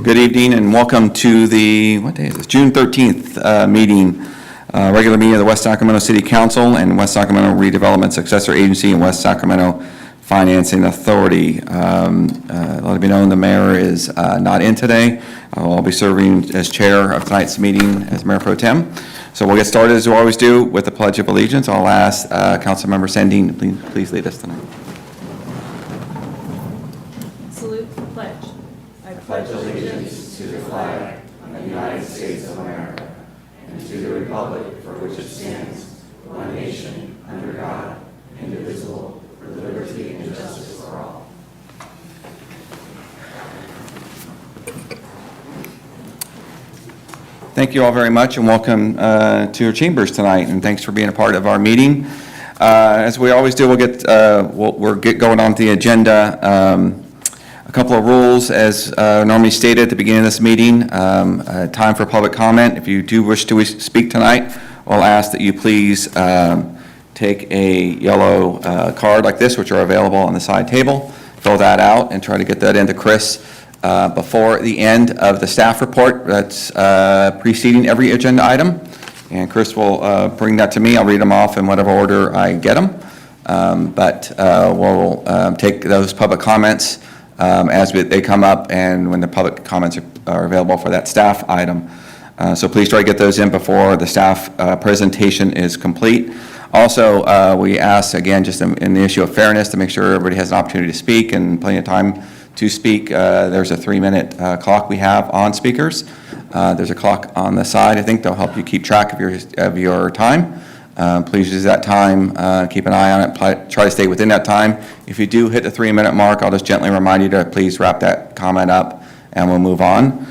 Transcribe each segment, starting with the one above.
Good evening and welcome to the, what day is this? June 13th meeting, regular meeting of the West Sacramento City Council and West Sacramento Redevelopment Successor Agency and West Sacramento Financing Authority. Let it be known the mayor is not in today. I'll be serving as chair of tonight's meeting as Mayor Pro Tem. So we'll get started as we always do with the Pledge of Allegiance. I'll ask Councilmember Sandine to please lead us tonight. Salute the pledge. I pledge allegiance to the flag of the United States of America and to the republic for which it stands, one nation, under God, indivisible, with liberty and justice for all. Thank you all very much and welcome to your chambers tonight, and thanks for being a part of our meeting. As we always do, we'll get going on to the agenda. A couple of rules as normally stated at the beginning of this meeting. Time for public comment. If you do wish to speak tonight, I'll ask that you please take a yellow card like this, which are available on the side table. Fill that out and try to get that into Chris before the end of the staff report that's preceding every agenda item. And Chris will bring that to me. I'll read them off in whatever order I get them. We'll take those public comments as they come up and when the public comments are available for that staff item. So please try to get those in before the staff presentation is complete. Also, we ask, again, just in the issue of fairness, to make sure everybody has an opportunity to speak and plenty of time to speak. There's a 3-minute clock we have on speakers. There's a clock on the side, I think, that'll help you keep track of your time. Please use that time, keep an eye on it, try to stay within that time. If you do hit the 3-minute mark, I'll just gently remind you to please wrap that comment up and we'll move on.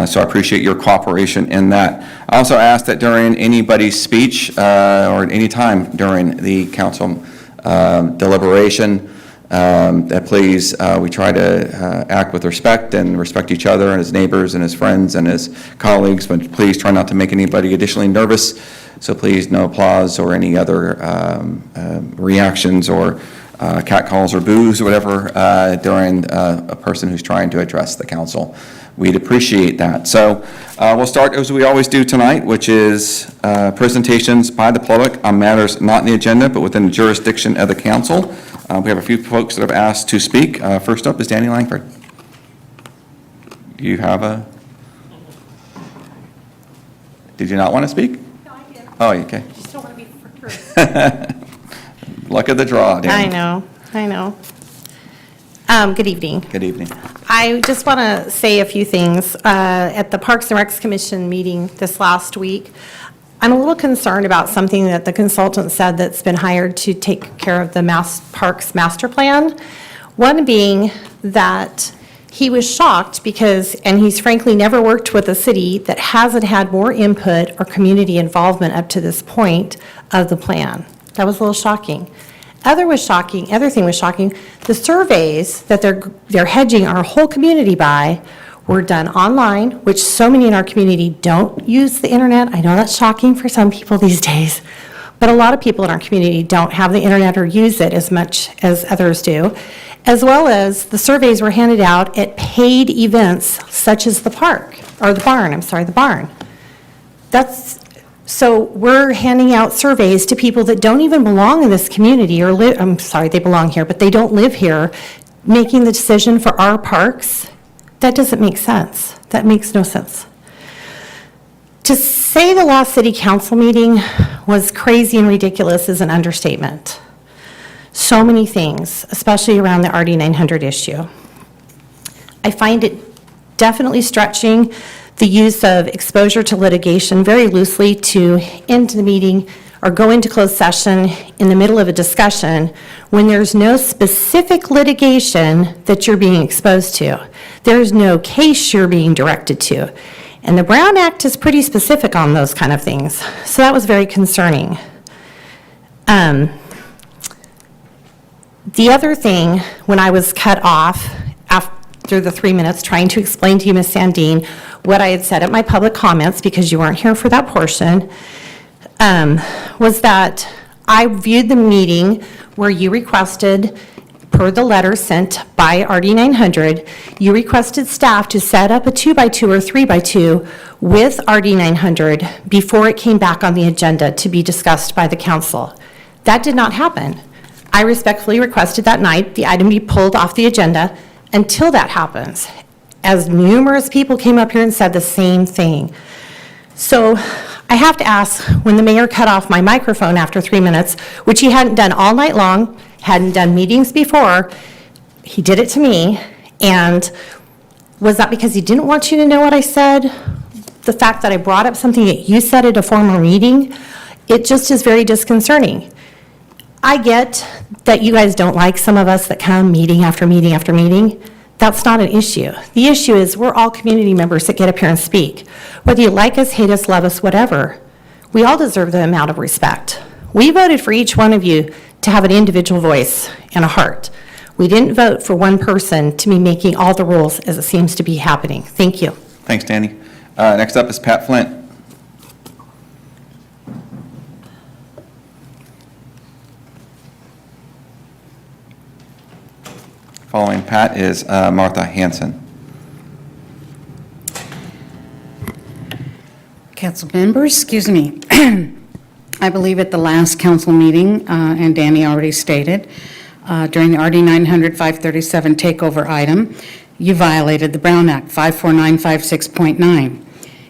So I appreciate your cooperation in that. I also ask that during anybody's speech or at any time during the council deliberation, that please we try to act with respect and respect each other and his neighbors and his friends and his colleagues, but please try not to make anybody additionally nervous. So please, no applause or any other reactions or catcalls or boos or whatever during a person who's trying to address the council. We'd appreciate that. So we'll start as we always do tonight, which is presentations by the public on matters not in the agenda but within the jurisdiction of the council. We have a few folks that have asked to speak. First up is Danny Langford. You have a... Did you not want to speak? No, I did. Oh, okay. I just don't want to be first. Luck of the draw, Danny. I know. Good evening. Good evening. I just want to say a few things. At the Parks and Recs Commission meeting this last week, I'm a little concerned about something that the consultant said that's been hired to take care of the Parks Master Plan. One being that he was shocked because, and he's frankly never worked with a city that hasn't had more input or community involvement up to this point of the plan. That was a little shocking. Other thing was shocking, the surveys that they're hedging our whole community by were done online, which so many in our community don't use the internet. I know that's shocking for some people these days, but a lot of people in our community don't have the internet or use it as much as others do, as well as the surveys were handed out at paid events such as the barn. So we're handing out surveys to people that don't even belong in this community or they belong here, but they don't live here, making the decision for our parks. That doesn't make sense. That makes no sense. To say the last city council meeting was crazy and ridiculous is an understatement. So many things, especially around the RD 900 issue. I find it definitely stretching the use of exposure to litigation very loosely to end the meeting or go into closed session in the middle of a discussion when there's no specific litigation that you're being exposed to. There's no case you're being directed to. And the Brown Act is pretty specific on those kind of things. So that was very concerning. The other thing, when I was cut off after the 3 minutes trying to explain to you, Ms. Sandine, what I had said at my public comments, because you weren't here for that portion, was that I viewed the meeting where you requested per the letter sent by RD 900, you requested staff to set up a 2x2 or 3x2 with RD 900 before it came back on the agenda to be discussed by the council. That did not happen. I respectfully requested that night the item be pulled off the agenda until that happens, as numerous people came up here and said the same thing. So I have to ask, when the mayor cut off my microphone after 3 minutes, which he hadn't done all night long, hadn't done meetings before, he did it to me, and was that because he didn't want you to know what I said? The fact that I brought up something that you said at a former meeting, it just is very disconcerting. I get that you guys don't like some of us that come meeting after meeting after meeting. That's not an issue. The issue is we're all community members that get up here and speak. Whether you like us, hate us, love us, whatever, we all deserve the amount of respect. We voted for each one of you to have an individual voice and a heart. We didn't vote for one person to be making all the rules as it seems to be happening. Thank you. Thanks, Danny. Next up is Pat Flint. Following Pat is Martha Hanson. Council members, excuse me. I believe at the last council meeting, and Danny already stated, during the RD 900 537 takeover item, you violated the Brown Act 54956.9.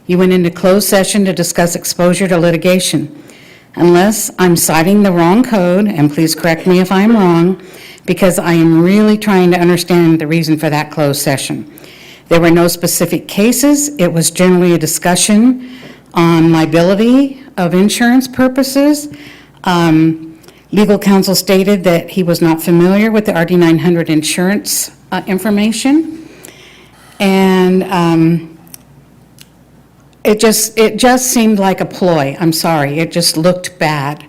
You went into closed session to discuss exposure to litigation. Unless I'm citing the wrong code, and please correct me if I'm wrong, because I am really trying to understand the reason for that closed session. There were no specific cases. It was generally a discussion on liability of insurance purposes. Legal counsel stated that he was not familiar with the RD 900 insurance information. And it just seemed like a ploy. I'm sorry, it just looked bad.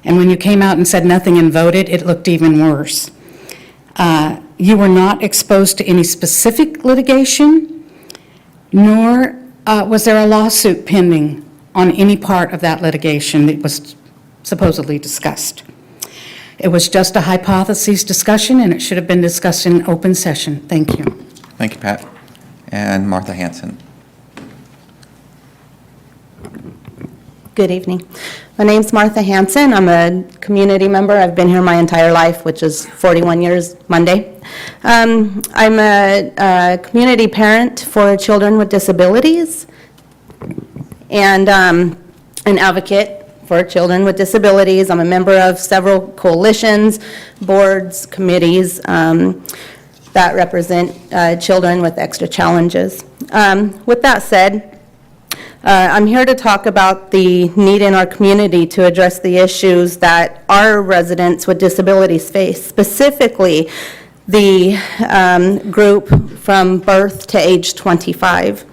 And when you came out and said nothing and voted, it looked even worse. You were not exposed to any specific litigation, nor was there a lawsuit pending on any part of that litigation that was supposedly discussed. It was just a hypothesis discussion, and it should have been discussed in open session. Thank you. Thank you, Pat. And Martha Hanson. Good evening. My name's Martha Hanson. I'm a community member. I've been here my entire life, which is 41 years Monday. I'm a community parent for children with disabilities and an advocate for children with disabilities. I'm a member of several coalitions, boards, committees that represent children with extra challenges. With that said, I'm here to talk about the need in our community to address the issues that our residents with disabilities face, specifically the group from birth to age 25,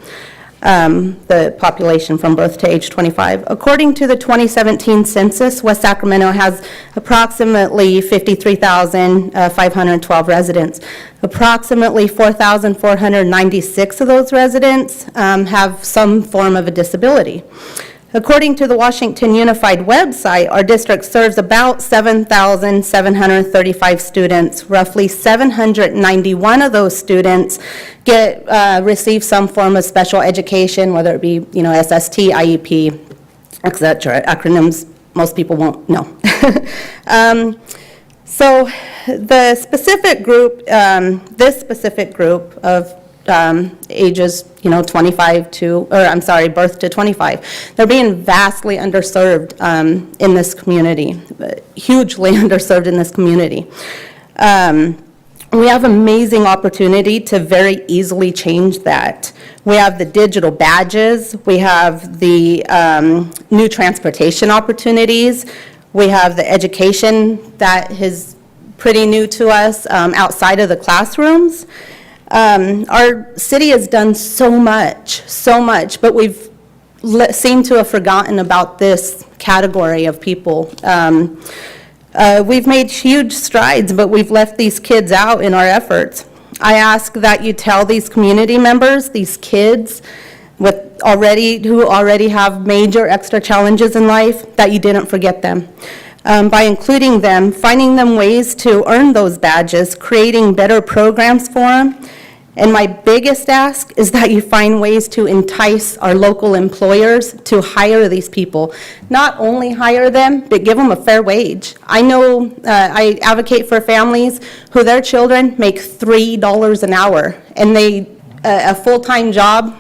the population from birth to age 25. According to the 2017 census, West Sacramento has approximately 53,512 residents. Approximately 4,496 of those residents have some form of a disability. According to the Washington Unified website, our district serves about 7,735 students. Roughly 791 of those students receive some form of special education, whether it be, SST, IEP, etc. Acronyms most people won't know. So the specific group, this specific group of ages, 25 to, birth to 25, they're being vastly underserved in this community, hugely underserved in this community. We have amazing opportunity to very easily change that. We have the digital badges, we have the new transportation opportunities, we have the education that is pretty new to us outside of the classrooms. Our city has done so much, but we've seemed to have forgotten about this category of people. We've made huge strides, but we've left these kids out in our efforts. I ask that you tell these community members, these kids who already have major extra challenges in life, that you didn't forget them. by including them, finding them ways to earn those badges, creating better programs for them. And my biggest ask is that you find ways to entice our local employers to hire these people. Not only hire them, but give them a fair wage. I know, I advocate for families who their children make $3 an hour, and a full-time job,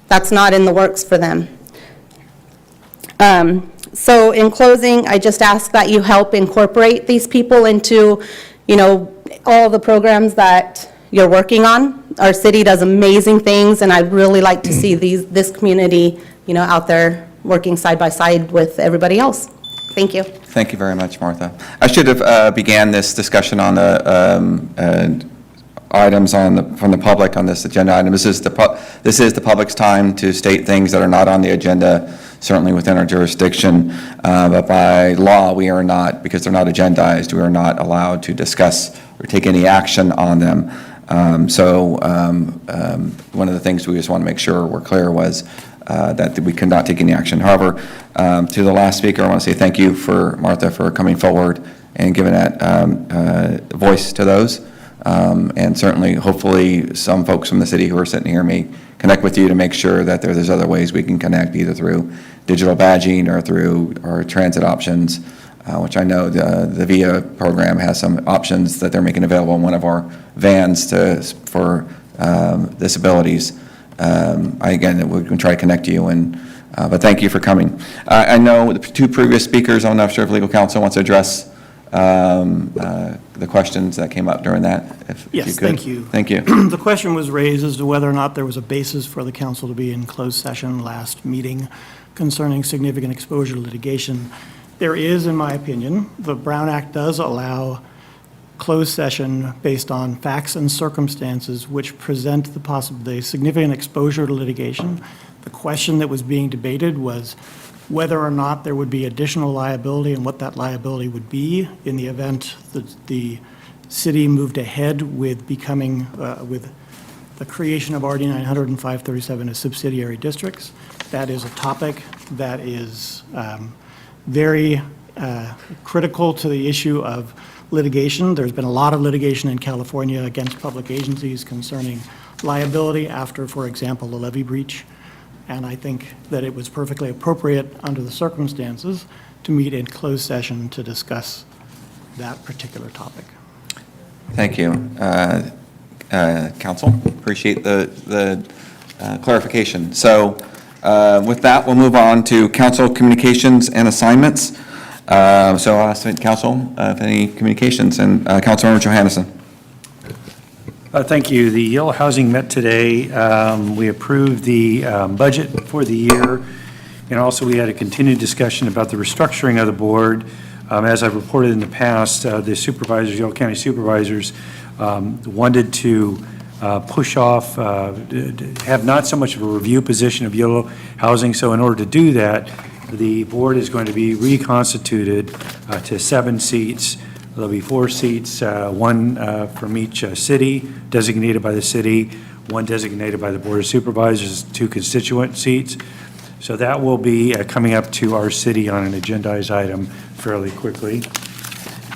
that's not in the works for them. So in closing, I just ask that you help incorporate these people into, all the programs that you're working on. Our city does amazing things, and I'd really like to see this community, out there working side by side with everybody else. Thank you. Thank you very much, Martha. I should have began this discussion on the items from the public on this agenda item. This is the public's time to state things that are not on the agenda, certainly within our jurisdiction. But by law, we are not, because they're not agendized, we are not allowed to discuss or take any action on them. One of the things we just want to make sure we're clear was that we could not take any action. However, to the last speaker, I want to say thank you for Martha for coming forward and giving that voice to those. And certainly, hopefully, some folks from the city who are sitting here may connect with you to make sure that there's other ways we can connect, either through digital badging or through our transit options, which I know the VIA program has some options that they're making available in one of our vans for disabilities. Again, we can try to connect you, but thank you for coming. I know the two previous speakers, I'm not sure if legal counsel wants to address the questions that came up during that. If you Yes, could. thank you. Thank you. The question was raised as to whether or not there was a basis for the council to be in closed session last meeting concerning significant exposure to litigation. There is, in my opinion. The Brown Act does allow closed session based on facts and circumstances which present the significant exposure to litigation. The question that was being debated was whether or not there would be additional liability and what that liability would be in the event that the city moved ahead with becoming, with the creation of RD 900 and 537 as subsidiary districts. That is a topic that is very critical to the issue of litigation. There's been a lot of litigation in California against public agencies concerning liability after, for example, a levee breach. And I think that it was perfectly appropriate under the circumstances to meet in closed session to discuss that particular topic. Thank you. Counsel, appreciate the clarification. So with that, we'll move on to council communications and assignments. So I'll ask council if any communications, and Councilmember Johannesson. Thank you. The Yellow Housing met today. We approved the budget for the year, and also we had a continued discussion about the restructuring of the board. As I've reported in the past, the supervisors, Yellow County supervisors, wanted to push off, have not so much of a review position of Yellow Housing. So in order to do that, the board is going to be reconstituted to 7 seats. There'll be 4 seats, one from each city, designated by the city, one designated by the Board of Supervisors, 2 constituent seats. So that will be coming up to our city on an agendized item fairly quickly.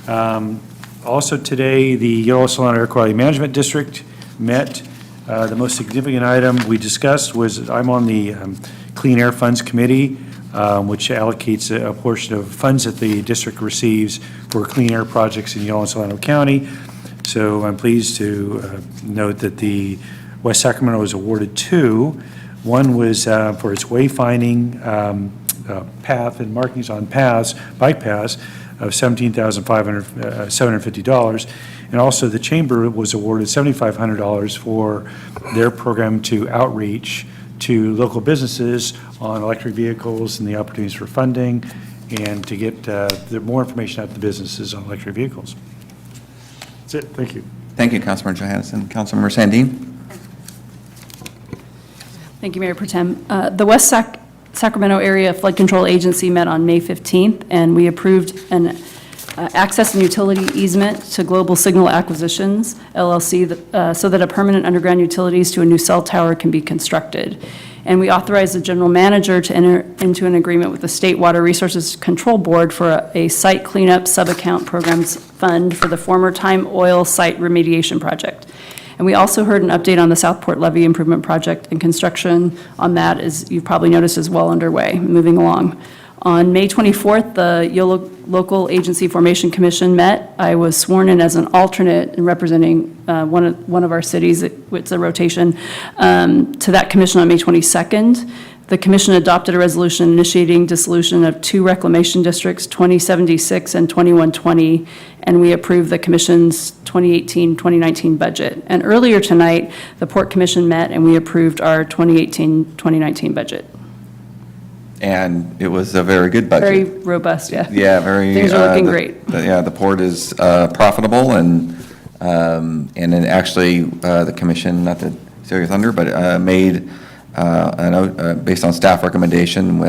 Also today, the Yellow Solano Air Quality Management District met. The most significant item we discussed was I'm on the Clean Air Funds Committee, which allocates a portion of funds that the district receives for clean air projects in Yellow and Solano County. So I'm pleased to note that the West Sacramento was awarded 2. One was for its wayfinding path and markings on paths, bike paths, of $17,750. And also the chamber was awarded $7,500 for their program to outreach to local businesses on electric vehicles and the opportunities for funding, and to get more information out to the businesses on electric vehicles. That's it. Thank you. Thank you, Councilmember Johannesson. Councilmember Sandin. Thank you, Mayor Pro Tem. The West Sacramento Area Flood Control Agency met on May 15th, and we approved an access and utility easement to Global Signal Acquisitions LLC so that a permanent underground utilities to a new cell tower can be constructed. And we authorize the general manager to enter into an agreement with the State Water Resources Control Board for a site cleanup sub-account programs fund for the former Time Oil site remediation project. And we also heard an update on the Southport Levee Improvement Project, and construction on that, as you've probably noticed, is well underway, moving along. On May 24th, the YOLO Local Agency Formation Commission met. I was sworn in as an alternate and representing one of our cities. It's a rotation to that commission on May 22nd. The commission adopted a resolution initiating dissolution of 2 reclamation districts, 2076 and 2120, and we approved the commission's 2018-2019 budget. And earlier tonight, the Port Commission met and we approved our 2018-2019 budget. And it was a very good budget. Very robust, yeah. Yeah, very. Things are looking great. Yeah, the port is profitable, and then actually, the commission, not to steal your thunder, but made, based on staff recommendation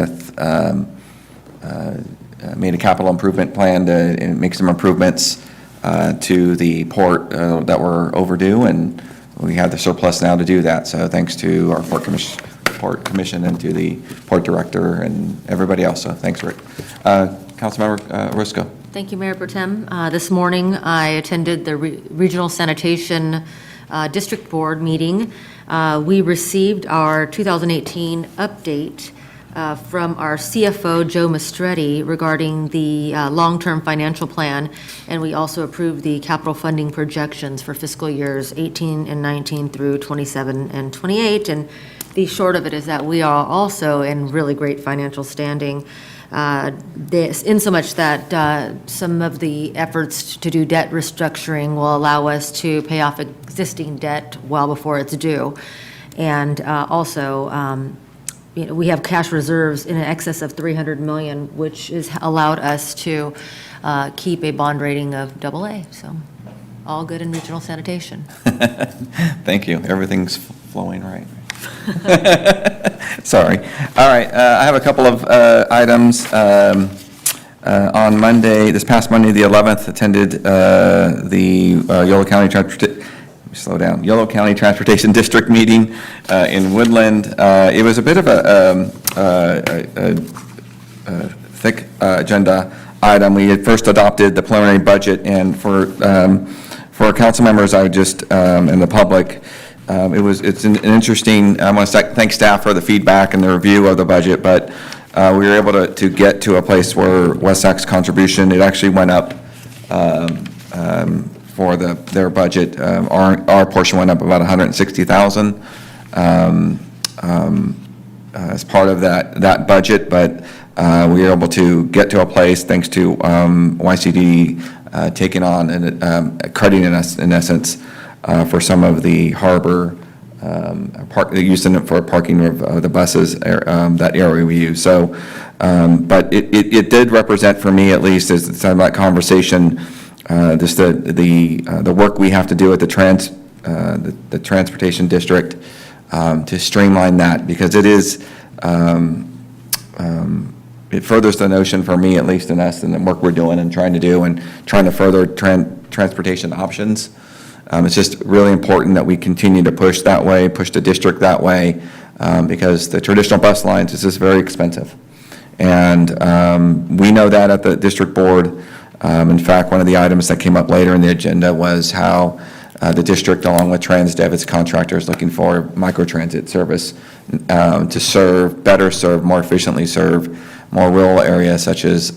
made a capital improvement plan to make some improvements to the port that were overdue, and we have the surplus now to do that. So thanks to our Port Commission and to the Port Director and everybody else. So thanks, Rick. Councilmember Rusco. Thank you, Mayor Pro Tem. This morning, I attended the Regional Sanitation District Board meeting. We received our 2018 update from our CFO, Joe Mastretti, regarding the long-term financial plan, and we also approved the capital funding projections for fiscal years 18 and 19 through 27 and 28. And the short of it is that we are also in really great financial standing, in so much that some of the efforts to do debt restructuring will allow us to pay off existing debt well before it's due. And also, we have cash reserves in excess of $300 million, which has allowed us to keep a bond rating of AA. So all good in regional sanitation. Thank you. Everything's flowing right. Sorry. All right, I have a couple of items. On Monday, this past Monday, the 11th, attended the Yolo County Transportation District meeting in Woodland. It was a bit of a thick agenda item. We had first adopted the preliminary budget, and for council members, I would just, and the public, it's an interesting, I want to thank staff for the feedback and the review of the budget, but we were able to get to a place where Westac's contribution, it actually went up for their budget. Our portion went up about $160,000 as part of that budget, but we were able to get to a place thanks to YCD taking on and crediting us, in essence, for some of the harbor using it for parking of the buses, that area we use. So, but it did represent for me, at least, as the time of that conversation, just the work we have to do at the transportation district to streamline that, because it is it furthers the notion for me, at least in us, and the work we're doing and trying to do, and trying to further transportation options. It's just really important that we continue to push that way, push the district that way, because the traditional bus lines is just very expensive. And we know that at the district board. In fact, one of the items that came up later in the agenda was how the district, along with TransDev, its contractors, looking for microtransit service to better serve, more efficiently serve more rural areas such as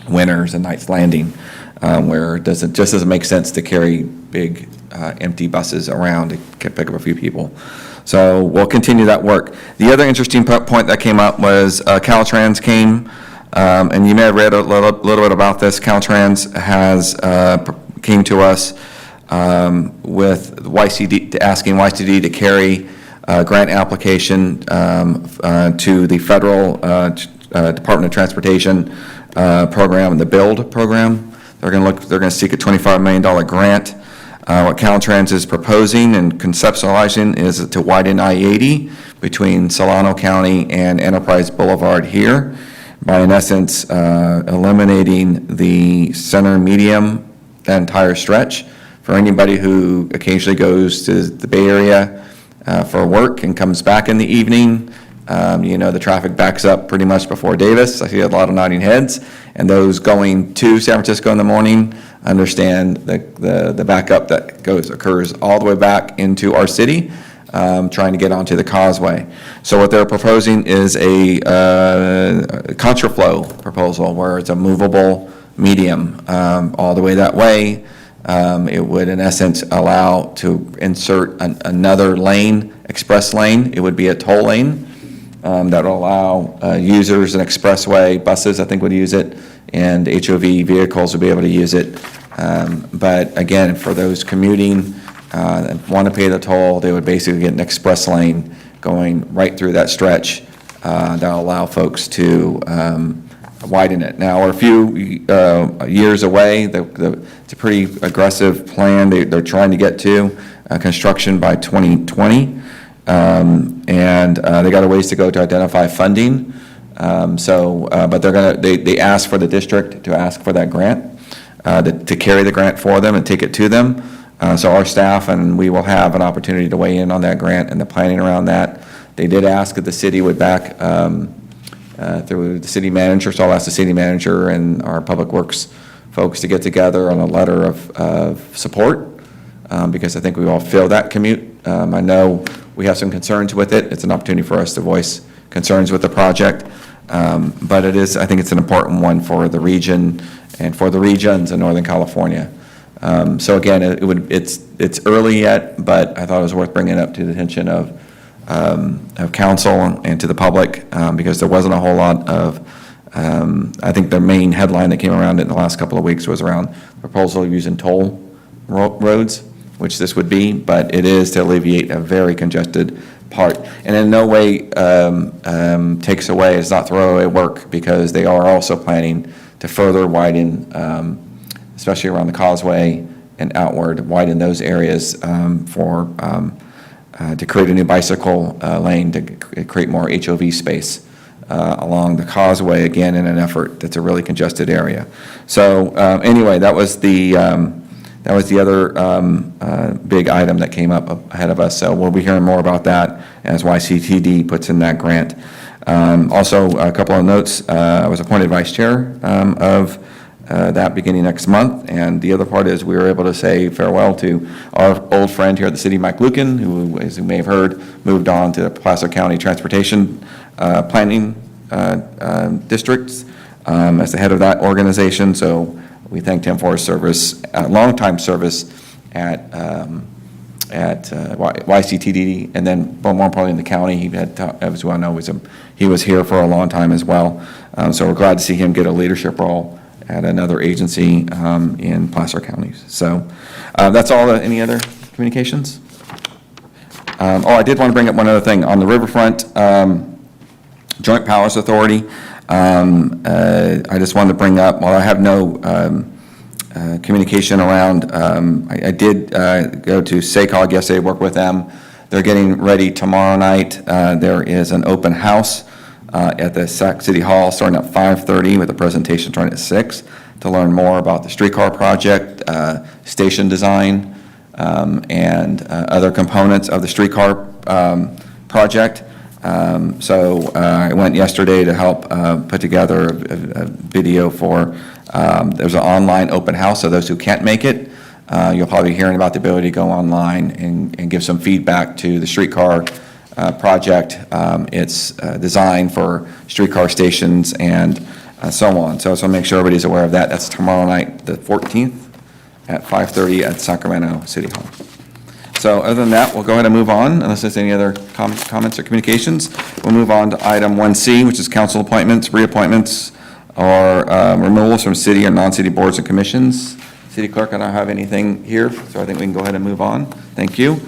Winters and Knights Landing, where it just doesn't make sense to carry big empty buses around to pick up a few people. So we'll continue that work. The other interesting point that came up was Caltrans came, and you may have read a little bit about this. Caltrans came to us with YCD, asking YCD to carry a grant application to the federal Department of Transportation program, the BUILD program. They're going to seek a $25 million grant. What Caltrans is proposing and conceptualizing is to widen I-80 between Solano County and Enterprise Boulevard here, by, in essence, eliminating the center medium, that entire stretch. For anybody who occasionally goes to the Bay Area for work and comes back in the evening, the traffic backs up pretty much before Davis. I see a lot of nodding heads. And those going to San Francisco in the morning understand the backup that occurs all the way back into our city, trying to get onto the causeway. So what they're proposing is a contraflow proposal where it's a movable medium all the way that way. It would, in essence, allow to insert another lane, express lane. It would be a toll lane that will allow users an expressway, buses, I think, would use it, and HOV vehicles would be able to use it. But again, for those commuting that want to pay the toll, they would basically get an express lane going right through that stretch that'll allow folks to widen it. Now, we're a few years away. It's a pretty aggressive plan. They're trying to get to construction by 2020. And they got a ways to go to identify funding. But they asked for the district to ask for that grant, to carry the grant for them and take it to them. So our staff and we will have an opportunity to weigh in on that grant and the planning around that. They did ask that the city would back through the city manager, so I'll ask the city manager and our public works folks to get together on a letter of support, because I think we all feel that commute. I know we have some concerns with it. It's an opportunity for us to voice concerns with the project, but I think it's an important one for the region and for the regions in Northern California. So again, it's early yet, but I thought it was worth bringing up to the attention of council and to the public, because there wasn't a whole lot of, I think the main headline that came around it in the last couple of weeks was around proposal of using toll roads, which this would be, but it is to alleviate a very congested part. And in no way takes away, it's not throwaway work, because they are also planning to further widen, especially around the causeway and outward, widen those areas to create a new bicycle lane, to create more HOV space along the causeway, again, in an effort that's a really congested area. So anyway, that was the other big item that came up ahead of us. So we'll be hearing more about that as YCTD puts in that grant. Also, a couple of notes. I was appointed vice chair of that beginning next month. And the other part is we were able to say farewell to our old friend here at the city, Mike Lucan, who, as you may have heard, moved on to the Placer County Transportation Planning Districts as the head of that organization. So we thanked him for his service, longtime service at YCTD, and then more importantly in the county. He had, as well know, he was here for a long time as well. So we're glad to see him get a leadership role at another agency in Placer County. So that's all. Any other communications? I did want to bring up one other thing. On the Riverfront Joint Powers Authority, I just wanted to bring up, while I have no communication around, I did go to SACOG yesterday, work with them. They're getting ready tomorrow night. There is an open house at the Sac City Hall starting at 5:30 with a presentation starting at 6 to learn more about the streetcar project, station design, and other components of the streetcar project. So I went yesterday to help put together a video for, there's an online open house, so those who can't make it, you'll probably be hearing about the ability to go online and give some feedback to the streetcar project. It's designed for streetcar stations and so on. So make sure everybody's aware of that. That's tomorrow night, the 14th, at 5:30 at Sacramento City Hall. So other than that, we'll go ahead and move on, unless there's any other comments or communications. We'll move on to item 1C, which is council appointments, reappointments, or removals from city or non-city boards and commissions. City Clerk, I don't have anything here, so I think we can go ahead and move on. Thank you.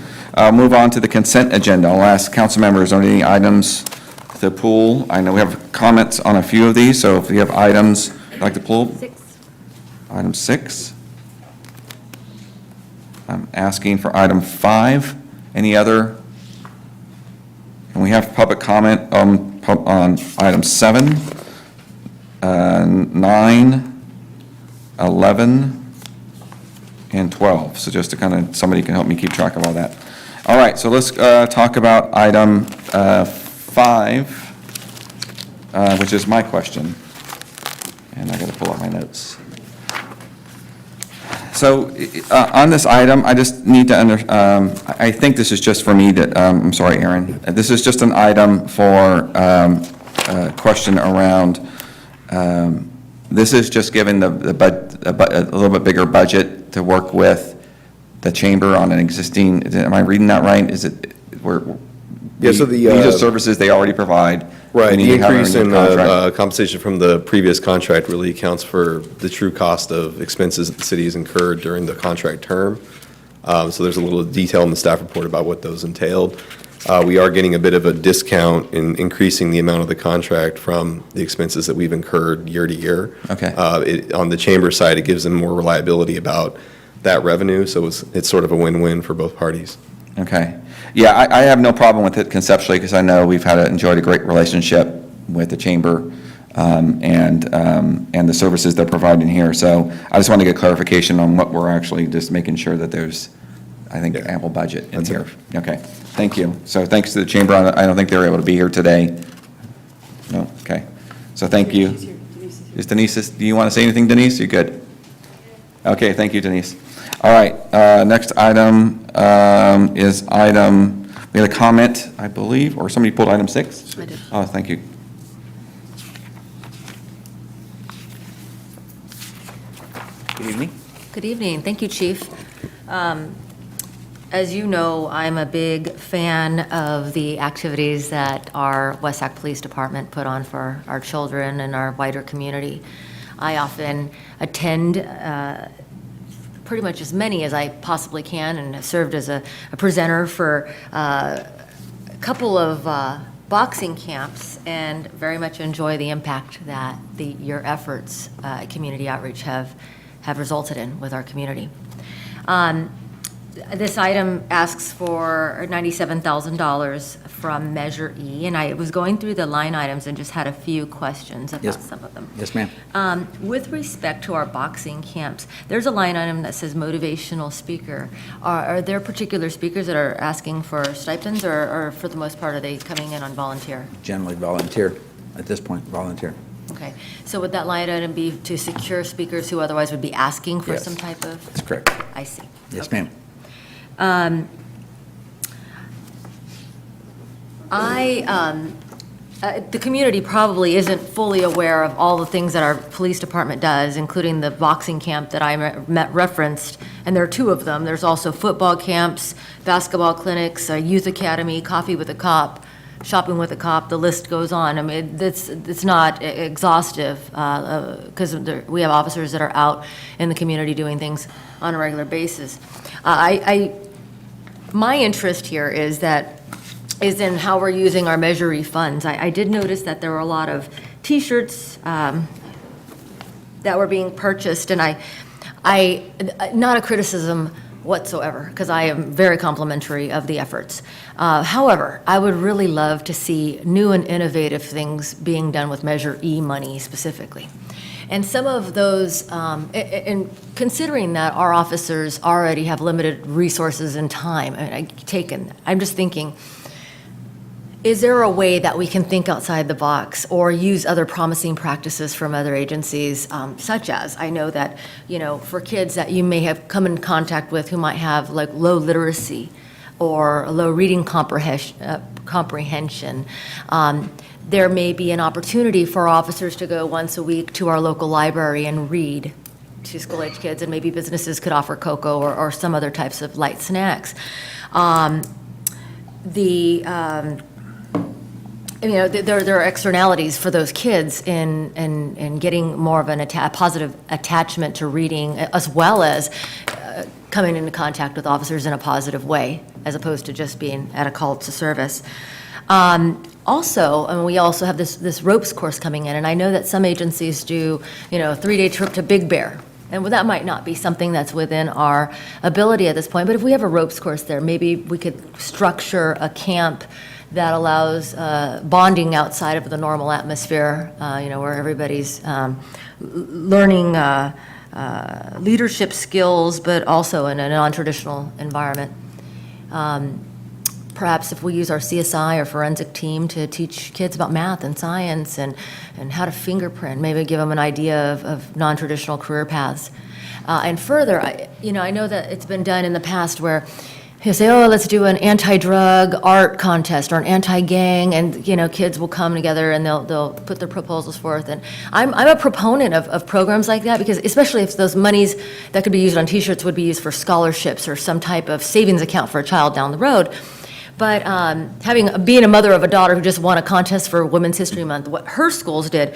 Move on to the consent agenda. I'll ask council members, are there any items to pull? I know we have comments on a few of these, so if you have items you'd like to pull. 6. Item 6. I'm asking for item 5. Any other? And we have public comment on item 7. 9, 11, and 12. So just to kind of, somebody can help me keep track of all that. All right, so let's talk about item 5, which is my question. And I got to pull up my notes. So on this item, I just need to I think this is just for me that, I'm sorry, Aaron. This is just an item for a question around, this is just giving a little bit bigger budget to work with the chamber on an existing, am I reading that right? Is it, Yeah, so the, these are services they already provide. Right, We need the to have it increase in in your contract. compensation from the previous contract really accounts for the true cost of expenses that the city has incurred during the contract term. So there's a little detail in the staff report about what those entailed. We are getting a bit of a discount in increasing the amount of the contract from the expenses that we've incurred year to year. Okay. On the chamber side, it gives them more reliability about that revenue, so it's sort of a win-win for both parties. Okay. Yeah, I have no problem with it conceptually, because I know we've enjoyed a great relationship with the chamber and the services they're providing here. So I just want to get clarification on what we're actually just making sure that there's, I think, Yeah. ample budget in here. Okay, thank you. So thanks to the chamber. I don't think they were able to be here today. No, okay. So thank you. Is Denise, do you want to say anything, Denise? You good? Okay, thank you, Denise. All right, next item is item, we had a comment, I believe, or somebody pulled item 6? I did. Oh, thank you. Good evening. Good evening. Thank you, Chief. As you know, I'm a big fan of the activities that our West Sac Police Department put on for our children and our wider community. I often attend pretty much as many as I possibly can, and have served as a presenter for a couple of boxing camps, and very much enjoy the impact that your efforts at community outreach have resulted in with our community. This item asks for $97,000 from Measure E, and I was going through the line items and just had a few questions about Yes. some of them. Yes, ma'am. With respect to our boxing camps, there's a line item that says motivational speaker. Are there particular speakers that are asking for stipends, or for the most part, are they coming in on volunteer? Generally volunteer, at this point, volunteer. Okay, so would that line item be to secure speakers who otherwise would be asking for Yes. some type of? That's correct. I see. Yes, Okay. ma'am. The community probably isn't fully aware of all the things that our police department does, including the boxing camp that I referenced, and there are 2 of them. There's also football camps, basketball clinics, a youth academy, coffee with a cop, shopping with a cop, the list goes on. I mean, it's not exhaustive, because we have officers that are out in the community doing things on a regular basis. My interest here is in how we're using our Measure E funds. I did notice that there were a lot of T-shirts that were being purchased, and I not a criticism whatsoever, because I am very complimentary of the efforts. However, I would really love to see new and innovative things being done with Measure E money specifically. And some of those, and considering that our officers already have limited resources and time, I'm just thinking, is there a way that we can think outside the box or use other promising practices from other agencies, such as, I know that, for kids that you may have come in contact with who might have like low literacy or low reading comprehension, there may be an opportunity for officers to go once a week to our local library and read to school-age kids, and maybe businesses could offer cocoa or some other types of light snacks. There are externalities for those kids in getting more of a positive attachment to reading, as well as coming into contact with officers in a positive way, as opposed to just being at a call to service. Also, we also have this ropes course coming in, and I know that some agencies do, a 3-day trip to Big Bear. And that might not be something that's within our ability at this point, but if we have a ropes course there, maybe we could structure a camp that allows bonding outside of the normal atmosphere, where everybody's learning leadership skills, but also in a non-traditional environment. Perhaps if we use our CSI or forensic team to teach kids about math and science and how to fingerprint, maybe give them an idea of non-traditional career paths. And further, I know that it's been done in the past where you say, oh, let's do an anti-drug art contest or an anti-gang, and, kids will come together and they'll put their proposals forth. And I'm a proponent of programs like that, because especially if those monies that could be used on T-shirts would be used for scholarships or some type of savings account for a child down the road. But being a mother of a daughter who just won a contest for Women's History Month, what her schools did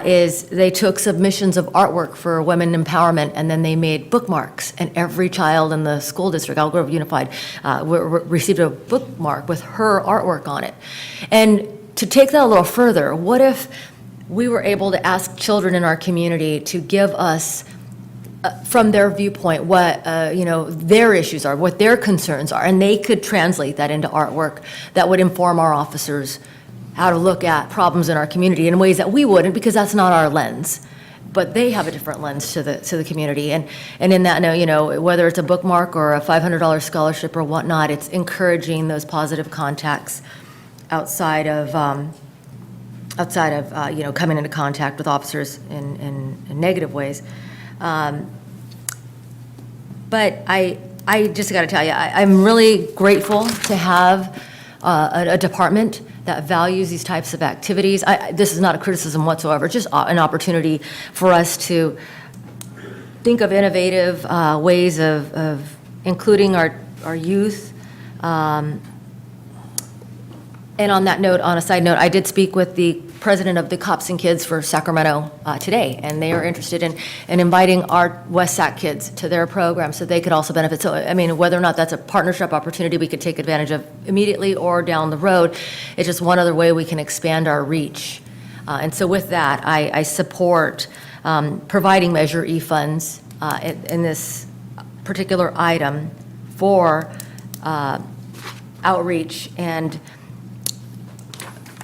is they took submissions of artwork for women empowerment, and then they made bookmarks. And every child in the school district, Elk Grove Unified, received a bookmark with her artwork on it. And to take that a little further, what if we were able to ask children in our community to give us from their viewpoint, what their issues are, what their concerns are, and they could translate that into artwork that would inform our officers how to look at problems in our community in ways that we wouldn't, because that's not our lens. But they have a different lens to the community, and in that, whether it's a bookmark or a $500 scholarship or whatnot, it's encouraging those positive contacts outside of coming into contact with officers in negative ways. But I just got to tell you, I'm really grateful to have a department that values these types of activities. This is not a criticism whatsoever, just an opportunity for us to think of innovative ways of including our youth. And on that note, on a side note, I did speak with the president of the Cops and Kids for Sacramento today, and they are interested in inviting our West Sac kids to their program so they could also benefit. So, whether or not that's a partnership opportunity we could take advantage of immediately or down the road, it's just one other way we can expand our reach. And so with that, I support providing Measure E funds in this particular item for outreach. And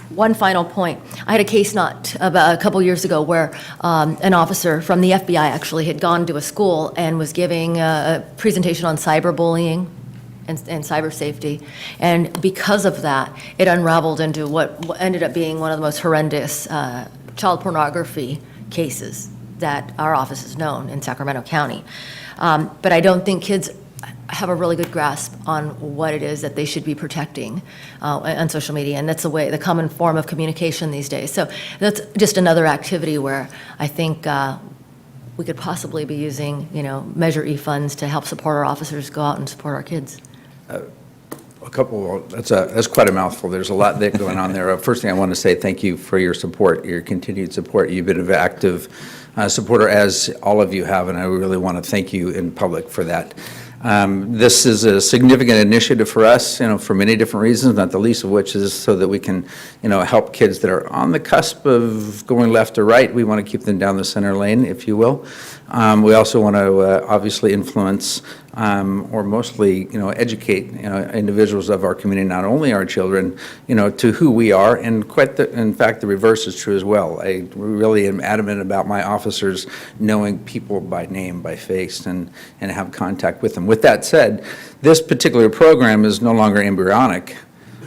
one final point. I had a case about a couple years ago where an officer from the FBI actually had gone to a school and was giving a presentation on cyberbullying and cyber safety. And because of that, it unraveled into what ended up being one of the most horrendous child pornography cases that our office has known in Sacramento County. But I don't think kids have a really good grasp on what it is that they should be protecting on social media, and that's the common form of communication these days. So that's just another activity where I think we could possibly be using, Measure E funds to help support our officers go out and support our kids. That's quite a mouthful. There's a lot going on there. First thing I want to say, thank you for your support, your continued support. You've been an active supporter, as all of you have, and I really want to thank you in public for that. This is a significant initiative for us, for many different reasons, not the least of which is so that we can, help kids that are on the cusp of going left or right. We want to keep them down the center lane, if you will. We also want to obviously influence or mostly, educate, individuals of our community, not only our children, to who we are, and in fact, the reverse is true as well. I really am adamant about my officers knowing people by name, by face, and have contact with them. With that said, this particular program is no longer embryonic,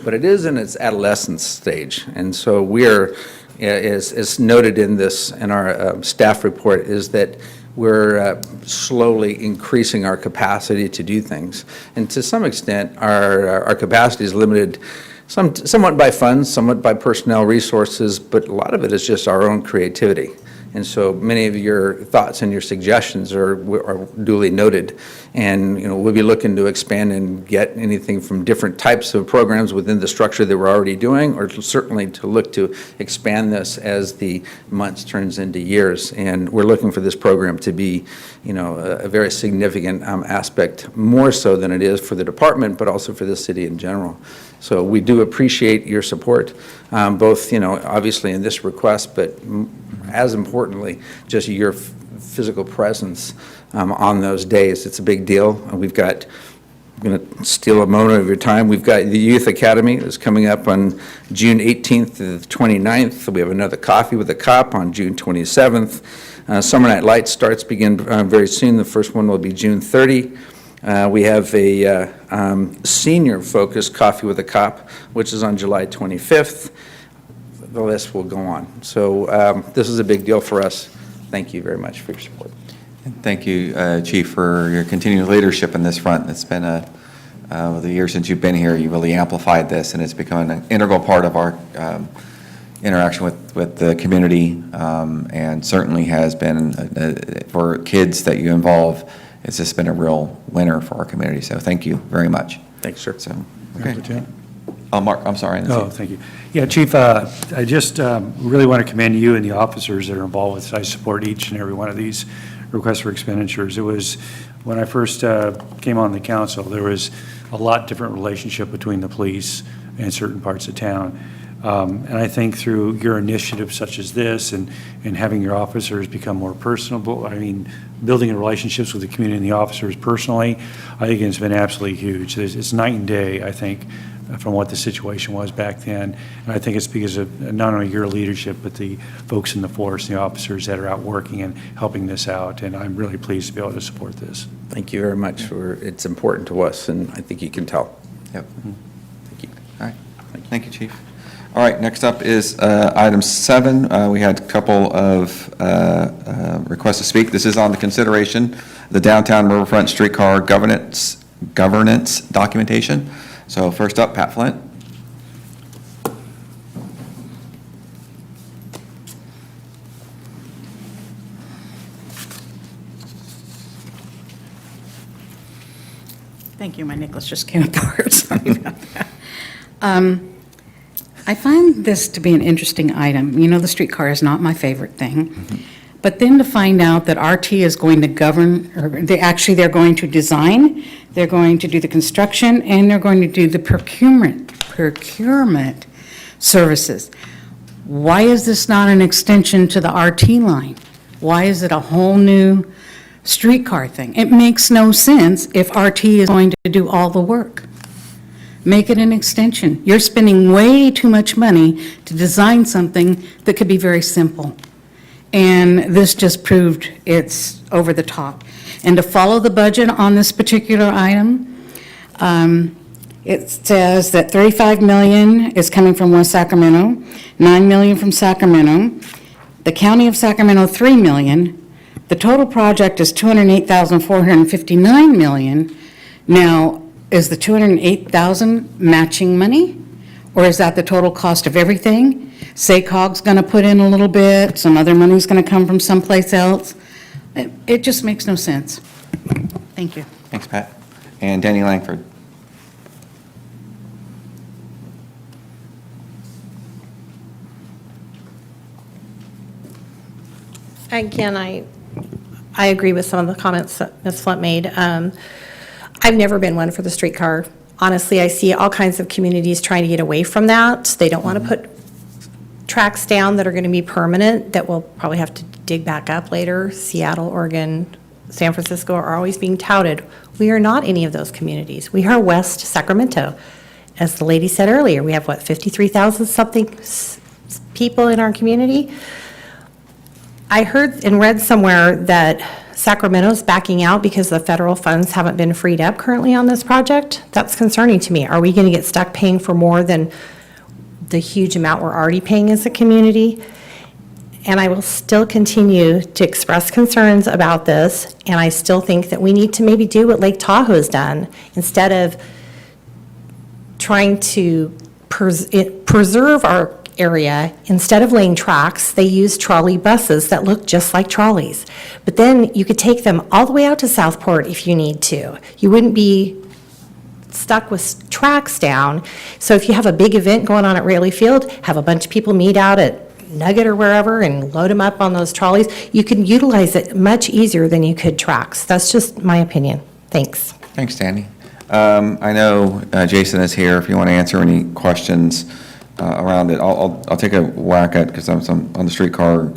but it is in its adolescence stage, and so we're, as noted in our staff report, is that we're slowly increasing our capacity to do things. And to some extent, our capacity is limited somewhat by funds, somewhat by personnel resources, but a lot of it is just our own creativity. And so many of your thoughts and your suggestions are duly noted. And, we'll be looking to expand and get anything from different types of programs within the structure that we're already doing, or certainly to look to expand this as the months turns into years. And we're looking for this program to be, a very significant aspect, more so than it is for the department, but also for the city in general. So we do appreciate your support, both, obviously in this request, but as importantly, just your physical presence on those days. It's a big deal. We've got I'm going to steal a moment of your time. We've got the Youth Academy that's coming up on June 18th to the 29th. We have another Coffee with a Cop on June 27th. Summer Night Lights begin very soon. The first one will be June 30. We have a senior-focused Coffee with a Cop, which is on July 25th. The list will go on. So this is a big deal for us. Thank you very much for your support. Thank you, Chief, for your continued leadership in this front. It's been the years since you've been here, you really amplified this, and it's become an integral part of our interaction with the community, and certainly has been, for kids that you involve, it's just been a real winner for our community. So thank you very much. Thanks, sir. So, okay. Lieutenant? Mark, I'm sorry. Oh, thank you. Yeah, Chief, I just really want to commend you and the officers that are involved with this. I support each and every one of these requests for expenditures. It was, when I first came on the council, there was a lot different relationship between the police and certain parts of town. And I think through your initiatives such as this and having your officers become more personable, I mean, building relationships with the community and the officers personally, I think it's been absolutely huge. It's night and day, I think, from what the situation was back then. And I think it's because of not only your leadership, but the folks in the force, the officers that are out working and helping this out. And I'm really pleased to be able to support this. Thank you very much. It's important to us, and I think you can tell. Yep. Thank you. All right. Thank you, Chief. All right, next up is item 7. We had a couple of requests to speak. This is on the consideration, the downtown Riverfront streetcar governance documentation. So first up, Pat Flint. Thank you, my necklace just came apart, sorry about that. I find this to be an interesting item. You know, the streetcar is not my favorite thing. But then to find out that RT is going to govern, or they're going to design, they're going to do the construction, and they're going to do the procurement services. Why is this not an extension to the RT line? Why is it a whole new streetcar thing? It makes no sense if RT is going to do all the work. Make it an extension. You're spending way too much money to design something that could be very simple. And this just proved it's over the top. And to follow the budget on this particular item, it says that $35 million is coming from West Sacramento, $9 million from Sacramento, the County of Sacramento, $3 million. The total project is $208,459 million. Now, is the $208,000 matching money? Or is that the total cost of everything? SACOG's going to put in a little bit, some other money's going to come from someplace else. It just makes no sense. Thank you. Thanks, Pat. And Danny Langford. Again, I agree with some of the comments that Ms. Flint made. I've never been one for the streetcar. Honestly, I see all kinds of communities trying to get away from that. They don't want to put tracks down that are going to be permanent, that we'll probably have to dig back up later. Seattle, Oregon, San Francisco are always being touted. We are not any of those communities. We are West Sacramento. As the lady said earlier, we have, 53,000 something people in our community? I heard and read somewhere that Sacramento's backing out because the federal funds haven't been freed up currently on this project. That's concerning to me. Are we going to get stuck paying for more than the huge amount we're already paying as a community? And I will still continue to express concerns about this, and I still think that we need to maybe do what Lake Tahoe's done. Instead of trying to preserve our area, instead of laying tracks, they use trolley buses that look just like trolleys. But then you could take them all the way out to Southport if you need to. You wouldn't be stuck with tracks down. So if you have a big event going on at Raley Field, have a bunch of people meet out at Nugget or wherever and load them up on those trolleys, you can utilize it much easier than you could tracks. That's just my opinion. Thanks. Thanks, Danny. I know Jason is here if you want to answer any questions around it. I'll take a whack at, because I'm on the streetcar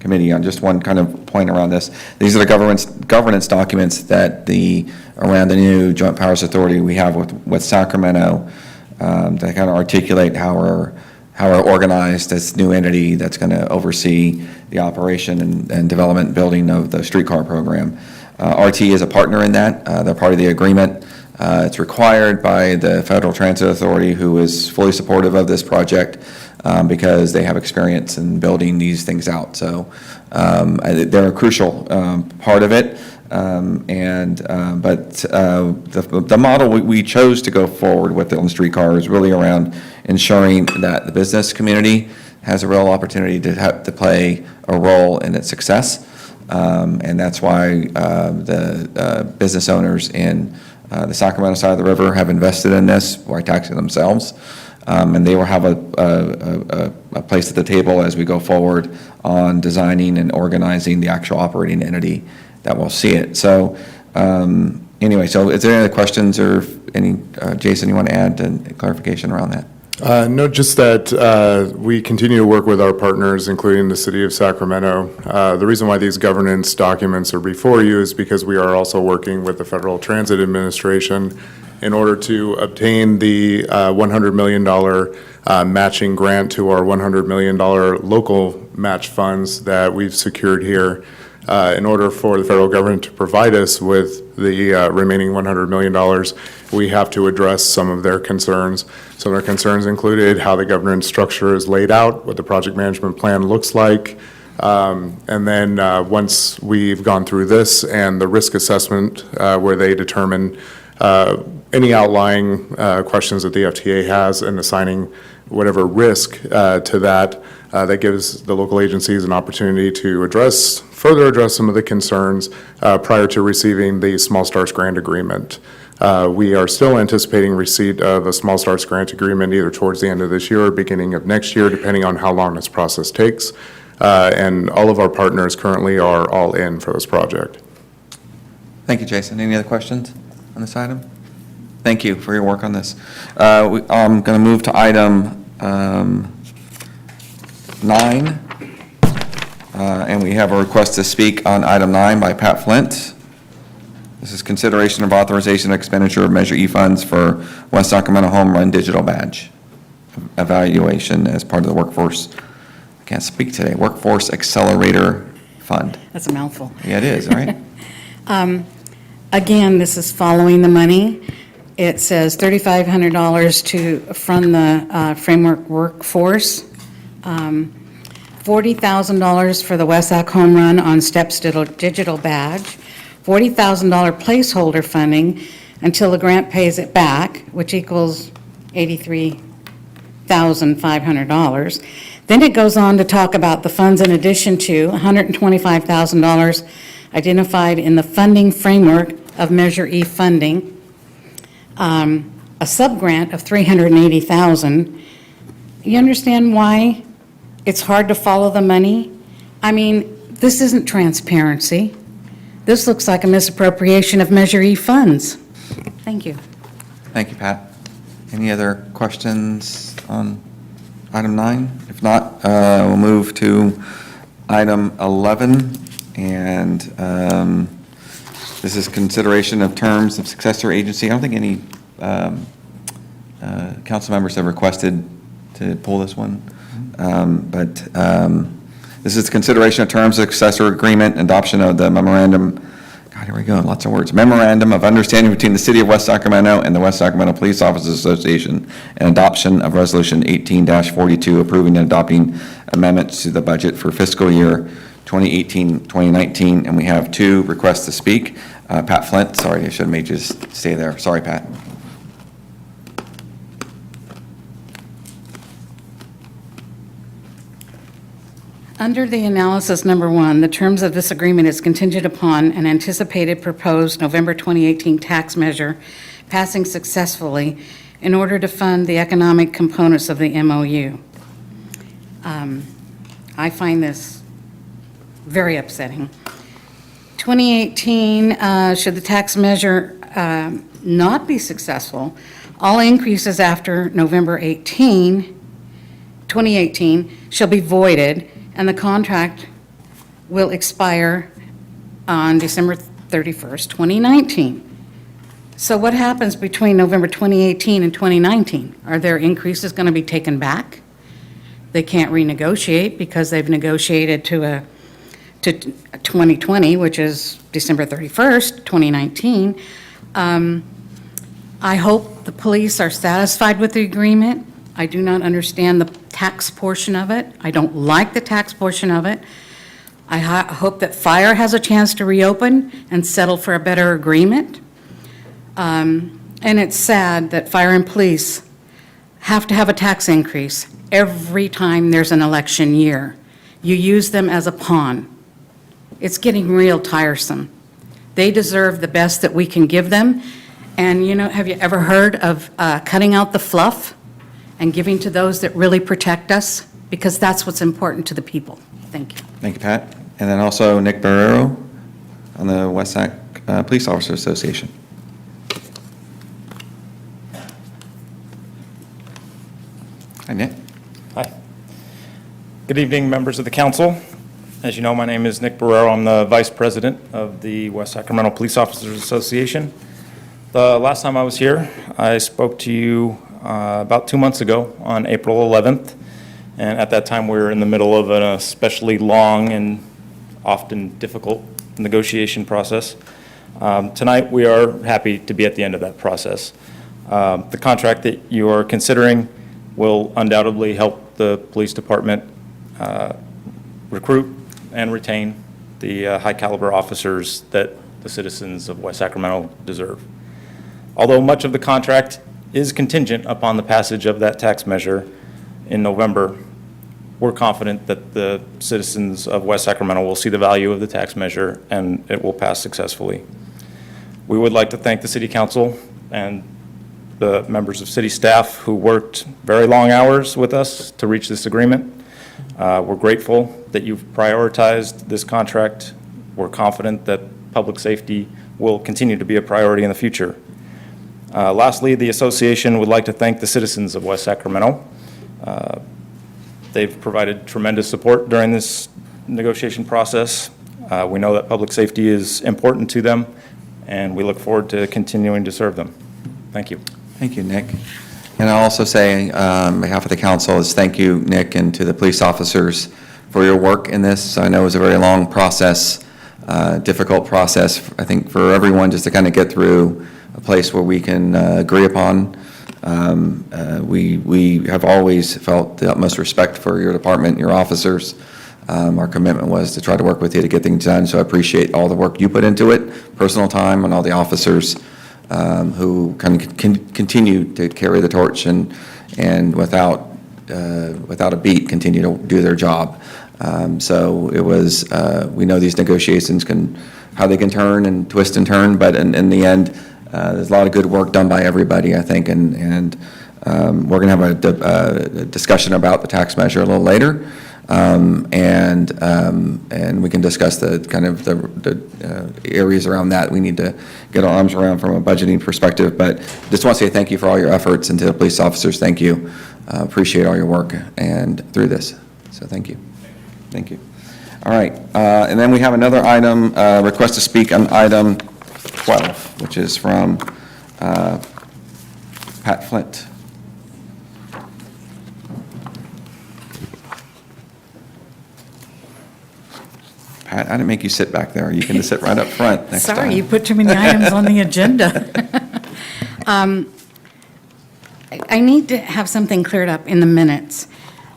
committee on just one kind of point around this. These are the governance documents that around the new Joint Powers Authority we have with Sacramento, that kind of articulate how we're organized as new entity that's going to oversee the operation and development and building of the streetcar program. RT is a partner in that. They're part of the agreement. It's required by the Federal Transit Authority, who is fully supportive of this project because they have experience in building these things out. So they're a crucial part of it. But the model we chose to go forward with on the streetcar is really around ensuring that the business community has a real opportunity to play a role in its success. And that's why the business owners in the Sacramento side of the river have invested in this by taxing themselves. And they will have a place at the table as we go forward on designing and organizing the actual operating entity that will see it. So anyway, so is there any other questions or any, Jason, you want to add clarification around that? No, just that we continue to work with our partners, including the city of Sacramento. The reason why these governance documents are before you is because we are also working with the Federal Transit Administration in order to obtain the $100 million matching grant to our $100 million local match funds that we've secured here. In order for the federal government to provide us with the remaining $100 million, we have to address some of their concerns. Some of their concerns included how the governance structure is laid out, what the project management plan looks like, and then once we've gone through this and the risk assessment where they determine any outlying questions that the FTA has and assigning whatever risk to that, that gives the local agencies an opportunity to further address some of the concerns prior to receiving the Small Starts Grant Agreement. We are still anticipating receipt of a Small Starts Grant Agreement either towards the end of this year or beginning of next year, depending on how long this process takes. And all of our partners currently are all in for this project. Thank you, Jason. Any other questions on this item? Thank you for your work on this. I'm going to move to item 9. And we have a request to speak on item 9 by Pat Flint. This is consideration of authorization and expenditure of Measure E funds for West Sacramento Home Run Digital Badge evaluation as part of the workforce, I can't speak today, Workforce Accelerator Fund. That's a mouthful. Yeah, it is, right? Again, this is following the money. It says $3,500 to fund the framework workforce, $40,000 for the Westac Home Run on Steps Digital Badge, $40,000 placeholder funding until the grant pays it back, which equals $83,500. Then it goes on to talk about the funds in addition to $125,000 identified in the funding framework of Measure E funding, a subgrant of $380,000. You understand why it's hard to follow the money? I mean, this isn't transparency. This looks like a misappropriation of Measure E funds. Thank you. Thank you, Pat. Any other questions on item 9? If not, we'll move to item 11. And this is consideration of terms of successor agency. I don't think any council members have requested to pull this one. But this is consideration of terms of successor agreement, adoption of the memorandum, God, here we go, lots of words. Memorandum of understanding between the City of West Sacramento and the West Sacramento Police Officers Association, and adoption of Resolution 18-42, approving and adopting amendments to the budget for fiscal year 2018-2019. And we have 2 requests to speak. Pat Flint, sorry, I should have made you just stay there. Sorry, Pat. Under the analysis number 1, the terms of this agreement is contingent upon an anticipated proposed November 2018 tax measure passing successfully in order to fund the economic components of the MOU. I find this very upsetting. 2018, should the tax measure not be successful, all increases after November 2018 shall be voided, and the contract will expire on December 31st, 2019. So what happens between November 2018 and 2019? Are their increases going to be taken back? They can't renegotiate because they've negotiated to 2020, which is December 31st, 2019. I hope the police are satisfied with the agreement. I do not understand the tax portion of it. I don't like the tax portion of it. I hope that fire has a chance to reopen and settle for a better agreement. And it's sad that fire and police have to have a tax increase every time there's an election year. You use them as a pawn. It's getting real tiresome. They deserve the best that we can give them. And, you know, have you ever heard of cutting out the fluff and giving to those that really protect us? Because that's what's important to the people. Thank you. Thank you, Pat. And then also Nick Barrero on the West Sac Police Officers Association. Hi, Nick. Hi. Good evening, members of the council. As you know, my name is Nick Barrero. I'm the Vice President of the West Sacramento Police Officers Association. The last time I was here, I spoke to you about 2 months ago on April 11th, and at that time we were in the middle of an especially long and often difficult negotiation process. Tonight we are happy to be at the end of that process. The contract that you are considering will undoubtedly help the police department recruit and retain the high caliber officers that the citizens of West Sacramento deserve. Although much of the contract is contingent upon the passage of that tax measure in November, we're confident that the citizens of West Sacramento will see the value of the tax measure and it will pass successfully. We would like to thank the City Council and the members of city staff who worked very long hours with us to reach this agreement. We're grateful that you've prioritized this contract. We're confident that public safety will continue to be a priority in the future. Lastly, the association would like to thank the citizens of West Sacramento. They've provided tremendous support during this negotiation process. We know that public safety is important to them, and we look forward to continuing to serve them. Thank you. Thank you, Nick. And I'll also say, on behalf of the council, is thank you, Nick, and to the police officers for your work in this. I know it was a very long process, difficult process, I think, for everyone just to kind of get through a place where we can agree upon. We have always felt the utmost respect for your department, your officers. Our commitment was to try to work with you to get things done, so I appreciate all the work you put into it, personal time, and all the officers who can continue to carry the torch and without a beat, continue to do their job. So it was, we know these negotiations how they can turn and twist and turn, but in the end, there's a lot of good work done by everybody, I think, and we're going to have a discussion about the tax measure a little later, and we can discuss the kind of the areas around that we need to get our arms around from a budgeting perspective. But just want to say thank you for all your efforts, and to the police officers, thank you. Appreciate all your work and through this. So thank you. Thank you. All right, and then we have another item, request to speak on item 12, which is from Pat Flint. Pat, I didn't make you sit back there. You can just sit right up front next time. Sorry, you put too many items on the agenda. I need to have something cleared up in the minutes.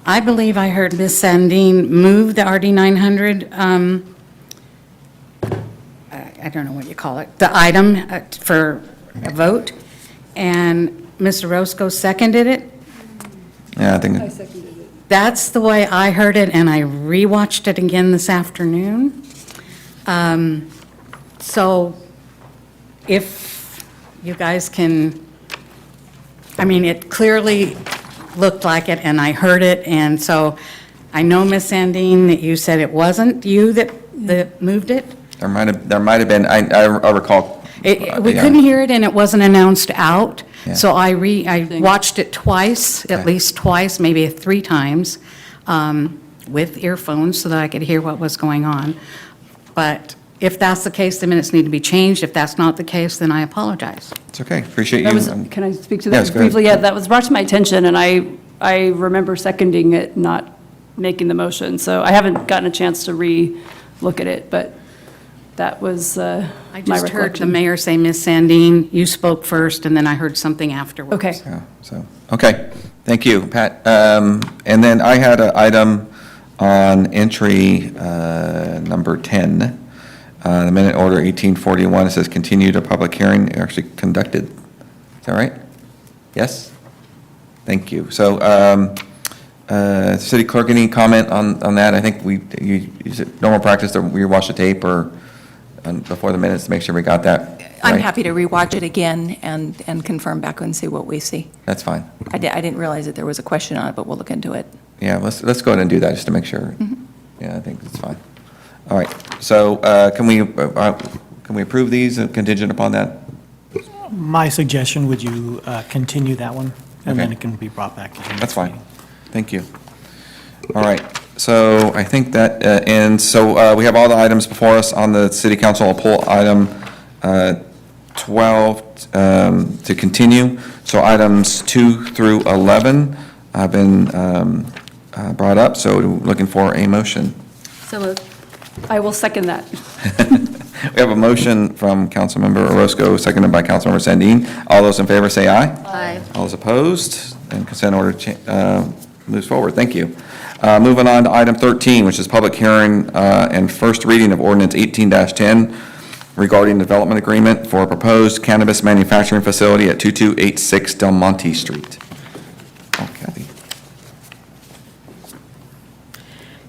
I believe I heard Ms. Sandine move the RD 900, I don't know what you call it, the item for a vote, and Mr. Roscoe seconded it. Yeah, I think. That's the way I heard it, and I rewatched it again this afternoon. So if you guys can, I mean, it clearly looked like it, and I heard it, and so I know, Ms. Sandine, that you said it wasn't you that moved it. There might have been, I recall. We couldn't hear it, and it wasn't announced out, Yeah. so I watched it twice, at least twice, maybe 3 times. with earphones so that I could hear what was going on. But if that's the case, the minutes need to be changed. If that's not the case, then I apologize. It's okay, appreciate you. That was, can I speak to Yes, that go ahead. briefly? Yeah, that was brought to my attention, and I remember seconding it, not making the motion. So I haven't gotten a chance to re-look at it, but that was my I just heard the recollection. mayor say, Ms. Sandine, you spoke first, and then I heard something afterwards. Okay. Yeah, so, okay, thank you, Pat. And then I had an item on entry number 10, the minute order 1841, it says continued a public hearing, actually conducted. Is that right? Yes? Thank you. So, city clerk, any comment on that? I think is it normal practice that we watch the tape or before the minutes to make sure we got that I'm right? happy to rewatch it again and confirm back and see what we see. That's fine. I didn't realize that there was a question on it, but we'll look into it. Yeah, let's go ahead and do that, just to make sure. Yeah, I think it's fine. All right, so can we approve these contingent upon that? My suggestion, would you continue that one? And then Okay. it can be brought back. to the That's next fine. meeting. Thank you. All right, so I think that ends, so we have all the items before us on the city council. I'll pull item 12 to continue. So items 2 through 11 have been brought up, so looking for a motion. So moved. I will second that. We have a motion from Councilmember Orozco, seconded by Councilmember Sandin. All those in favor say aye. Aye. All those opposed, and consent order moves forward. Thank you. Moving on to item 13, which is public hearing and first reading of ordinance 18-10 regarding development agreement for a proposed cannabis manufacturing facility at 2286 Del Monte Street. Oh, Kathy.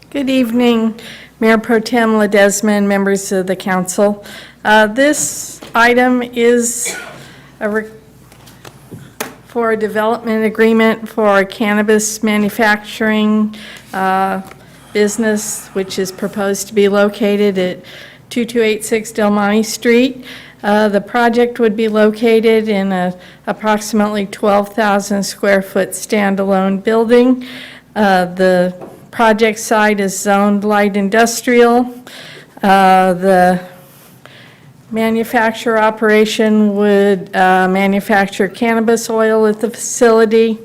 Good evening, Mayor Pro Tem Ledesma, members of the council. This item is for a development agreement for a cannabis manufacturing business, which is proposed to be located at 2286 Del Monte Street. The project would be located in a approximately 12,000 square foot standalone building. The project site is zoned light industrial. The manufacturer operation would manufacture cannabis oil at the facility.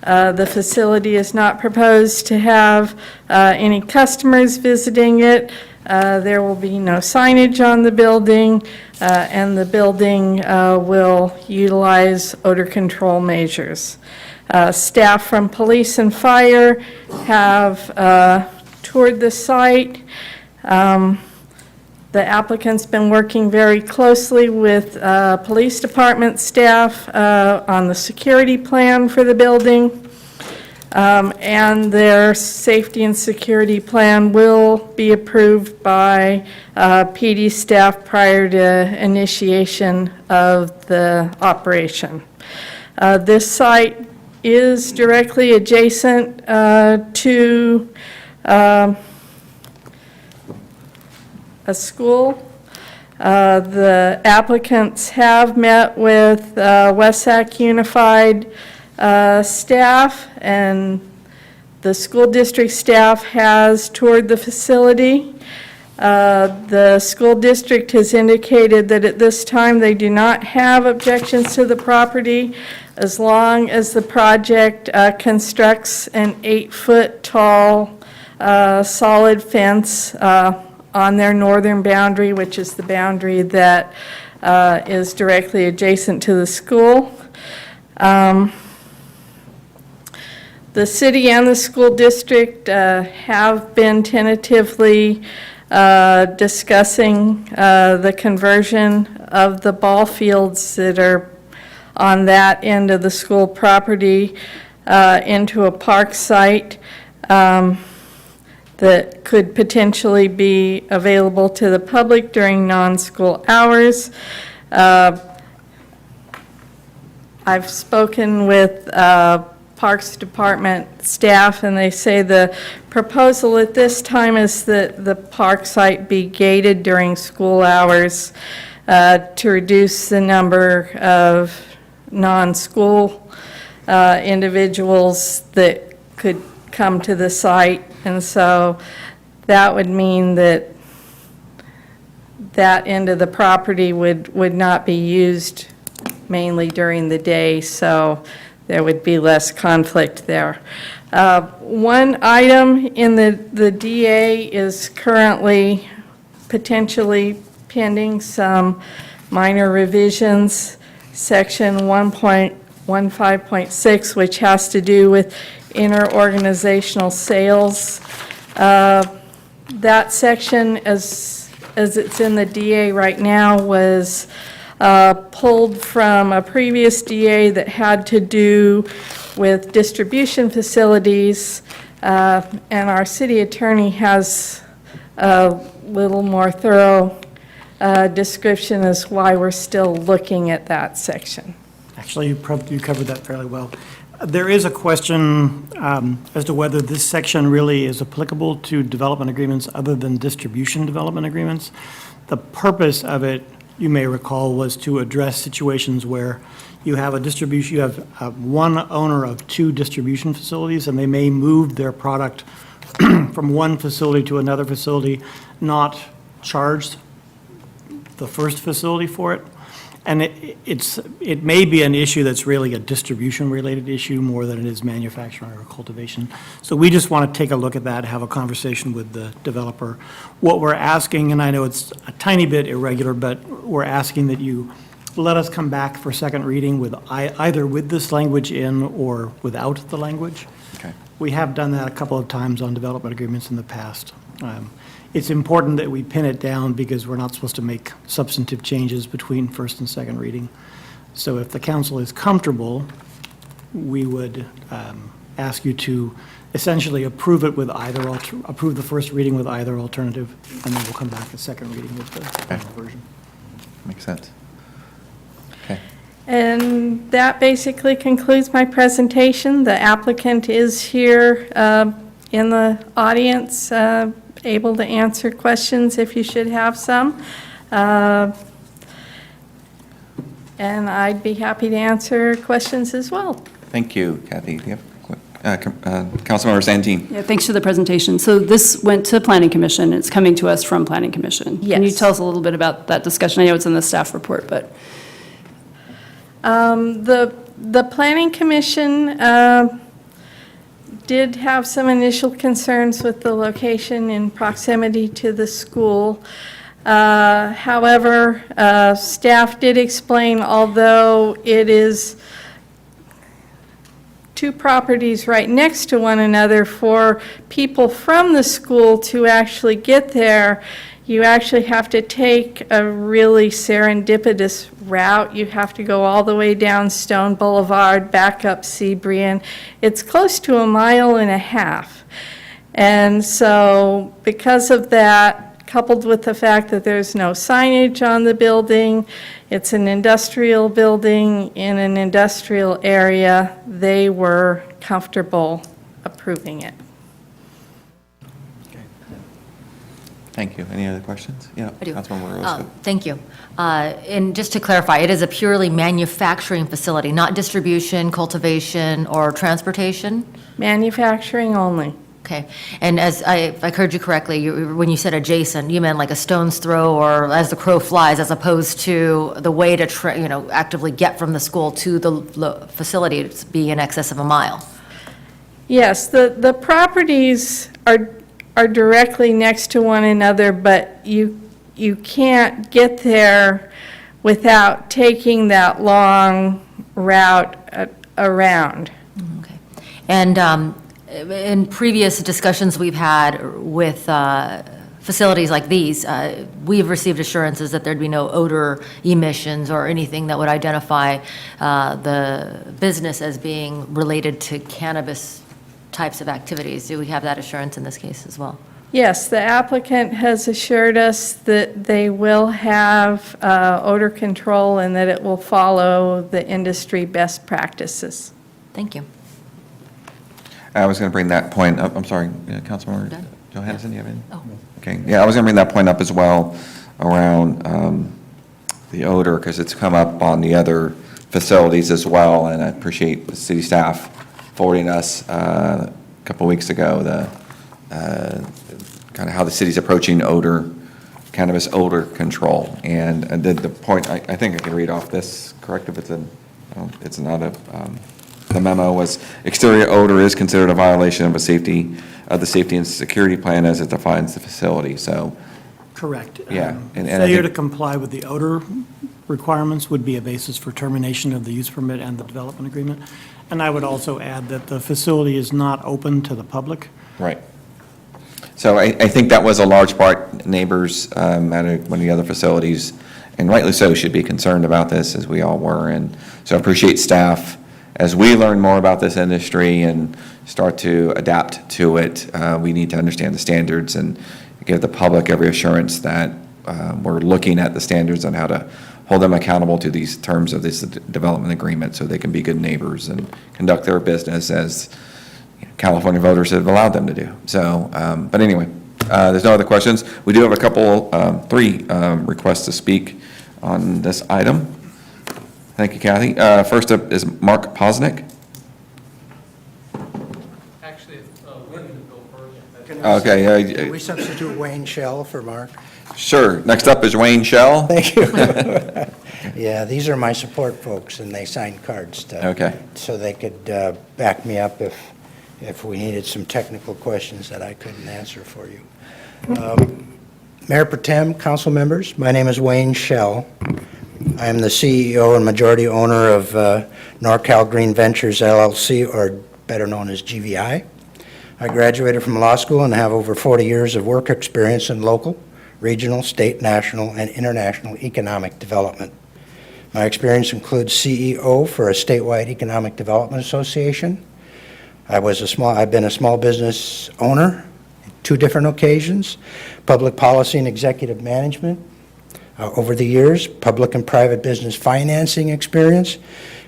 The facility is not proposed to have any customers visiting it. There will be no signage on the building, and the building will utilize odor control measures. Staff from police and fire have toured the site. The applicant's been working very closely with police department staff on the security plan for the building. And their safety and security plan will be approved by PD staff prior to initiation of the operation. This site is directly adjacent to a school. The applicants have met with Wessac Unified staff, and the school district staff has toured the facility. The school district has indicated that at this time they do not have objections to the property as long as the project constructs an 8-foot tall solid fence on their northern boundary, which is the boundary that is directly adjacent to the school. The city and the school district have been tentatively discussing the conversion of the ball fields that are on that end of the school property into a park site that could potentially be available to the public during non-school hours. I've spoken with Parks Department staff, and they say the proposal at this time is that the park site be gated during school hours to reduce the number of non-school individuals that could come to the site, and so that would mean that that end of the property would not be used mainly during the day, so there would be less conflict there. One item in the DA is currently potentially pending some minor revisions, section 1.15.6, which has to do with interorganizational sales. That section, as it's in the DA right now, was pulled from a previous DA that had to do with distribution facilities, and our city attorney has a little more thorough description as why we're still looking at that section. Actually, you covered that fairly well. There is a question as to whether this section really is applicable to development agreements other than distribution development agreements. The purpose of it, you may recall, was to address situations where you have a distribution, you have one owner of two distribution facilities, and they may move their product from one facility to another facility, not charged the first facility for it. And it may be an issue that's really a distribution-related issue more than it is manufacturing or cultivation. So we just want to take a look at that, have a conversation with the developer. What we're asking, and I know it's a tiny bit irregular, but we're asking that you let us come back for second reading with either with this language in or without the language. Okay. We have done that a couple of times on development agreements in the past. It's important that we pin it down because we're not supposed to make substantive changes between first and second reading. So if the council is comfortable, we would ask you to essentially approve it with either, approve the first reading with either alternative, and then we'll come back to second reading with the final version. Makes sense. Okay. And that basically concludes my presentation. The applicant is here in the audience, able to answer questions if you should have some. And I'd be happy to answer questions as well. Thank you, Kathy. Do you have, Councilmember Santine? Yeah, thanks for the presentation. So this went to Planning Commission. It's coming to us from Planning Commission. Can you Yes. tell us a little bit about that discussion? I know it's in the staff report, but. The Planning Commission did have some initial concerns with the location in proximity to the school. However, staff did explain, although it is two properties right next to one another, for people from the school to actually get there, you actually have to take a really serendipitous route. You have to go all the way down Stone Boulevard, back up Seabrian. It's close to 1.5 miles. And so because of that, coupled with the fact that there's no signage on the building, it's an industrial building in an industrial area, they were comfortable approving it. Thank you. Any other questions? Yeah, I do. Councilmember Roscoe. Thank you. And just to clarify, it is a purely manufacturing facility, not distribution, cultivation, or transportation? Manufacturing only. Okay. And if I heard you correctly, when you said adjacent, you meant like a stone's throw or as the crow flies, as opposed to the way to, actively get from the school to the facility to be in excess of 1 mile? Yes, the properties are directly next to one another, but you can't get there without taking that long route around. Okay. And in previous discussions we've had with facilities like these, we've received assurances that there'd be no odor emissions or anything that would identify the business as being related to cannabis types of activities. Do we have that assurance in this case as well? Yes, the applicant has assured us that they will have odor control and that it will follow the industry best practices. Thank you. I was going to bring that point up. I'm sorry, Councilmember Done? Johansson, you have any? Oh. Okay, yeah, I was going to bring that point up as well around the odor, because it's come up on the other facilities as well, and I appreciate the city staff forwarding us a couple weeks ago, the, kind of how the city's approaching cannabis odor control. And the point, I think I can read off this, correct, if it's not the memo was, exterior odor is considered a violation of the safety and security plan as it defines the facility, so. Correct. Yeah, and I Failure to think- comply with the odor requirements would be a basis for termination of the use permit and the development agreement. And I would also add that the facility is not open to the public. Right. So I think that was a large part, neighbors at one of the other facilities, and rightly so, should be concerned about this, as we all were. And so I appreciate staff, as we learn more about this industry and start to adapt to it, we need to understand the standards and give the public every assurance that we're looking at the standards on how to hold them accountable to these terms of this development agreement so they can be good neighbors and conduct their business as California voters have allowed them to do. So, but anyway, there's no other questions. We do have a couple, 3 requests to speak on this item. Thank you, Kathy. First up is Mark Posnick. Actually, it's Wayne to go first. Okay. Can we substitute Wayne Shell for Mark? Sure. Next up is Wayne Shell. Thank you. Yeah, these are my support folks, and they signed cards Okay. so they could back me up if we needed some technical questions that I couldn't answer for you. Mayor Pro Tem, council members, my name is Wayne Shell. I am the CEO and majority owner of NorCal Green Ventures LLC, or better known as GVI. I graduated from law school and have over 40 years of work experience in local, regional, state, national, and international economic development. My experience includes CEO for a statewide economic development association. I've been a small business owner, 2 different occasions, public policy and executive management over the years, public and private business financing experience,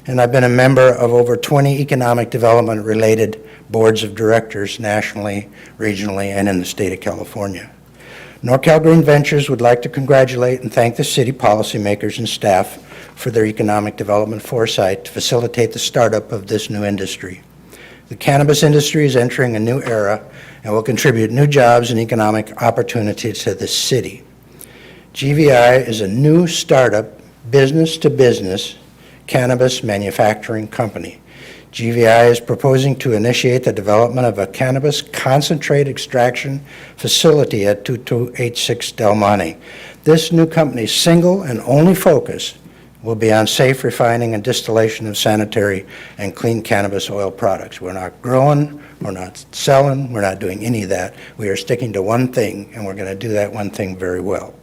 and I've been a member of over 20 economic development-related boards of directors nationally, regionally, and in the state of California. NorCal Green Ventures would like to congratulate and thank the city policymakers and staff for their economic development foresight to facilitate the startup of this new industry. The cannabis industry is entering a new era and will contribute new jobs and economic opportunities to the city. GVI is a new startup, business-to-business cannabis manufacturing company. GVI is proposing to initiate the development of a cannabis concentrate extraction facility at 2286 Del Monte. This new company's single and only focus will be on safe refining and distillation of sanitary and clean cannabis oil products. We're not growing, we're not selling, we're not doing any of that. We are sticking to one thing, and we're going to do that one thing very well.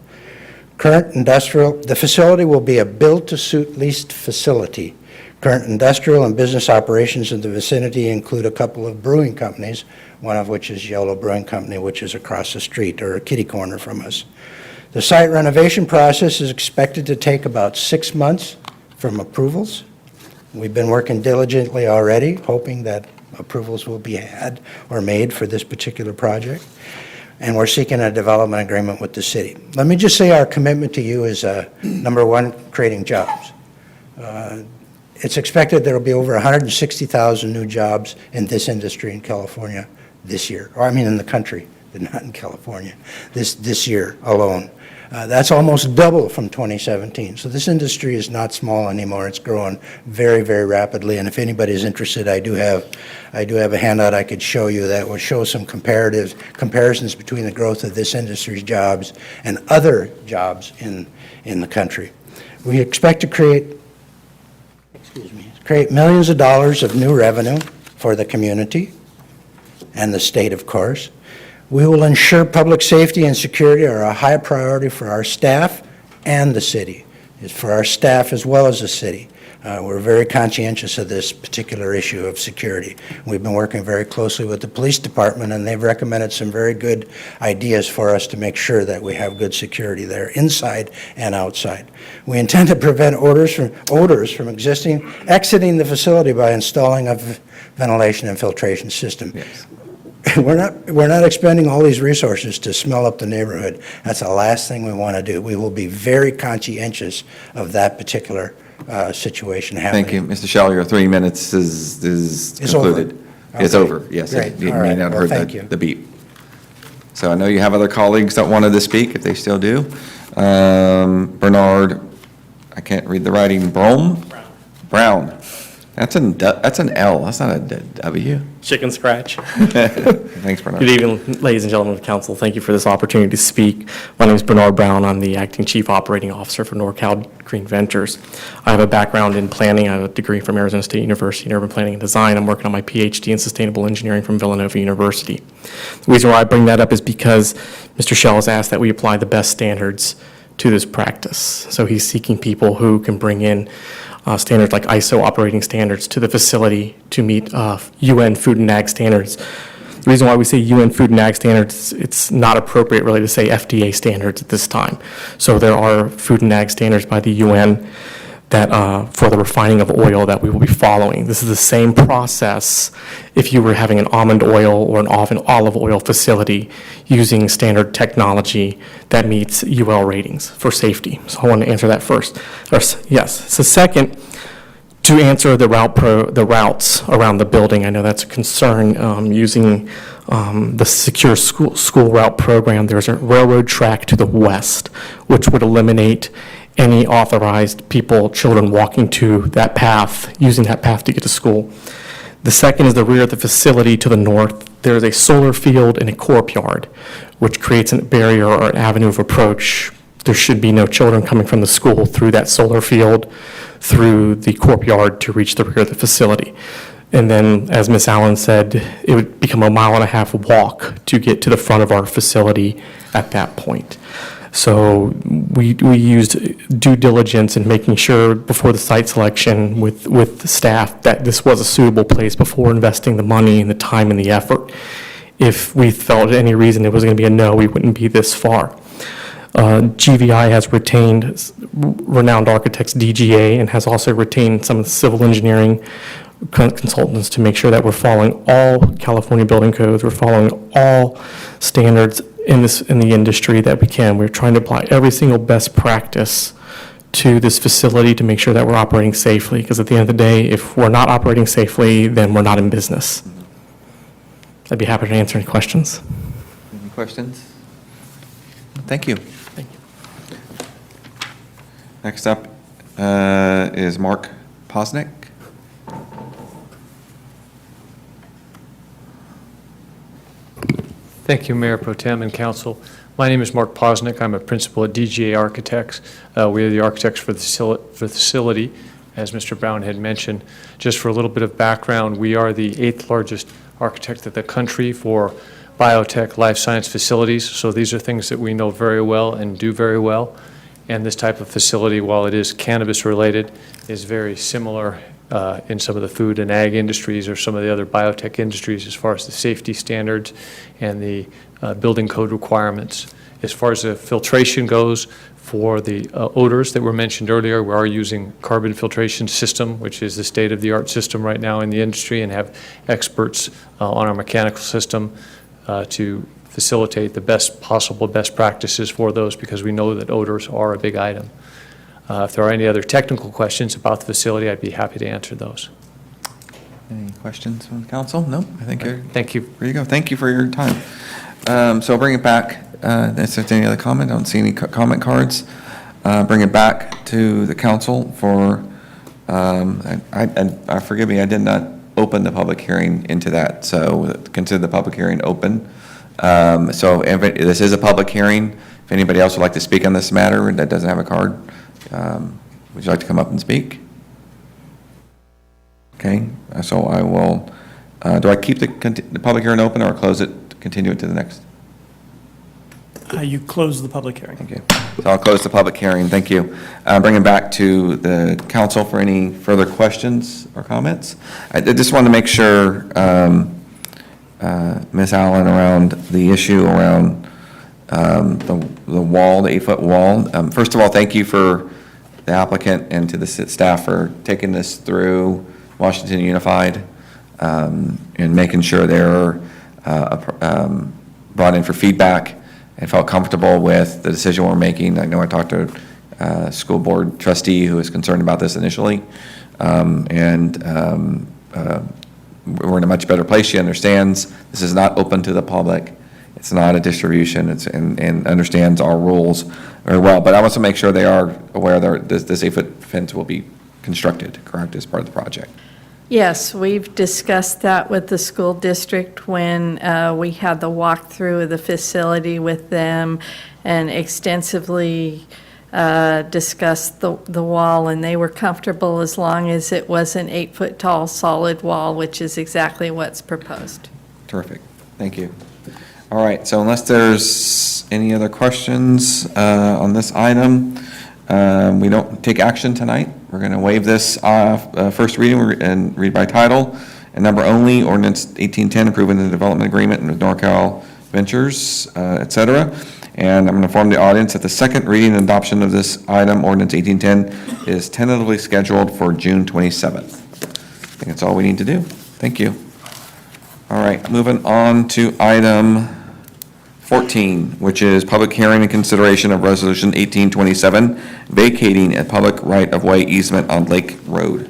The facility will be a build-to-suit leased facility. Current industrial and business operations in the vicinity include a couple of brewing companies, one of which is Yellow Brewing Company, which is across the street or a kitty corner from us. The site renovation process is expected to take about 6 months from approvals. We've been working diligently already, hoping that approvals will be had or made for this particular project. And we're seeking a development agreement with the city. Let me just say our commitment to you is, number one, creating jobs. It's expected there will be over 160,000 new jobs in this industry in California this year, or I mean in the country, but not in California, this year alone. That's almost double from 2017. So this industry is not small anymore. It's growing very, very rapidly. And if anybody's interested, I do have a handout I could show you that would show some comparisons between the growth of this industry's jobs and other jobs in the country. We expect to create millions of dollars of new revenue for the community and the state, of course. We will ensure public safety and security are a high priority for our staff and the city. It's for our staff as well as the city. We're very conscientious of this particular issue of security. We've been working very closely with the police department, and they've recommended some very good ideas for us to make sure that we have good security there, inside and outside. We intend to prevent odors from exiting the facility by installing a ventilation and filtration system. Yes. We're not expending all these resources to smell up the neighborhood. That's the last thing we want to do. We will be very conscientious of that particular situation happening. Thank you. Mr. Shell, your 3 minutes is It's over. concluded. It's Okay. over, yes. Great. You All may right. not have Well, heard thank you. the beep. So I know you have other colleagues that wanted to speak, if they still do. Bernard, I can't read the writing, Brown? Brown. That's an L, that's not a W. Chicken scratch. Thanks, Bernard. Good evening, ladies and gentlemen of the council. Thank you for this opportunity to speak. My name is Bernard Brown. I'm the acting chief operating officer for NorCal Green Ventures. I have a background in planning. I have a degree from Arizona State University in urban planning and design. I'm working on my PhD in sustainable engineering from Villanova University. The reason why I bring that up is because Mr. Schell has asked that we apply the best standards to this practice. So he's seeking people who can bring in standards like ISO operating standards to the facility to meet UN Food and Ag standards. The reason why we say UN Food and Ag standards, it's not appropriate really to say FDA standards at this time. So there are Food and Ag standards by the UN that for the refining of oil that we will be following. This is the same process if you were having an almond oil or an olive oil facility using standard technology that meets UL ratings for safety. So I want to answer that first. Yes. So second, to answer the routes around the building, I know that's a concern. Using the secure school route program, there's a railroad track to the west, which would eliminate any authorized children walking to that path, using that path to get to school. The second is the rear of the facility to the north. There is a solar field and a corp yard, which creates a barrier or an avenue of approach. There should be no children coming from the school through that solar field, through the corp yard to reach the rear of the facility. And then, as Ms. Allen said, it would become a 1.5 mile walk to get to the front of our facility at that point. So we used due diligence in making sure before the site selection with the staff that this was a suitable place before investing the money and the time and the effort. If we felt any reason it was going to be a no, we wouldn't be this far. GVI has retained renowned architects DGA and has also retained some of the civil engineering consultants to make sure that we're following all California building codes, we're following all standards in the industry that we can. We're trying to apply every single best practice to this facility to make sure that we're operating safely, because at the end of the day, if we're not operating safely, then we're not in business. I'd be happy to answer any questions. Any questions? Thank you. Thank you. Next up is Mark Posnick. Thank you, Mayor Pro Tem and Council. My name is Mark Posnick. I'm a principal at DGA Architects. We are the architects for the facility, as Mr. Brown had mentioned. Just for a little bit of background, we are the 8th largest architect in the country for biotech life science facilities. So these are things that we know very well and do very well. And this type of facility, while it is cannabis related, is very similar in some of the food and ag industries or some of the other biotech industries as far as the safety standards and the building code requirements. As far as the filtration goes, for the odors that were mentioned earlier, we are using carbon filtration system, which is the state-of-the-art system right now in the industry, and have experts on our mechanical system to facilitate the best possible best practices for those, because we know that odors are a big item. If there are any other technical questions about the facility, I'd be happy to answer those. Any questions from the council? No, I think you're. Thank you. There you go. Thank you for your time. So I'll bring it back. If there's any other comment, I don't see any comment cards. Bring it back to the council for, forgive me, I did not open the public hearing into that, so consider the public hearing open. So this is a public hearing. If anybody else would like to speak on this matter that doesn't have a card, would you like to come up and speak? Okay, so I will, do I keep the public hearing open or close it, continue it to the next? You close the public hearing. Okay, so I'll close the public hearing, thank you. Bring it back to the council for any further questions or comments. I just wanted to make sure, Ms. Allen, around the issue around the wall, the 8-foot wall. First of all, thank you for the applicant and to the staff for taking this through Washington Unified and making sure they're brought in for feedback and felt comfortable with the decision we're making. I know I talked to a school board trustee who was concerned about this initially, and we're in a much better place. She understands this is not open to the public. It's not a distribution, and understands our rules very well. But I want to make sure they are aware that this 8-foot fence will be constructed, correct, as part of the project. Yes, we've discussed that with the school district when we had the walkthrough of the facility with them and extensively discussed the wall, and they were comfortable as long as it was an 8-foot tall solid wall, which is exactly what's proposed. Terrific. Thank you. All right, so unless there's any other questions on this item, we don't take action tonight. We're going to waive this first reading and read by title and number only, ordinance 1810, approving the development agreement with NorCal Ventures, et cetera. And I'm going to inform the audience that the second reading and adoption of this item, ordinance 1810, is tentatively scheduled for June 27th. I think that's all we need to do. Thank you. All right, moving on to item 14, which is public hearing and consideration of resolution 1827, vacating a public right-of-way easement on Lake Road.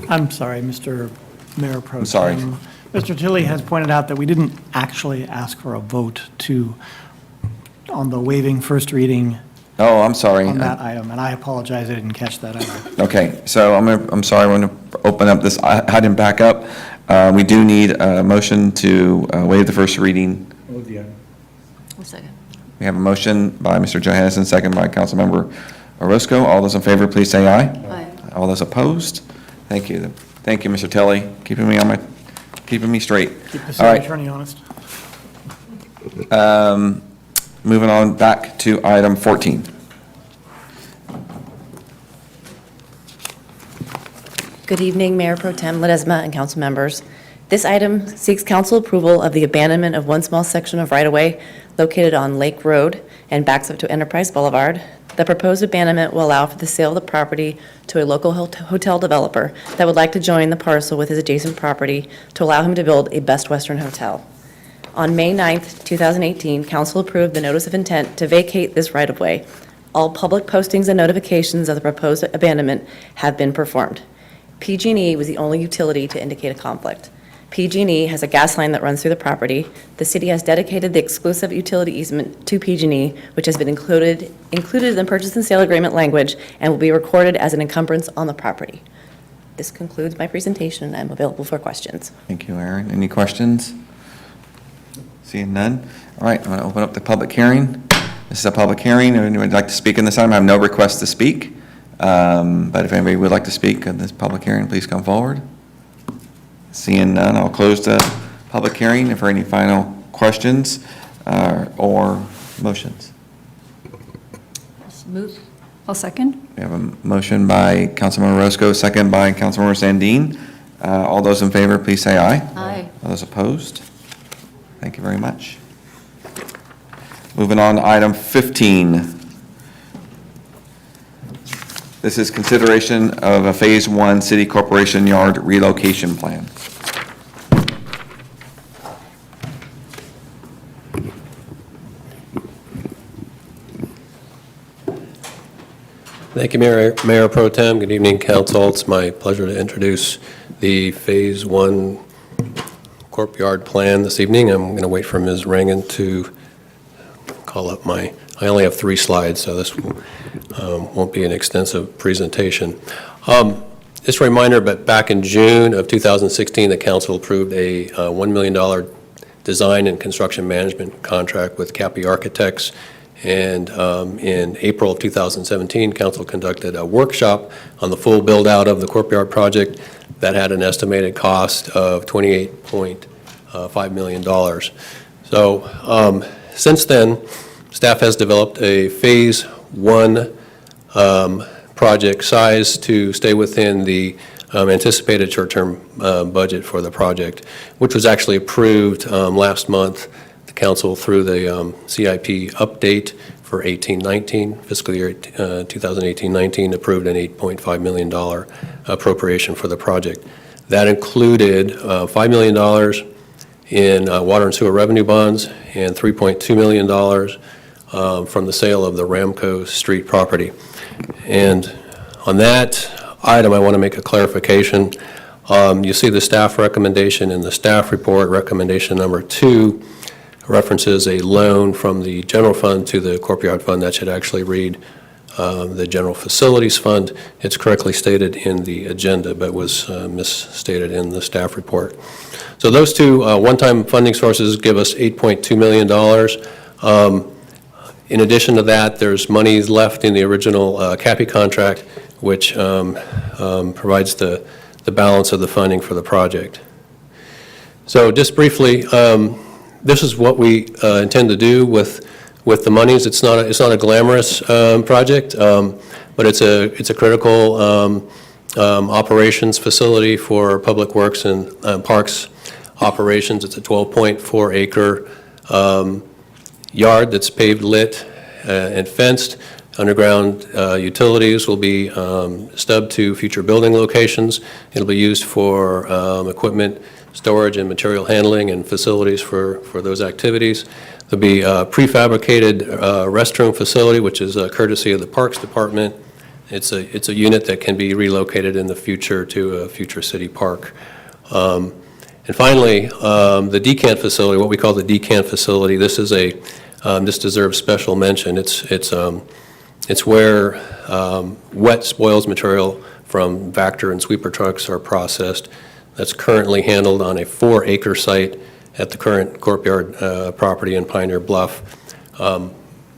I'm sorry, Mr. Mayor Pro Tem. I'm sorry. Mr. Tilley has pointed out that we didn't actually ask for a vote on the waiving first reading Oh, I'm sorry. on that item, and I apologize, I didn't catch that either. Okay, so I'm sorry, I'm going to open up this item back up. We do need a motion to waive the first reading. One second. We have a motion by Mr. Johansson, second by Councilmember Orozco. All those in favor, please say aye. Aye. All those opposed? Thank you. Thank you, Mr. Tilley, keeping me straight. Keep the All city right. attorney honest. Moving on back to item 14. Good evening, Mayor Pro Tem Ledesma and council members. This item seeks council approval of the abandonment of one small section of right-of-way located on Lake Road and backs up to Enterprise Boulevard. The proposed abandonment will allow for the sale of the property to a local hotel developer that would like to join the parcel with his adjacent property to allow him to build a Best Western hotel. On May 9th, 2018, council approved the notice of intent to vacate this right-of-way. All public postings and notifications of the proposed abandonment have been performed. PG&E was the only utility to indicate a conflict. PG&E has a gas line that runs through the property. The city has dedicated the exclusive utility easement to PG&E, which has been included in the purchase and sale agreement language and will be recorded as an encumbrance on the property. This concludes my presentation, and I'm available for questions. Thank you, Aaron. Any questions? Seeing none? All right, I'm going to open up the public hearing. This is a public hearing. Anyone would like to speak in this item? I have no request to speak. But if anybody would like to speak in this public hearing, please come forward. Seeing none, I'll close the public hearing. If there are any final questions or motions. Move. I'll second. We have a motion by Councilmember Roscoe, second by Councilmember Sandin. All those in favor, please say aye. Aye. All those opposed? Thank you very much. Moving on to item 15. This is consideration of a Phase 1 City Corporation Yard relocation plan. Thank you, Mayor Pro Tem. Good evening, council. It's my pleasure to introduce the Phase 1 Corp Yard plan this evening. I'm going to wait for Ms. Rangan to call up I only have 3 slides, so this won't be an extensive presentation. Just a reminder, but back in June of 2016, the council approved a $1 million design and construction management contract with Cappy Architects. And in April of 2017, council conducted a workshop on the full build-out of the Corp Yard project that had an estimated cost of $28.5 million. So since then, staff has developed a Phase 1 project size to stay within the anticipated short-term budget for the project, which was actually approved last month. The council, through the CIP update for 18-19, fiscal year 2018-19, approved an $8.5 million appropriation for the project. That included $5 million in water and sewer revenue bonds and $3.2 million from the sale of the Ramco Street property. And On that item, I want to make a clarification. You see the staff recommendation in the staff report, recommendation number 2 references a loan from the general fund to the courtyard fund. That should actually read the general facilities fund. It's correctly stated in the agenda, but was misstated in the staff report. So those two one-time funding sources give us $8.2 million. In addition to that, there's money left in the original CAPI contract, which provides the balance of the funding for the project. So just briefly, this is what we intend to do with the monies. It's not a glamorous project, but it's a critical operations facility for public works and parks operations. It's a 12.4 acre yard that's paved, lit, and fenced. Underground utilities will be stubbed to future building locations. It'll be used for equipment storage and material handling and facilities for those activities. There'll be a prefabricated restroom facility, which is a courtesy of the Parks Department. It's a unit that can be relocated in the future to a future city park. And finally, the decant facility, what we call the decant facility, this deserves special mention. It's where wet spoils material from Vactor and sweeper trucks are processed. That's currently handled on a 4-acre site at the current courtyard property in Pioneer Bluff.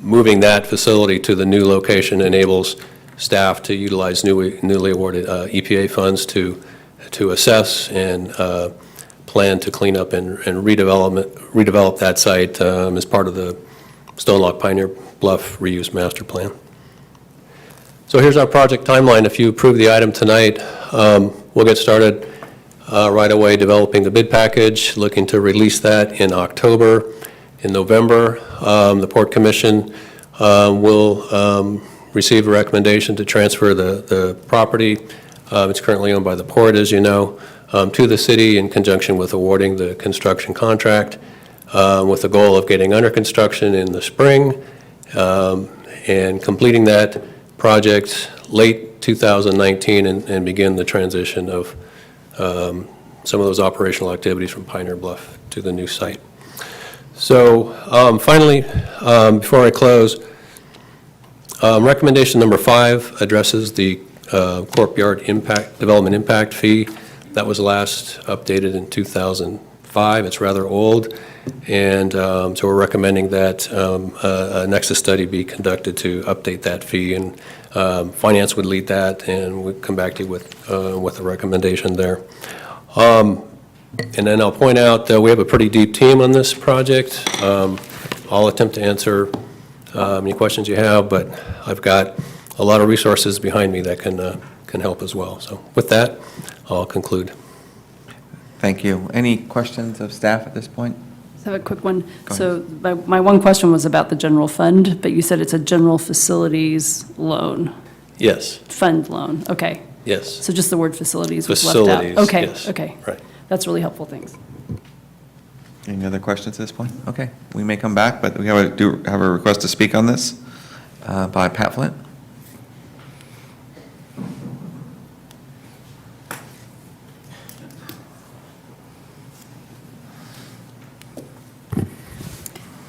Moving that facility to the new location enables staff to utilize newly awarded EPA funds to assess and plan to clean up and redevelop that site as part of the Stonelaw Pioneer Bluff Reuse Master Plan. So here's our project timeline. If you approve the item tonight, we'll get started right away developing the bid package, looking to release that in October. In November, the Port Commission will receive a recommendation to transfer the property. It's currently owned by the Port, as you know, to the city in conjunction with awarding the construction contract, with the goal of getting under construction in the spring and completing that project late 2019 and begin the transition of some of those operational activities from Pioneer Bluff to the new site. So finally, before I close, recommendation number 5 addresses the courtyard development impact fee. That was last updated in 2005. It's rather old, and so we're recommending that a nexus study be conducted to update that fee, and finance would lead that, and we'll come back to you with a recommendation there. And then I'll point out that we have a pretty deep team on this project. I'll attempt to answer any questions you have, but I've got a lot of resources behind me that can help as well. So with that, I'll conclude. Thank you. Any questions of staff at this point? I have a quick one. So my one question was about the general fund, but you said it's a general facilities loan, Yes, fund loan, okay. yes. So just the word facilities was left out? Facilities, Okay, yes. okay. Right. That's really helpful, thanks. Any other questions at this point? Okay, we may come back, but we have a request to speak on this by Pat Flint.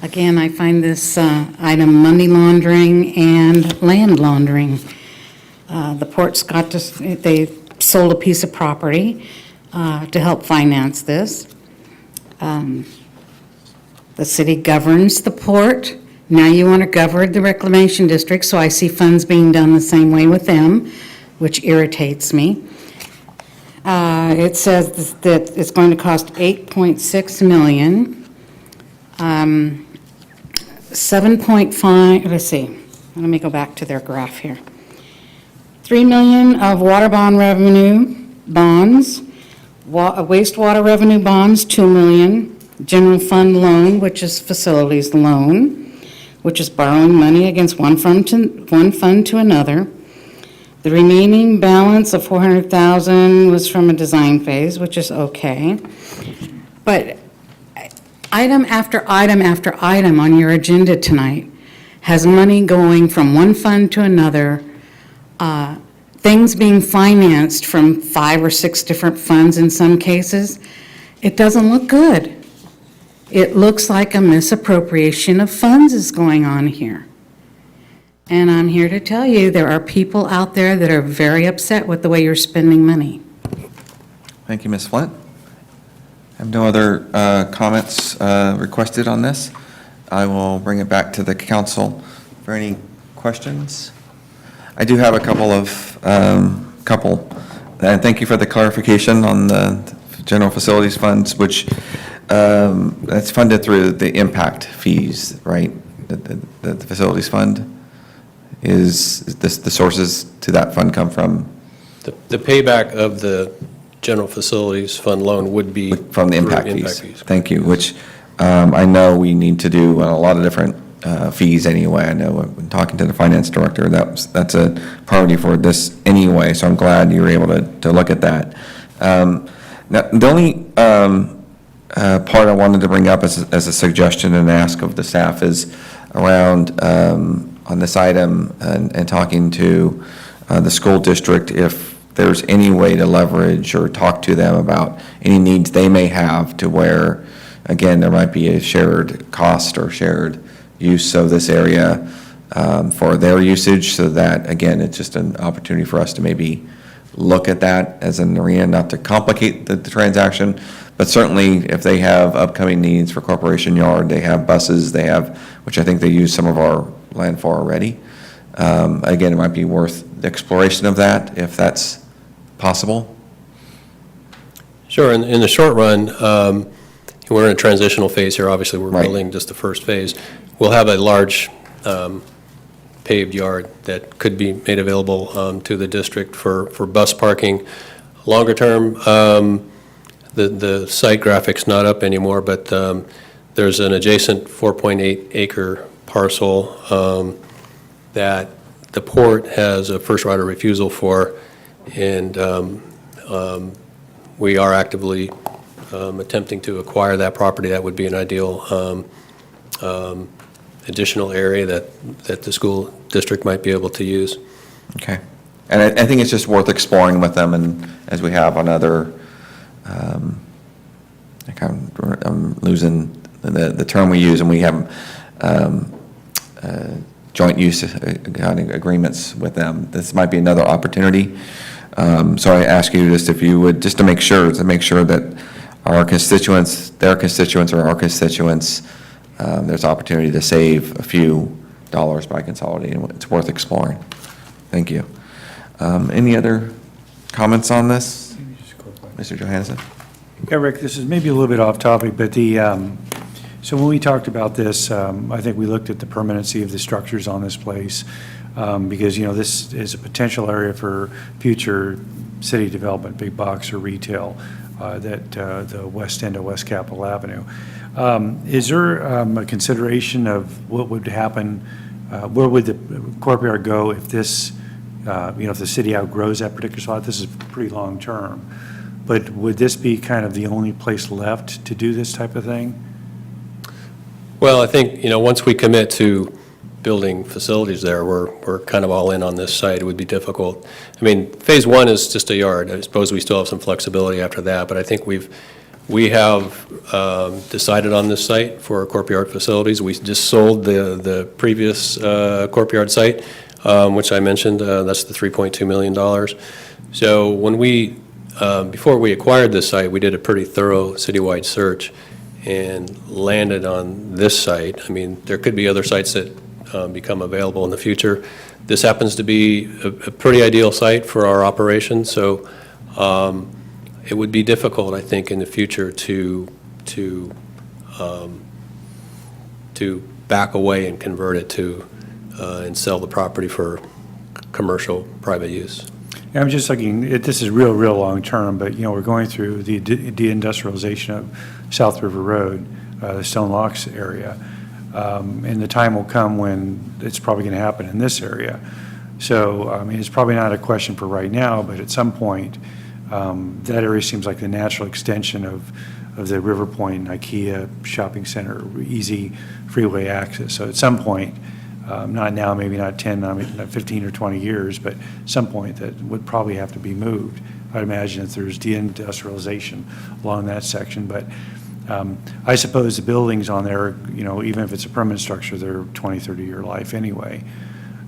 Again, I find this item money laundering and land laundering. The Port's got to, they sold a piece of property to help finance this. The city governs the port. Now you want to govern the reclamation district, so I see funds being done the same way with them, which irritates me. It says that it's going to cost $8.6 million. 7.5, let's see, let me go back to their graph here. 3 million of water bond revenue bonds, wastewater revenue bonds, 2 million, general fund loan, which is facilities loan, which is borrowing money against one fund to another. The remaining balance of 400,000 was from a design phase, which is okay. But item after item after item on your agenda tonight has money going from one fund to another that things being financed from 5 or 6 different funds in some cases, it doesn't look good. It looks like a misappropriation of funds is going on here. And I'm here to tell you, there are people out there that are very upset with the way you're spending money. Thank you, Ms. Flint. I have no other comments requested on this. I will bring it back to the council for any questions. I do have a couple, and thank you for the clarification on the general facilities funds, which that's funded through the impact fees, right? The facilities fund is the sources to that fund come from? The payback of the general facilities fund loan would be from the impact through fees. Thank you, which I know we need to do on a lot of different fees anyway. I know when talking to the finance director, that's a priority for this anyway, so I'm glad you were able to look at that. Now, the only part I wanted to bring up as a suggestion and ask of the staff is around on this item and talking to the school district if there's any way to leverage or talk to them about any needs they may have to where, again, there might be a shared cost or shared use of this area for their usage, so that, again, it's just an opportunity for us to maybe look at that as an arena, not to complicate the transaction, but certainly if they have upcoming needs for Corporation Yard, they have buses, they have, which I think they use some of our land for already. Again, it might be worth the exploration of that, if that's possible. Sure. In the short run, we're in a transitional phase here. Obviously, we're building just the first phase. We'll have a large paved yard that could be made available to the district for bus parking. Longer term, the site graphic's not up anymore, but there's an adjacent 4.8 acre parcel that the port has a first right of refusal for, and we are actively attempting to acquire that property. That would be an ideal additional area that the school district might be able to use. Okay. And I think it's just worth exploring with them, and as we have on other, I'm losing the term we use, and we have joint use agreements with them. This might be another opportunity. So I ask you just if you would, just to make sure that our constituents, their constituents, or our constituents, there's opportunity to save a few dollars by consolidating. It's worth exploring. Thank you. Any other comments on this? Mr. Johansson? Yeah, Rick, this is maybe a little bit off topic, but so when we talked about this, I think we looked at the permanency of the structures on this place, because, this is a potential area for future city development, big box or retail, that the west end of West Capitol Avenue. Is there a consideration of what would happen, where would the courtyard go if this, if the city outgrows that particular spot? This is pretty long term, but would this be kind of the only place left to do this type of thing? Well, I think, once we commit to building facilities there, we're kind of all in on this site. It would be difficult. I mean, phase one is just a yard. I suppose we still have some flexibility after that, but I think we have decided on this site for our courtyard facilities. We just sold the previous courtyard site, which I mentioned. That's the $3.2 million. So when before we acquired this site, we did a pretty thorough citywide search and landed on this site. I mean, there could be other sites that become available in the future. This happens to be a pretty ideal site for our operation, so it would be difficult, I think, in the future to back away and convert it to and sell the property for commercial private use. Yeah, I'm just thinking, this is real long term, but, we're going through the deindustrialization of South River Road, the Stone Locks area. And the time will come when it's probably going to happen in this area. So, I mean, it's probably not a question for right now, but at some point, that area seems like the natural extension of the River Point IKEA shopping center, easy freeway access. So at some point, Not now, maybe not 10, I mean, not 15 or 20 years, but some point that would probably have to be moved. I'd imagine if there's deindustrialization along that section, but I suppose the buildings on there, you know, even if it's a permanent structure, they're 20, 30-year life anyway.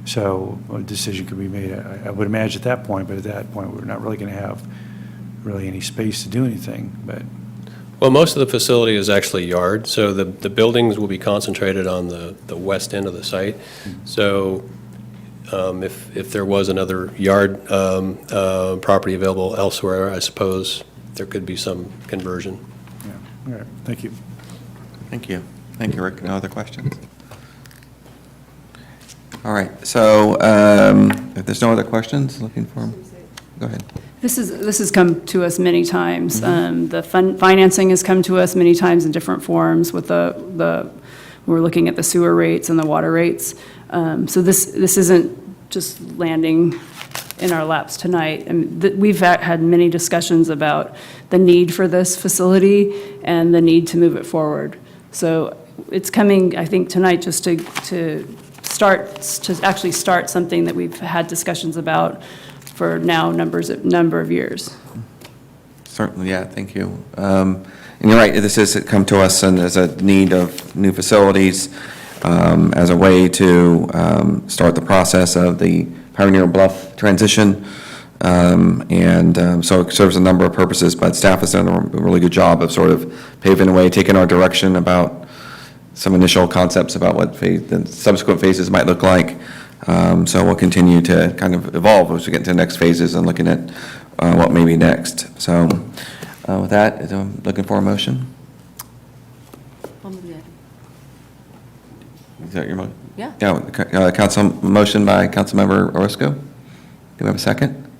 So a decision could be made, I would imagine at that point, but at that point, we're not really going to have really any space to do anything, but. Well, most of the facility is actually yard, so the buildings will be concentrated on the west end of the site. So if there was another yard property available elsewhere, I suppose there could be some conversion. Yeah. All right, thank you. Thank you. Thank you, Rick. No other questions? All right, so if there's no other questions, looking for them, go ahead. This has come to us many times. The financing has come to us many times in different forms with we're looking at the sewer rates and the water rates. So this isn't just landing in our laps tonight. I mean, we've had many discussions about the need for this facility and the need to move it forward. So it's coming, I think, tonight just to actually start something that we've had discussions about for now number of years. Certainly, yeah, thank you. And you're right, this has come to us and there's a need of new facilities as a way to start the process of the Pioneer Bluff transition. So it serves a number of purposes, but staff has done a really good job of sort of paving the way, taking our direction about some initial concepts about what the subsequent phases might look like. So we'll continue to kind of evolve as we get into the next phases and looking at what may be next. So with that, I'm looking for a motion. Is that your motion? Yeah. Yeah, motion by Councilmember Orozco. Do we have a second?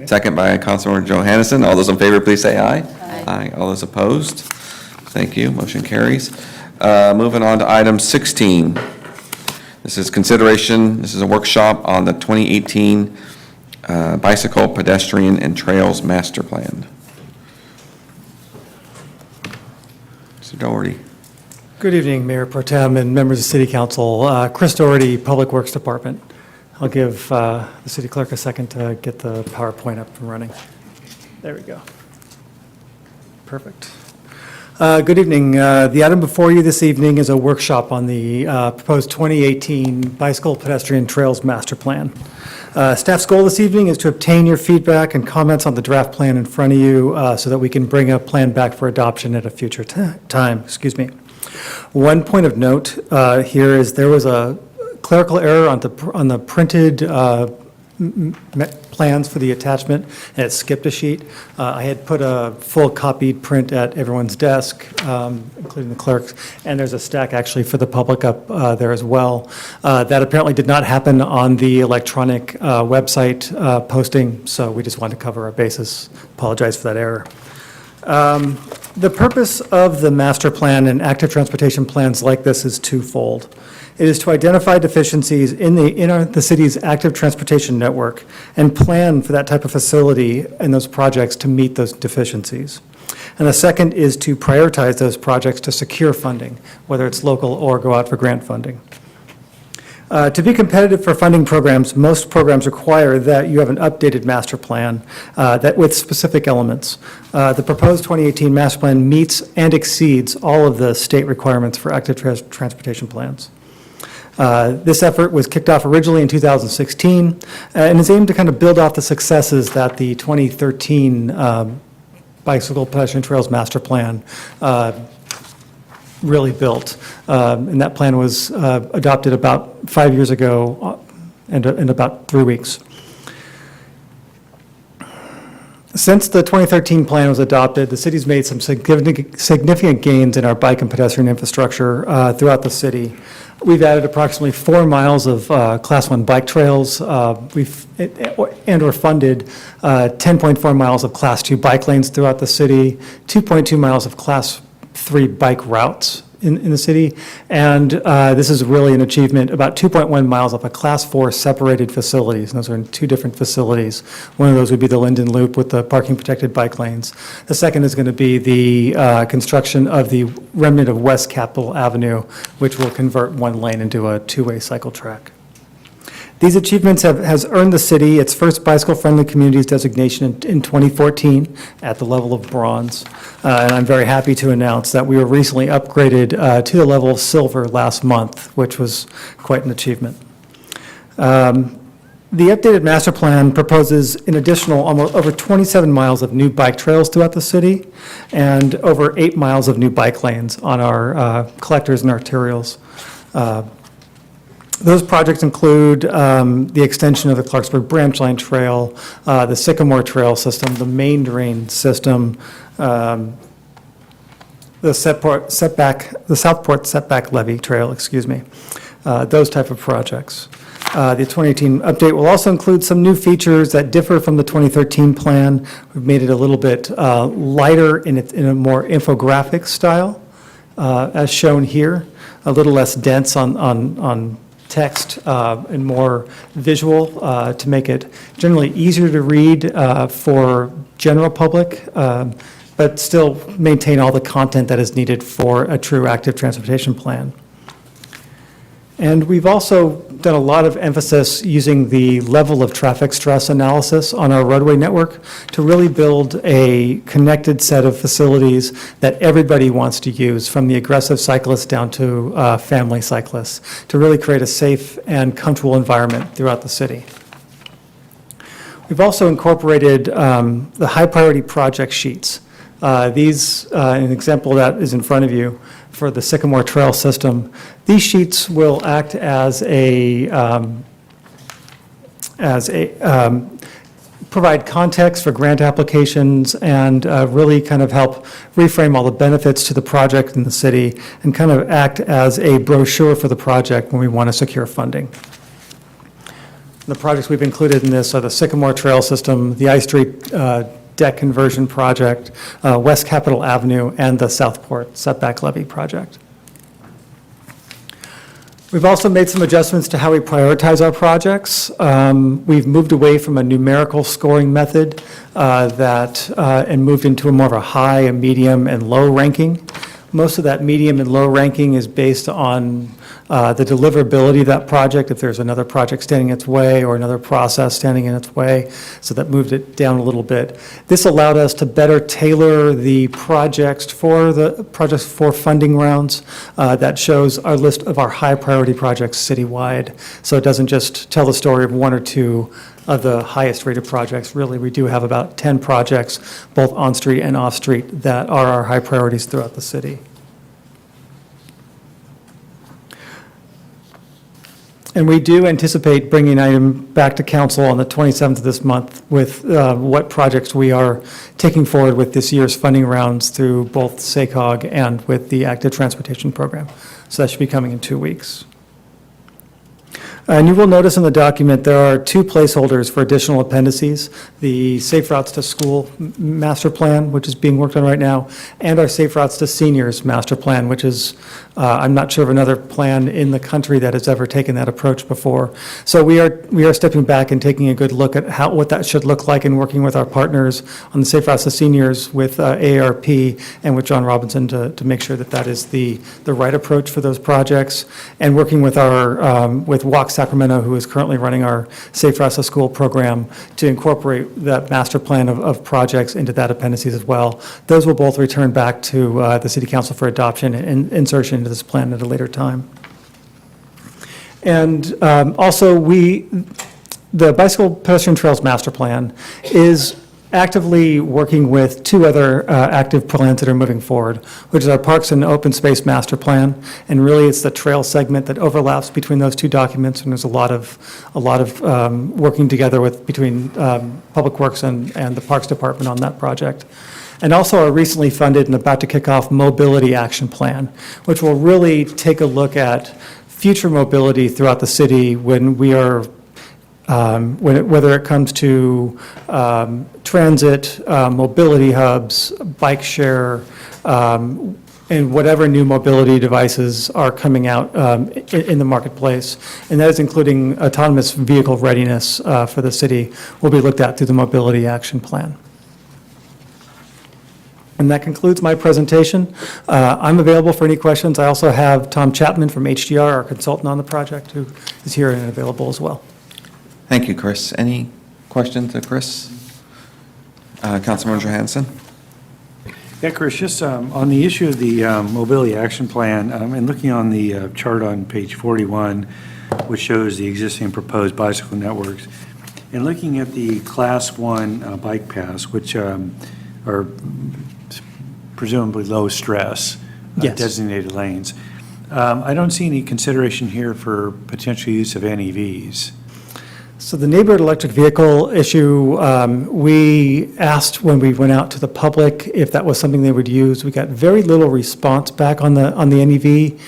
Second by Councilmember Johannesson. All those in favor, please say aye. Aye. All those opposed? Thank you. Motion carries. Moving on to item 16. This is a workshop on the 2018 Bicycle, Pedestrian, and Trails Master Plan. Mr. Doherty. Good evening, Mayor Pro Tem and members of City Council. Chris Doherty, Public Works Department. I'll give the city clerk a second to get the PowerPoint up and running. There we go. Perfect. Good evening. The item before you this evening is a workshop on the proposed 2018 Bicycle Pedestrian Trails Master Plan. Staff's goal this evening is to obtain your feedback and comments on the draft plan in front of you so that we can bring a plan back for adoption at a future time. Excuse me. One point of note here is there was a clerical error on the printed plans for the attachment, and it skipped a sheet. I had put a full copied print at everyone's desk, including the clerks, and there's a stack actually for the public up there as well. That apparently did not happen on the electronic website posting, so we just wanted to cover our bases. Apologize for that error. The purpose of the master plan and active transportation plans like this is twofold. It is to identify deficiencies in the city's active transportation network and plan for that type of facility and those projects to meet those deficiencies. And the second is to prioritize those projects to secure funding, whether it's local or go out for grant funding. To be competitive for funding programs, most programs require that you have an updated master plan that with specific elements. The proposed 2018 master plan meets and exceeds all of the state requirements for active transportation plans. This effort was kicked off originally in 2016 and is aimed to kind of build off the successes that the 2013 Bicycle Pedestrian Trails Master Plan really built. And that plan was adopted about 5 years ago in about 3 weeks. Since the 2013 plan was adopted, the city's made some significant gains in our bike and pedestrian infrastructure throughout the city. We've added approximately 4 miles of Class 1 bike trails. We're funded 10.4 miles of Class 2 bike lanes throughout the city, 2.2 miles of Class 3 bike routes in the city. And this is really an achievement, about 2.1 miles of a Class 4 separated facilities. And those are in two different facilities. One of those would be the Linden Loop with the parking protected bike lanes. The second is going to be the construction of the remnant of West Capitol Avenue, which will convert one lane into a two-way cycle track. These achievements has earned the city its first bicycle-friendly communities designation in 2014 at the level of bronze. And I'm very happy to announce that we were recently upgraded to the level of silver last month, which was quite an achievement. The updated master plan proposes an additional almost over 27 miles of new bike trails throughout the city and over 8 miles of new bike lanes on our collectors and arterials. Those projects include the extension of the Clarksburg Branch Line Trail, the Sycamore Trail system, the Main Drain system, the Southport Setback Levee Trail, those type of projects. The 2018 update will also include some new features that differ from the 2013 plan. We've made it a little bit lighter in a more infographic style, as shown here, a little less dense on text and more visual to make it generally easier to read for general public, but still maintain all the content that is needed for a true active transportation plan. And we've also done a lot of emphasis using the level of traffic stress analysis on our roadway network to really build a connected set of facilities that everybody wants to use, from the aggressive cyclists down to family cyclists, to really create a safe and comfortable environment throughout the city. We've also incorporated the high priority project sheets. These, an example that is in front of you for the Sycamore Trail system, these sheets will act as provide context for grant applications and really kind of help reframe all the benefits to the project in the city and kind of act as a brochure for the project when we want to secure funding. The projects we've included in this are the Sycamore Trail system, the I Street deck conversion project, West Capitol Avenue, and the Southport Setback Levee project. We've also made some adjustments to how we prioritize our projects. We've moved away from a numerical scoring method and moved into more of a high, a medium, and low ranking. Most of that medium and low ranking is based on the deliverability of that project, if there's another project standing in its way or another process standing in its way, so that moved it down a little bit. This allowed us to better tailor the projects for funding rounds. That shows our list of our high priority projects citywide, so it doesn't just tell the story of one or two of the highest rated projects. Really, we do have about 10 projects, both on-street and off-street, that are our high priorities throughout the city. And we do anticipate bringing an item back to council on the 27th of this month with what projects we are taking forward with this year's funding rounds through both SACOG and with the Active Transportation Program. So that should be coming in 2 weeks. And you will notice in the document there are two placeholders for additional appendices: the Safe Routes to School Master Plan, which is being worked on right now, and our Safe Routes to Seniors Master Plan, which is, I'm not sure of another plan in the country that has ever taken that approach before. So we are stepping back and taking a good look at what that should look like, and working with our partners on the Safe Routes to Seniors with AARP and with John Robinson to make sure that that is the right approach for those projects, and working with our with Walk Sacramento, who is currently running our Safe Routes to School program, to incorporate that master plan of projects into that appendices as well. Those will both return back to the City Council for adoption and insertion into this plan at a later time. And also, the Bicycle Pedestrian Trails Master Plan is actively working with two other active plans that are moving forward, which is our Parks and Open Space Master Plan, and really it's the trail segment that overlaps between those two documents, and there's a lot of working together between Public Works and the Parks Department on that project. And also our recently funded and about to kick off Mobility Action Plan, which will really take a look at future mobility throughout the city when we are whether it comes to transit, mobility hubs, bike share, and whatever new mobility devices are coming out in the marketplace. And that is including autonomous vehicle readiness for the city will be looked at through the Mobility Action Plan. And that concludes my presentation. I'm available for any questions. I also have Tom Chapman from HDR, our consultant on the project, who is here and available as well. Thank you, Chris. Any questions of Chris? Councilmember Johansson? Yeah, Chris, just on the issue of the Mobility Action Plan, and looking on the chart on page 41, which shows the existing proposed bicycle networks, and looking at the Class 1 bike paths, which are presumably low stress, Yes. designated lanes, I don't see any consideration here for potential use of NEVs. So the neighborhood electric vehicle issue, we asked when we went out to the public if that was something they would use. We got very little response back on the NEV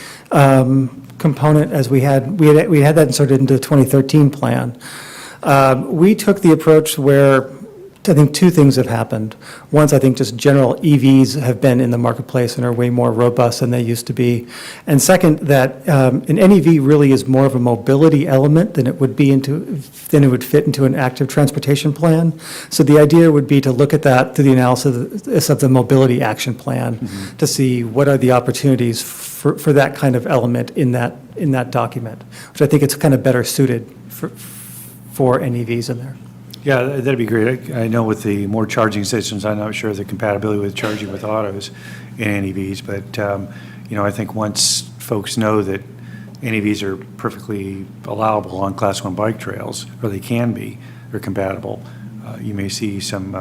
component, as we had that inserted into the 2013 plan. We took the approach where I think two things have happened. One, I think just general EVs have been in the marketplace and are way more robust than they used to be. And second, that an NEV really is more of a mobility element than it would fit into an active transportation plan. So the idea would be to look at that through the analysis of the Mobility Action Plan to see what are the opportunities for that kind of element in that document, which I think it's kind of better suited for NEVs in there. Yeah, that'd be great. I know with the more charging stations, I'm not sure of the compatibility with charging with autos in NEVs, but, I think once folks know that NEVs are perfectly allowable on Class 1 bike trails, or they can be, they're compatible, you may see some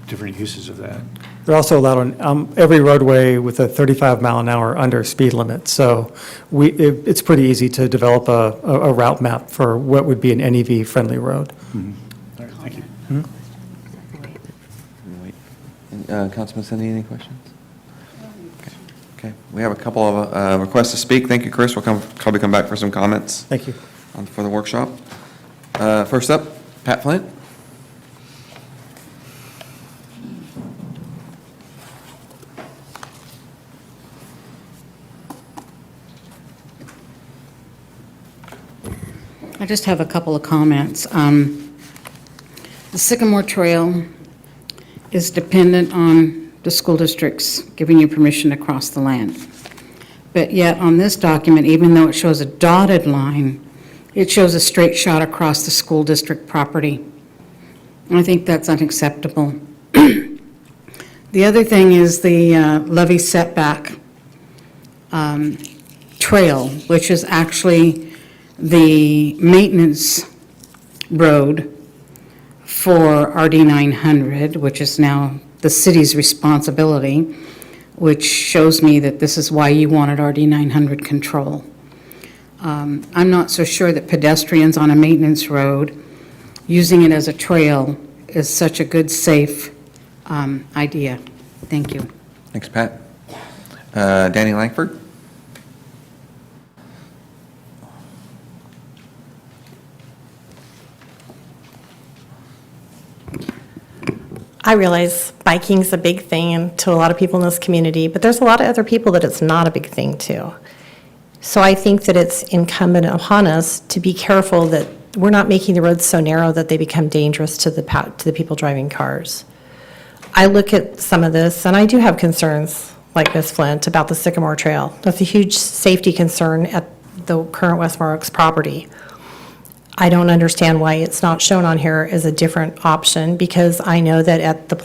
different uses of that. They're also allowed on every roadway with a 35 mile an hour under speed limit. So it's pretty easy to develop a route map for what would be an NEV-friendly road. All right, thank you. Councilman Cindy, any questions? Okay, we have a couple of requests to speak. Thank you, Chris. We'll probably come back for some comments. Thank you. For the workshop. First up, Pat Flint. I just have a couple of comments. The Sycamore Trail is dependent on the school districts giving you permission to cross the land. But yet, on this document, even though it shows a dotted line, it shows a straight shot across the school district property. And I think that's unacceptable. The other thing is the levee setback trail, which is actually the maintenance road for RD 900, which is now the city's responsibility, which shows me that this is why you wanted RD 900 control. I'm not so sure that pedestrians on a maintenance road, using it as a trail is such a good, safe idea. Thank you. Thanks, Pat. Danny Langford. I realize biking's a big thing to a lot of people in this community, but there's a lot of other people that it's not a big thing to. So I think that it's incumbent upon us to be careful that we're not making the roads so narrow that they become dangerous to the people driving cars. I look at some of this, and I do have concerns, like Ms. Flint, about the Sycamore Trail. That's a huge safety concern at the current Westmore Oaks property. I don't understand why it's not shown on here as a different option, because I know that at the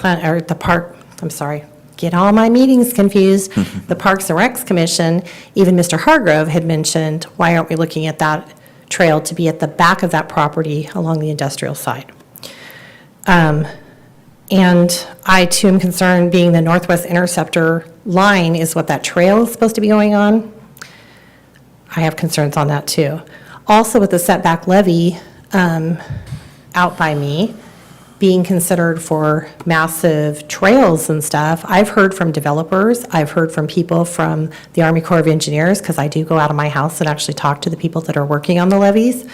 park, I'm sorry, get all my meetings confused, the Parks and Recs Commission, even Mr. Hargrove had mentioned, why aren't we looking at that trail to be at the back of that property along the industrial side? And I too am concerned, being the Northwest Interceptor line is what that trail is supposed to be going on. I have concerns on that too. Also with the setback levee out by me being considered for massive trails and stuff, I've heard from developers, I've heard from people from the Army Corps of Engineers, because I do go out of my house and actually talk to the people that are working on the levees.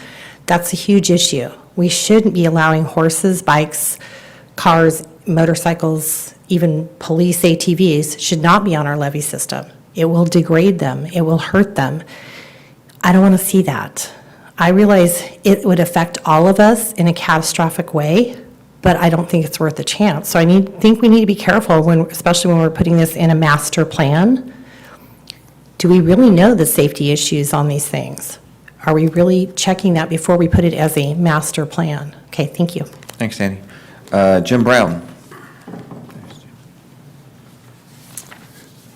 That's a huge issue. We shouldn't be allowing horses, bikes, cars, motorcycles, even police ATVs should not be on our levee system. It will degrade them. It will hurt them. I don't want to see that. I realize it would affect all of us in a catastrophic way, but I don't think it's worth a chance. So think we need to be careful, especially when we're putting this in a master plan. Do we really know the safety issues on these things? Are we really checking that before we put it as a master plan? Okay, thank you. Thanks, Danny. Jim Brown.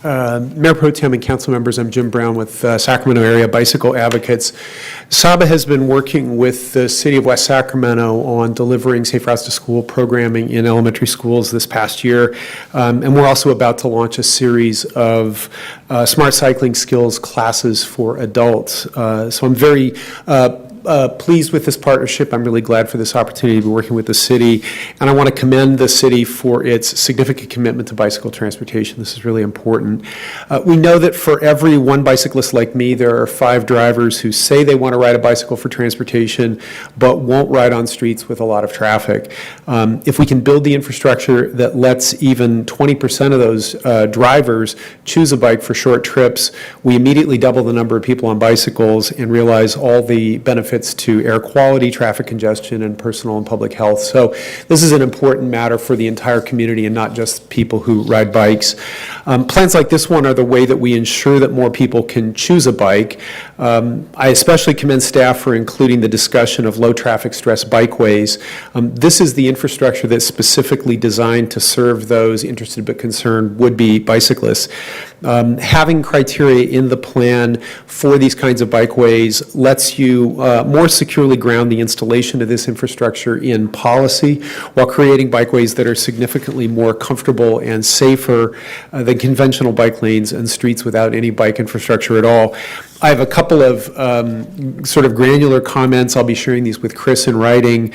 Mayor Pro Tem and council members, I'm Jim Brown with Sacramento Area Bicycle Advocates. SABA has been working with the city of West Sacramento on delivering Safe Routes to School programming in elementary schools this past year. And we're also about to launch a series of smart cycling skills classes for adults. So I'm very pleased with this partnership. I'm really glad for this opportunity to be working with the city. And I want to commend the city for its significant commitment to bicycle transportation. This is really important. We know that for every one bicyclist like me, there are 5 drivers who say they want to ride a bicycle for transportation, but won't ride on streets with a lot of traffic. If we can build the infrastructure that lets even 20% of those drivers choose a bike for short trips, we immediately double the number of people on bicycles and realize all the benefits to air quality, traffic congestion, and personal and public health. So this is an important matter for the entire community and not just people who ride bikes. Plans like this one are the way that we ensure that more people can choose a bike. I especially commend staff for including the discussion of low traffic stress bikeways. This is the infrastructure that's specifically designed to serve those interested but concerned would-be bicyclists. Having criteria in the plan for these kinds of bikeways lets you more securely ground the installation of this infrastructure in policy while creating bikeways that are significantly more comfortable and safer than conventional bike lanes and streets without any bike infrastructure at all. I have a couple of sort of granular comments. I'll be sharing these with Chris in writing.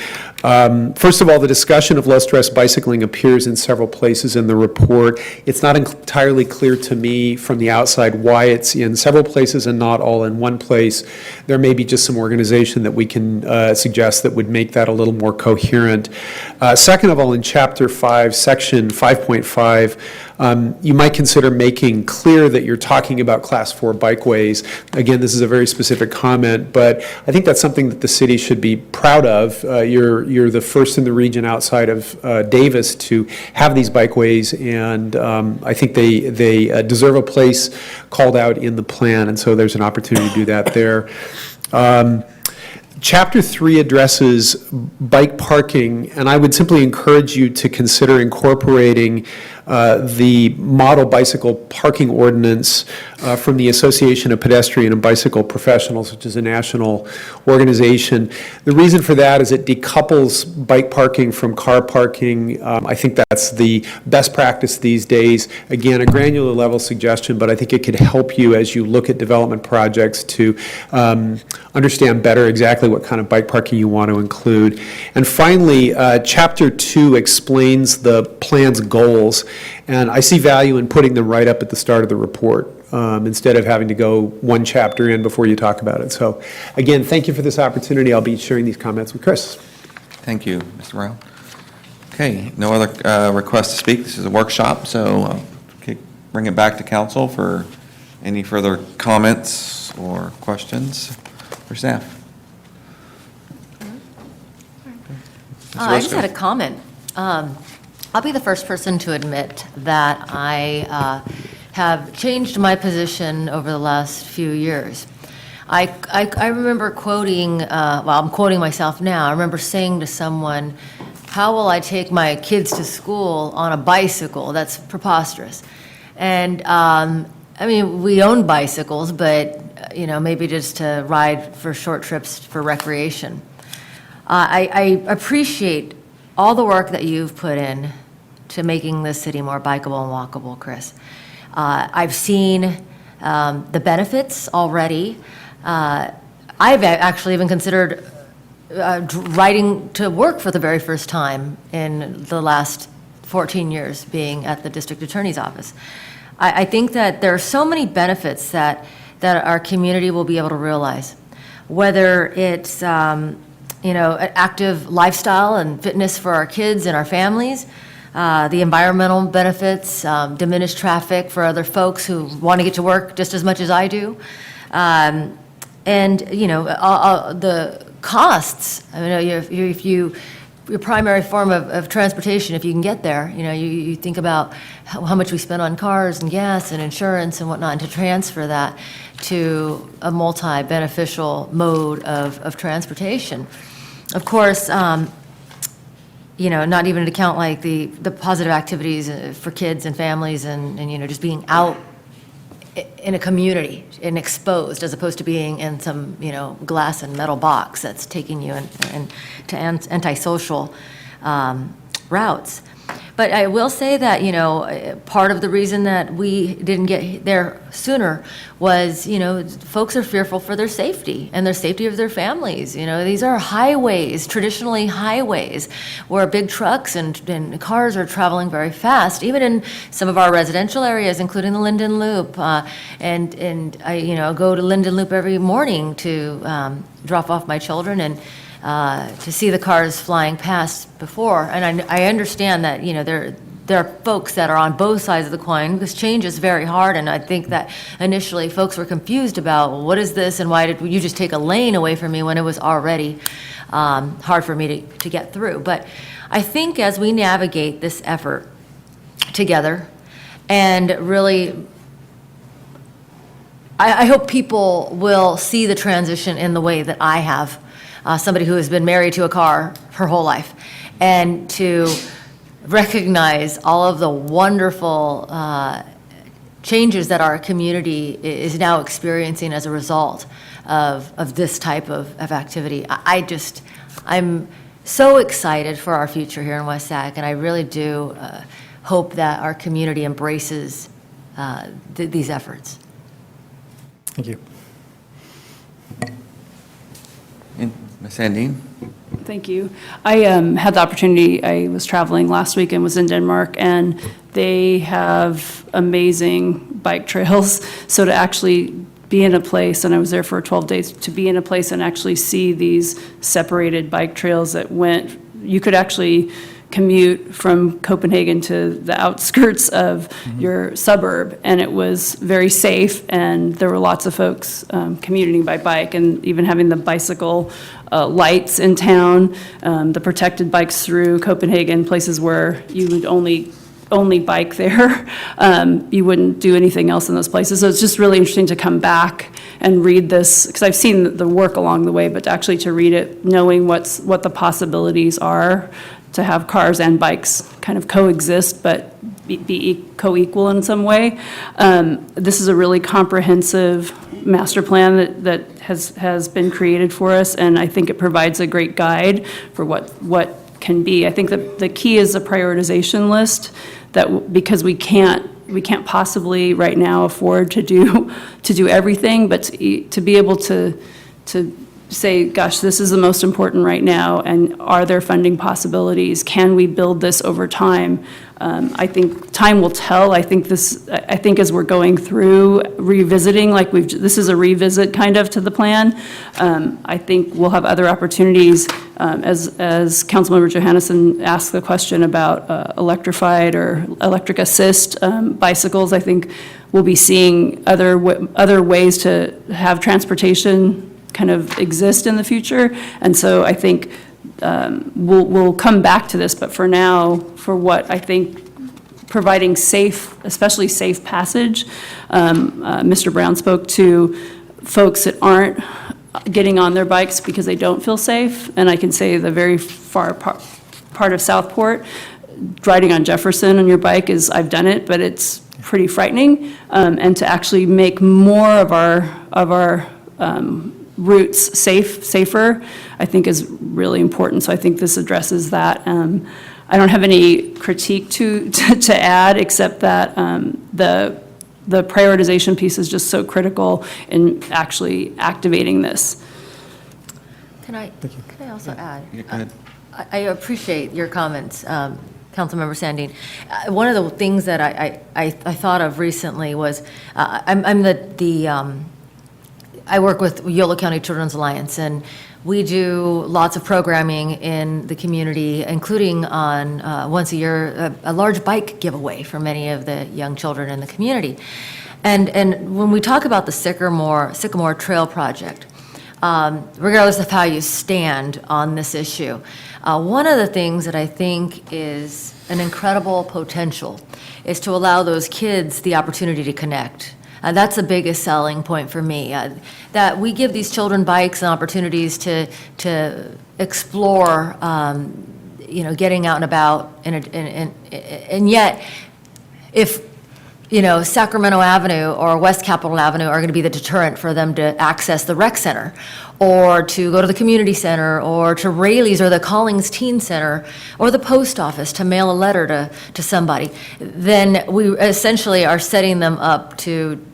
First of all, the discussion of low-stress bicycling appears in several places in the report. It's not entirely clear to me from the outside why it's in several places and not all in one place. There may be just some organization that we can suggest that would make that a little more coherent. Second of all, in Chapter 5, Section 5.5, you might consider making clear that you're talking about Class 4 bikeways. Again, this is a very specific comment, but I think that's something that the city should be proud of. You're the first in the region outside of Davis to have these bikeways, and I think they deserve a place called out in the plan, and so there's an opportunity to do that there. Chapter 3 addresses bike parking, and I would simply encourage you to consider incorporating the model bicycle parking ordinance from the Association of Pedestrian and Bicycle Professionals, which is a national organization. The reason for that is it decouples bike parking from car parking. I think that's the best practice these days. Again, a granular level suggestion, but I think it could help you as you look at development projects to understand better exactly what kind of bike parking you want to include. And finally, Chapter 2 explains the plan's goals, and I see value in putting them right up at the start of the report instead of having to go one chapter in before you talk about it. So again, thank you for this opportunity. I'll be sharing these comments with Chris. Thank you, Mr. Brown. Okay, no other requests to speak. This is a workshop, so bring it back to council for any further comments or questions for staff. I just had a comment. I'll be the first person to admit that I have changed my position over the last few years. I remember quoting, well, I'm quoting myself now. I remember saying to someone, "How will I take my kids to school on a bicycle? That's preposterous." And I mean, we own bicycles, but maybe just to ride for short trips for recreation. I appreciate all the work that you've put in to making this city more bikeable and walkable, Chris. I've seen the benefits already. I've actually even considered riding to work for the very first time in the last 14 years being at the district attorney's office. I think that there are so many benefits that our community will be able to realize, whether it's an active lifestyle and fitness for our kids and our families, the environmental benefits, diminished traffic for other folks who want to get to work just as much as I do. And, you know, the costs, I mean, if your primary form of transportation, if you can get there, you know, you think about how much we spend on cars and gas and insurance and whatnot, and to transfer that to a multi-beneficial mode of transportation. Of course, you know, not even to count like the positive activities for kids and families and, you know, just being out in a community and exposed as opposed to being in some, you know, glass and metal box that's taking you to antisocial routes. But I will say that, you know, part of the reason that we didn't get there sooner was, you know, folks are fearful for their safety and their safety of their families. You know, these are highways, traditionally highways, where big trucks and cars are traveling very fast, even in some of our residential areas, including the Linden Loop. And I, you know, go to Linden Loop every morning to drop off my children and to see the cars flying past before. And I understand that, you know, there are folks that are on both sides of the coin because change is very hard. And I think that initially folks were confused about, well, what is this and why did you just take a lane away from me when it was already hard for me to get through. But I think as we navigate this effort together and really I hope people will see the transition in the way that I have. Somebody who has been married to a car her whole life, and to recognize all of the wonderful changes that our community is now experiencing as a result of this type of activity. I'm so excited for our future here in West Sac, and I really do hope that our community embraces these efforts. Thank you. Ms. Sandine? Thank you. I had the opportunity, I was traveling last week and was in Denmark, and they have amazing bike trails. So to actually be in a place, and I was there for 12 days, to be in a place and actually see these separated bike trails that went, you could actually commute from Copenhagen to the outskirts of your suburb, and it was very safe, and there were lots of folks commuting by bike, and even having the bicycle lights in town, the protected bikes through Copenhagen, places where you would only bike there. You wouldn't do anything else in those places. So it's just really interesting to come back and read this, because I've seen the work along the way, but actually to read it, knowing what the possibilities are to have cars and bikes kind of coexist, but be co-equal in some way. This is a really comprehensive master plan that has been created for us, and I think it provides a great guide for what can be. I think that the key is a prioritization list, that because we can't possibly right now afford to do everything, but to be able to say, gosh, this is the most important right now, and are there funding possibilities? Can we build this over time? I think time will tell. I think as we're going through revisiting, this is a revisit kind of to the plan. I think we'll have other opportunities, as Councilmember Johannesson asked the question about electrified or electric assist bicycles. I think we'll be seeing other ways to have transportation kind of exist in the future. And so I think we'll come back to this, but for now, for what I think providing safe, especially safe passage, Mr. Brown spoke to folks that aren't getting on their bikes because they don't feel safe. And I can say the very far part of Southport, riding on Jefferson on your bike I've done it, but it's pretty frightening. And to actually make more of our routes safer, I think is really important. So I think this addresses that. I don't have any critique to add, except that the prioritization piece is just so critical in actually activating this. Can I also add? Yeah, go ahead. I appreciate your comments, Councilmember Sandine. One of the things that I thought of recently was, I work with Yolo County Children's Alliance, and We do lots of programming in the community, including on, once a year, a large bike giveaway for many of the young children in the community. And when we talk about the Sycamore Trail Project, regardless of how you stand on this issue, one of the things that I think is an incredible potential is to allow those kids the opportunity to connect. That's the biggest selling point for me, that we give these children bikes and opportunities to explore, getting out and about, and yet, if Sacramento Avenue or West Capitol Avenue are going to be the deterrent for them to access the rec center, or to go to the community center, or to Rayleigh's or the Collings Teen Center, or the post office to mail a letter to somebody, then we essentially are setting them up to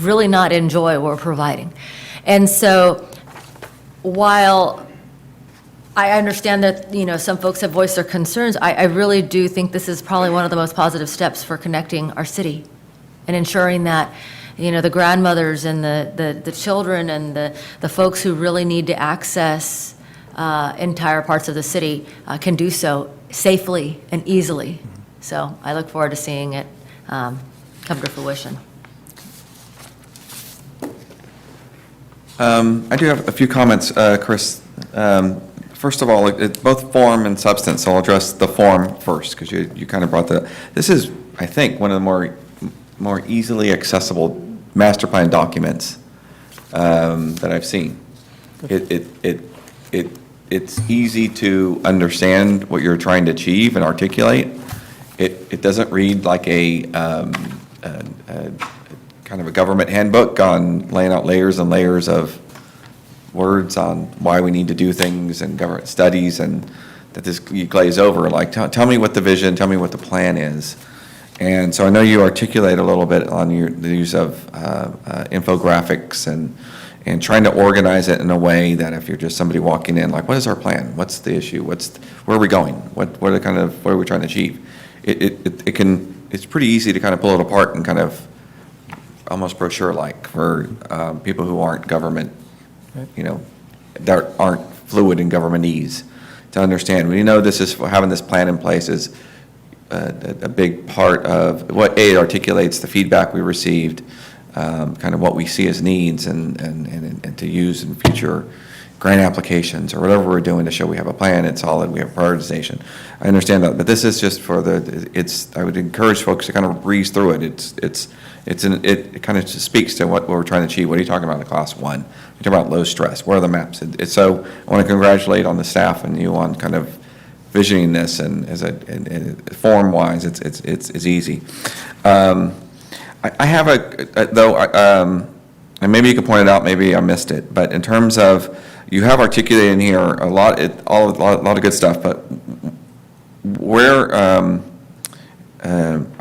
really not enjoy what we're providing. And so while I understand that, some folks have voiced their concerns, I really do think this is probably one of the most positive steps for connecting our city and ensuring that, the grandmothers and the children and the folks who really need to access entire parts of the city can do so safely and easily. So I look forward to seeing it come to fruition. I do have a few comments, Chris. First of all, it's both form and substance, so I'll address the form first, because you kind of brought that. This is, I think, one of the more easily accessible master plan documents that I've seen. It's easy to understand what you're trying to achieve and articulate. It doesn't read like a kind of a government handbook on laying out layers and layers of words on why we need to do things and government studies, and that this you glaze over, like, tell me what the vision, tell me what the plan is. And so I know you articulate a little bit on the use of infographics and trying to organize it in a way that if you're just somebody walking in, like, what is our plan? What's the issue? Where are we going? What are we trying to achieve? It's pretty easy to kind of pull it apart and kind of almost brochure-like for people who aren't government, that aren't fluid in governmentese, to understand. We know this is, having this plan in place is a big part of what, it articulates the feedback we received, kind of what we see as needs, and to use in future grant applications or whatever we're doing to show we have a plan, it's solid, we have prioritization. I understand that, but this is just for I would encourage folks to kind of breeze through it. It kind of just speaks to what we're trying to achieve. What are you talking about in class 1? You're talking about low stress. What are the maps? So I want to congratulate on the staff and you on kind of visioning this, and form-wise, it's easy. I have and maybe you could point it out, maybe I missed it, but in terms of, you have articulated in here a lot of good stuff, but where, I'm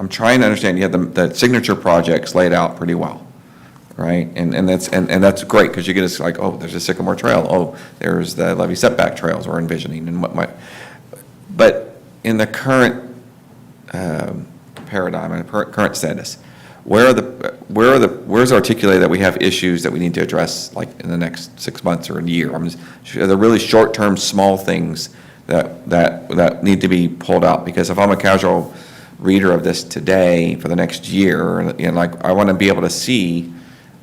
trying to understand, you have the signature projects laid out pretty well, right? And that's great, because you get us like, oh, there's a Sycamore Trail, oh, there's the levee setback trails we're envisioning, and but in the current paradigm and current status, where's articulated that we have issues that we need to address, like in the next 6 months or a year? Are there really short-term, small things that need to be pulled out? Because if I'm a casual reader of this today for the next year, I want to be able to see,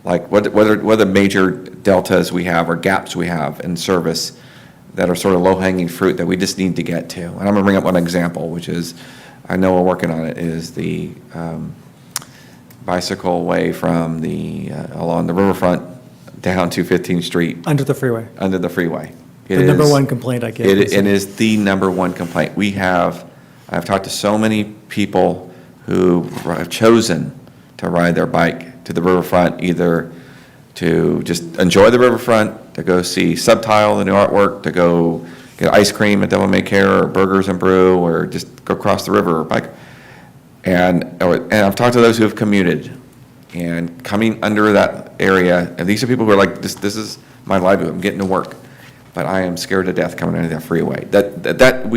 like, what are the major deltas we have or gaps we have in service that are sort of low-hanging fruit that we just need to get to. And I'm going to bring up one example, which is, I know we're working on it, is the bicycle way from along the riverfront down to 15th Street. Under the freeway. Under the freeway. The number one complaint I get. It is the number one complaint. I've talked to so many people who have chosen to ride their bike to the riverfront, either to just enjoy the riverfront, to go see Subtile, the new artwork, to go get ice cream at Devil May Care, or Burgers and Brew, or just go across the river or bike. And I've talked to those who have commuted, and coming under that area, and these are people who are like, this is my livelihood, I'm getting to work, but I am scared to death coming under that freeway. That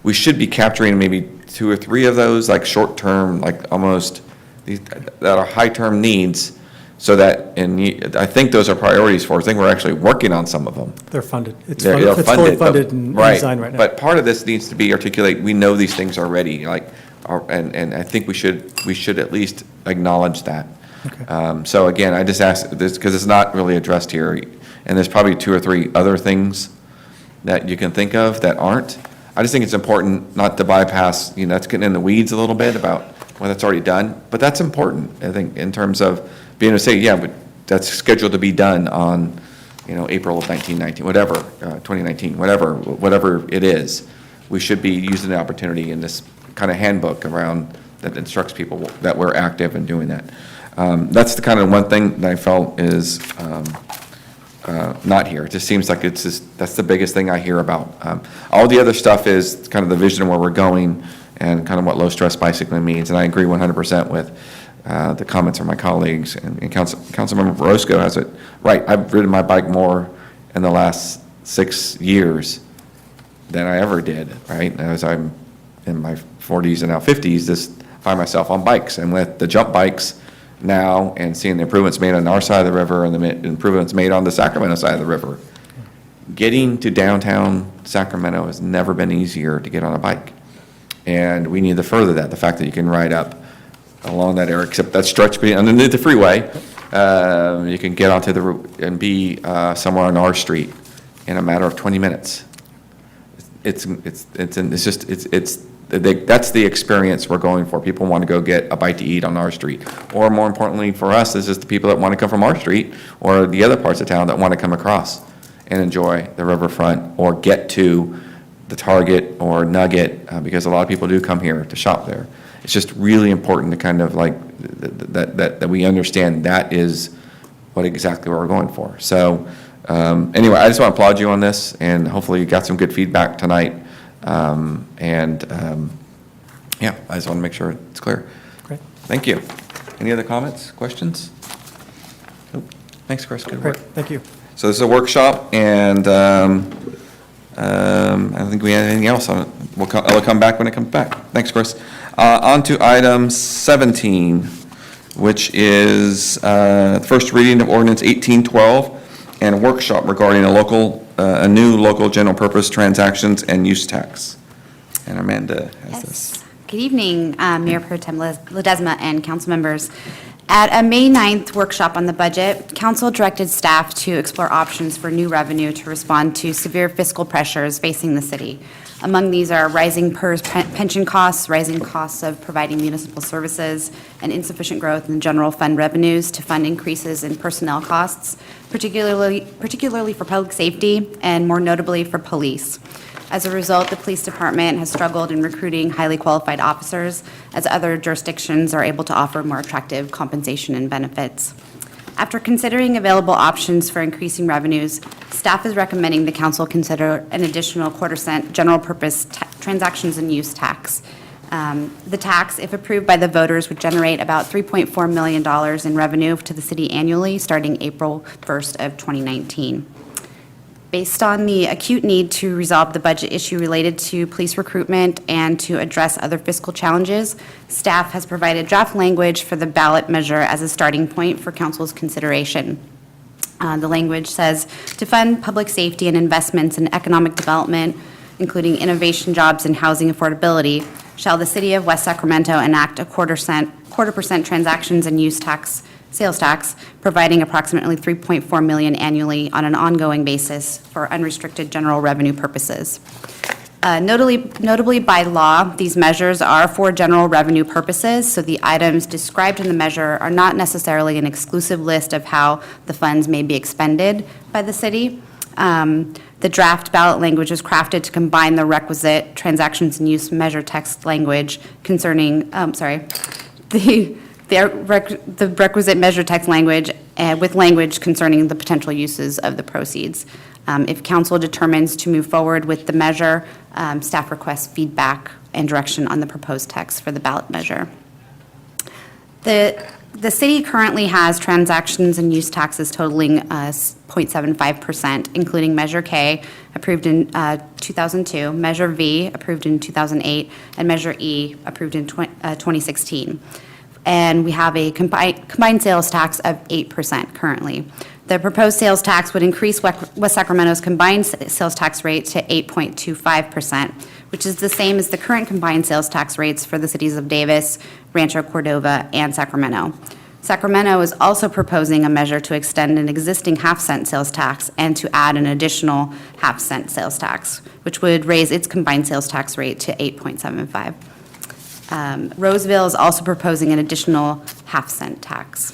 we should be capturing maybe 2 or 3 of those, like short-term, like almost, that are high-term needs, so that, and I think those are priorities for us. I think we're actually working on some of them. They're funded. It's They're funded, it's fully but- funded and designed right now. But part of this needs to be articulate, we know these things are ready, like, and I think we should at least acknowledge that. So again, I just ask this, because it's not really addressed here, and there's probably 2 or 3 other things that you can think of that aren't. I just think it's important not to bypass, that's getting in the weeds a little bit about when it's already done, but that's important, I think, in terms of being able to say, yeah, but that's scheduled to be done on, April of 1919, whatever, 2019, whatever it is. We should be using the opportunity in this kind of handbook around, that instructs people that we're active in doing that. That's the kind of one thing that I felt is not here. It just seems like that's the biggest thing I hear about. All the other stuff is kind of the vision of where we're going and kind of what low-stress bicycling means, and I agree 100% with the comments from my colleagues, and Councilmember Verosco has it right. I've ridden my bike more in the last 6 years than I ever did, right? As I'm in my 40s and now 50s, just find myself on bikes, and with the jump bikes now and seeing the improvements made on our side of the river and the improvements made on the Sacramento side of the river, getting to downtown Sacramento has never been easier to get on a bike. And we need to further that, the fact that you can ride up along that area, except that stretch underneath the freeway, you can get onto the route and be somewhere on our street in a matter of 20 minutes. That's the experience we're going for. People want to go get a bite to eat on our street. Or more importantly for us, is just the people that want to come from our street or the other parts of town that want to come across and enjoy the riverfront or get to the Target or Nugget, because a lot of people do come here to shop there. It's just really important to kind of like, that we understand that is what exactly what we're going for. So anyway, I just want to applaud you on this, and hopefully you got some good feedback tonight. Yeah, I just want to make sure it's clear. Great. Thank you. Any other comments, questions? Nope. Thanks, Chris. Good work. Great, thank you. So this is a workshop, and I don't think we have anything else on it. I'll come back when it comes back. Thanks, Chris. On to item 17, which is the first reading of ordinance 1812 and a workshop regarding a new local general purpose transactions and use tax. And Amanda has this. Good evening, Mayor Pro Tem Ledesma and council members. At a May 9th workshop on the budget, council directed staff to explore options for new revenue to respond to severe fiscal pressures facing the city. Among these are rising PERS pension costs, rising costs of providing municipal services, and insufficient growth in general fund revenues to fund increases in personnel costs, particularly for public safety and more notably for police. As a result, the police department has struggled in recruiting highly qualified officers, as other jurisdictions are able to offer more attractive compensation and benefits. After considering available options for increasing revenues, staff is recommending the council consider an additional quarter-cent general purpose transactions and use tax. The tax, if approved by the voters, would generate about $3.4 million in revenue to the city annually, starting April 1st of 2019. Based on the acute need to resolve the budget issue related to police recruitment and to address other fiscal challenges, staff has provided draft language for the ballot measure as a starting point for council's consideration. The language says, to fund public safety and investments in economic development, including innovation, jobs, and housing affordability, shall the city of West Sacramento enact a quarter percent transactions and use tax, sales tax, providing approximately $3.4 million annually on an ongoing basis for unrestricted general revenue purposes. Notably by law, these measures are for general revenue purposes, so the items described in the measure are not necessarily an exclusive list of how the funds may be expended by the city. The draft ballot language was crafted to combine the requisite transactions and use measure text language concerning, the requisite measure text language with language concerning the potential uses of the proceeds. If council determines to move forward with the measure, staff requests feedback and direction on the proposed text for the ballot measure. The city currently has transactions and use taxes totaling 0.75%, including Measure K, approved in 2002, Measure V, approved in 2008, and Measure E, approved in 2016. and we have a combined sales tax of 8% currently. The proposed sales tax would increase West Sacramento's combined sales tax rate to 8.25%, which is the same as the current combined sales tax rates for the cities of Davis, Rancho Cordova, and Sacramento. Sacramento is also proposing a measure to extend an existing half-cent sales tax and to add an additional half-cent sales tax, which would raise its combined sales tax rate to 8.75. Roseville is also proposing an additional half-cent tax.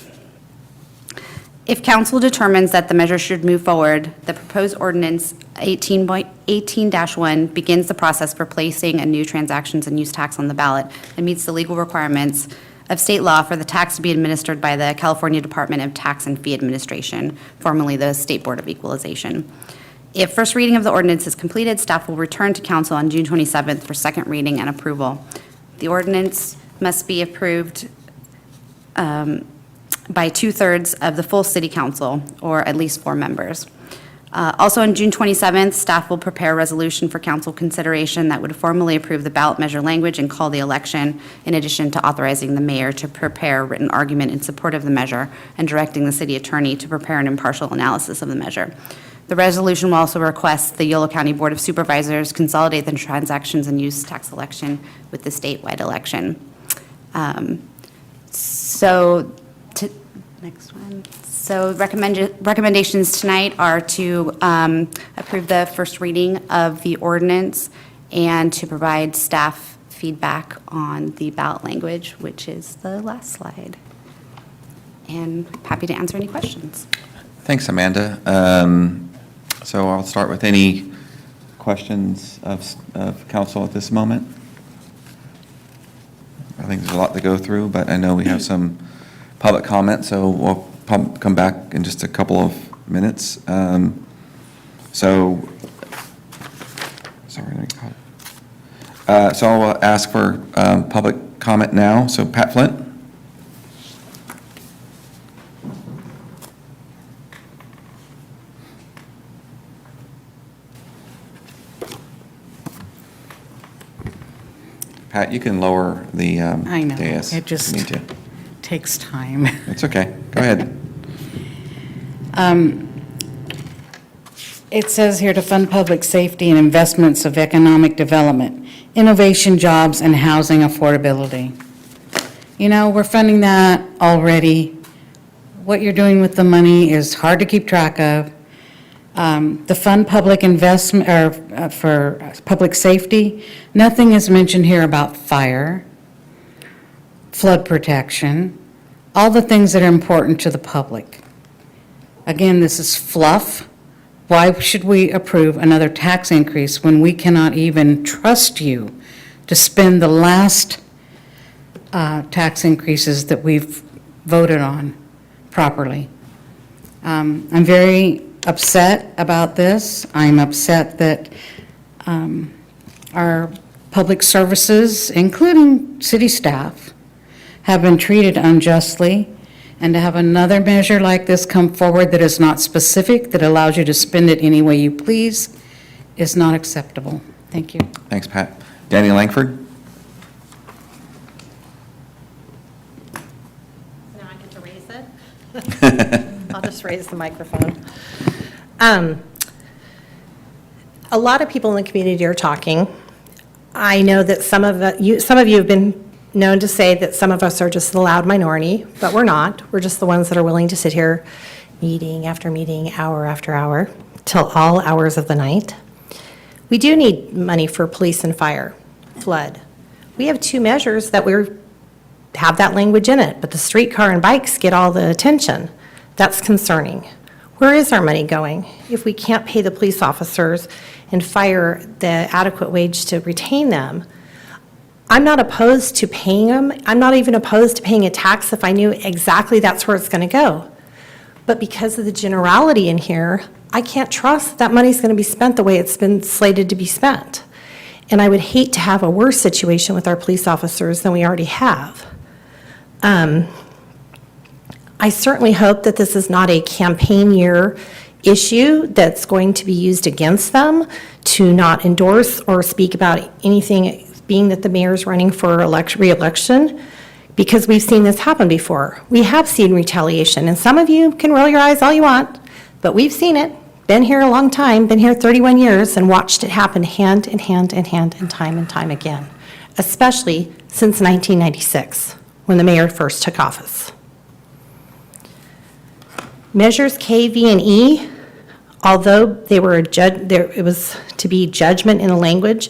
If council determines that the measure should move forward, the proposed ordinance 18-1 begins the process for placing a new transactions and use tax on the ballot and meets the legal requirements of state law for the tax to be administered by the California Department of Tax and Fee Administration, formerly the State Board of Equalization. If first reading of the ordinance is completed, staff will return to council on June 27th for second reading and approval. The ordinance must be approved by 2/3 of the full city council, or at least 4 members. Also, on June 27th, staff will prepare a resolution for council consideration that would formally approve the ballot measure language and call the election, in addition to authorizing the mayor to prepare a written argument in support of the measure and directing the city attorney to prepare an impartial analysis of the measure. The resolution will also request the Yolo County Board of Supervisors consolidate the transactions and use tax election with the statewide election. Next one. So recommendations tonight are to approve the first reading of the ordinance and to provide staff feedback on the ballot language, which is the last slide. And happy to answer any questions. Thanks, Amanda. So I'll start with any questions of council at this moment. I think there's a lot to go through, but I know we have some public comment, so we'll come back in just a couple of minutes. So I'll ask for public comment now. So Pat Flint. Pat, you can lower the I know, dais. it just if you need to. takes time. It's okay. Go ahead. It says here to fund public safety and investments of economic development, innovation, jobs, and housing affordability. You know, we're funding that already. What you're doing with the money is hard to keep track of. The fund public investment, or for public safety, nothing is mentioned here about fire, flood protection, all the things that are important to the public. Again, this is fluff. Why should we approve another tax increase when we cannot even trust you to spend the last tax increases that we've voted on properly? I'm very upset about this. I'm upset that our public services, including city staff, have been treated unjustly, and to have another measure like this come forward that is not specific, that allows you to spend it any way you please, is not acceptable. Thank you. Thanks, Pat. Danny Langford? Now I get to raise it? I'll just raise the microphone. A lot of people in the community are talking. I know that some of you have been known to say that some of us are just the loud minority, but we're not. We're just the ones that are willing to sit here meeting after meeting, hour after hour, till all hours of the night. We do need money for police and fire, flood. We have 2 measures that have that language in it, but the streetcar and bikes get all the attention. That's concerning. Where is our money going if we can't pay the police officers and fire the adequate wage to retain them? I'm not opposed to paying them. I'm not even opposed to paying a tax if I knew exactly that's where it's going to go. But because of the generality in here, I can't trust that money's going to be spent the way it's been slated to be spent. And I would hate to have a worse situation with our police officers than we already have. I certainly hope that this is not a campaign year issue that's going to be used against them to not endorse or speak about anything, being that the mayor's running for re-election, because we've seen this happen before. We have seen retaliation, and some of you can roll your eyes all you want, but we've seen it. Been here a long time, been here 31 years, and watched it happen hand in hand in hand and time again, especially since 1996, when the mayor first took office. Measures K, V, and E, although they were it was to be judgment in the language,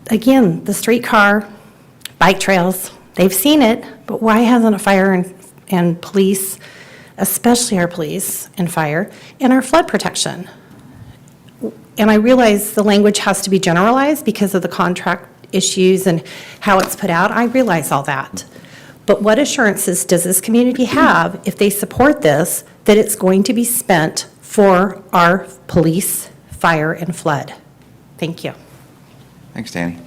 again, the streetcar, bike trails, they've seen it, but why hasn't a fire and police, especially our police and fire, and our flood protection? And I realize the language has to be generalized because of the contract issues and how it's put out. I realize all that. But what assurances does this community have, if they support this, that it's going to be spent for our police, fire, and flood? Thank you. Thanks, Danny.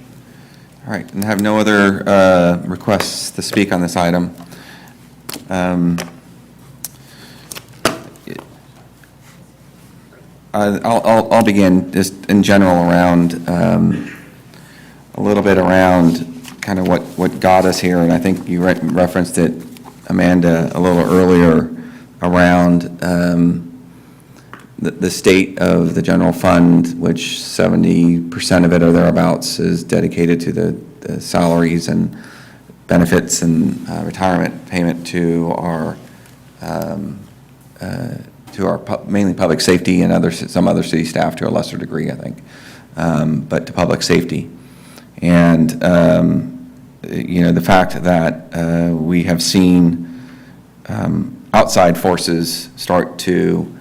All right, and I have no other requests to speak on this item. I'll begin just in general around, a little bit around kind of what got us here, and I think you referenced it, Amanda, a little earlier, around the state of the general fund, which 70% of it or thereabouts is dedicated to the salaries and benefits and retirement payment to our mainly public safety and some other city staff to a lesser degree, I think, but to public safety. And the fact that we have seen outside forces start to,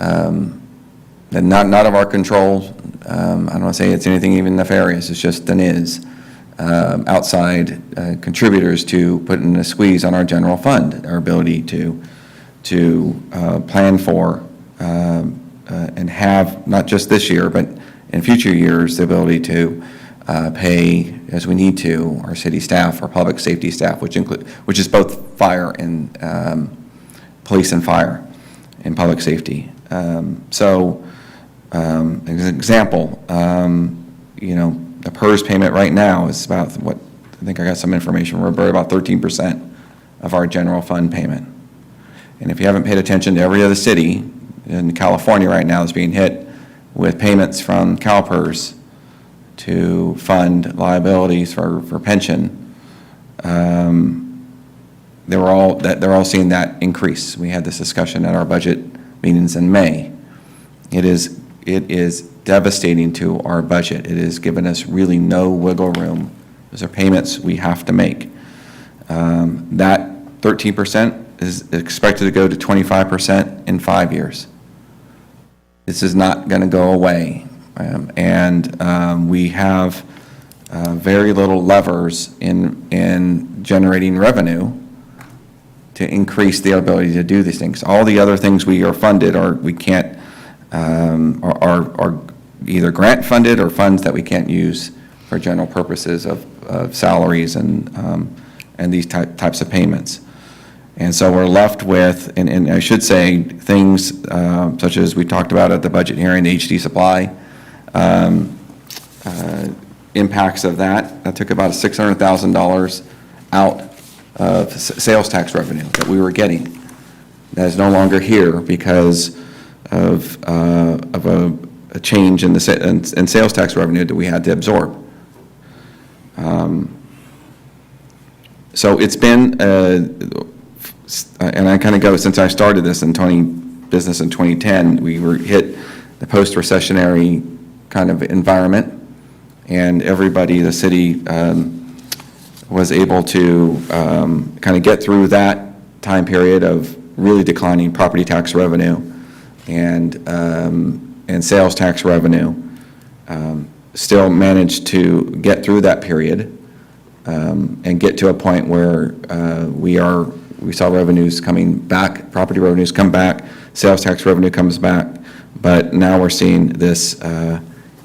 not of our control, I don't want to say it's anything even nefarious, it's just an is, outside contributors to putting a squeeze on our general fund, our ability to plan for and have, not just this year, but in future years, the ability to pay as we need to our city staff, our public safety staff, which is both fire and police and fire and public safety. As an example, the PERS payment right now is about I think I got some information, we're about 13% of our general fund payment. And if you haven't paid attention to every other city in California right now is being hit with payments from CalPERS to fund liabilities for pension, they're all seeing that increase. We had this discussion at our budget meetings in May. It is devastating to our budget. It has given us really no wiggle room. Those are payments we have to make. That 13% is expected to go to 25% in 5 years. This is not going to go away. We have very little levers in generating revenue to increase the ability to do these things. All the other things we are funded are either grant funded or funds that we can't use for general purposes of salaries and these types of payments. And so we're left with, and I should say, things such as we talked about at the budget hearing, the HD supply, impacts of that took about $600,000 out of sales tax revenue that we were getting. That is no longer here because of a change in in sales tax revenue that we had to absorb. So it's been, and I kind of go, since I started this business in 2010, we were hit the post-recessionary kind of environment, and everybody, the city, was able to kind of get through that time period of really declining property tax revenue and sales tax revenue. Still managed to get through that period and get to a point where we saw revenues coming back, property revenues come back, sales tax revenue comes back, but now we're seeing this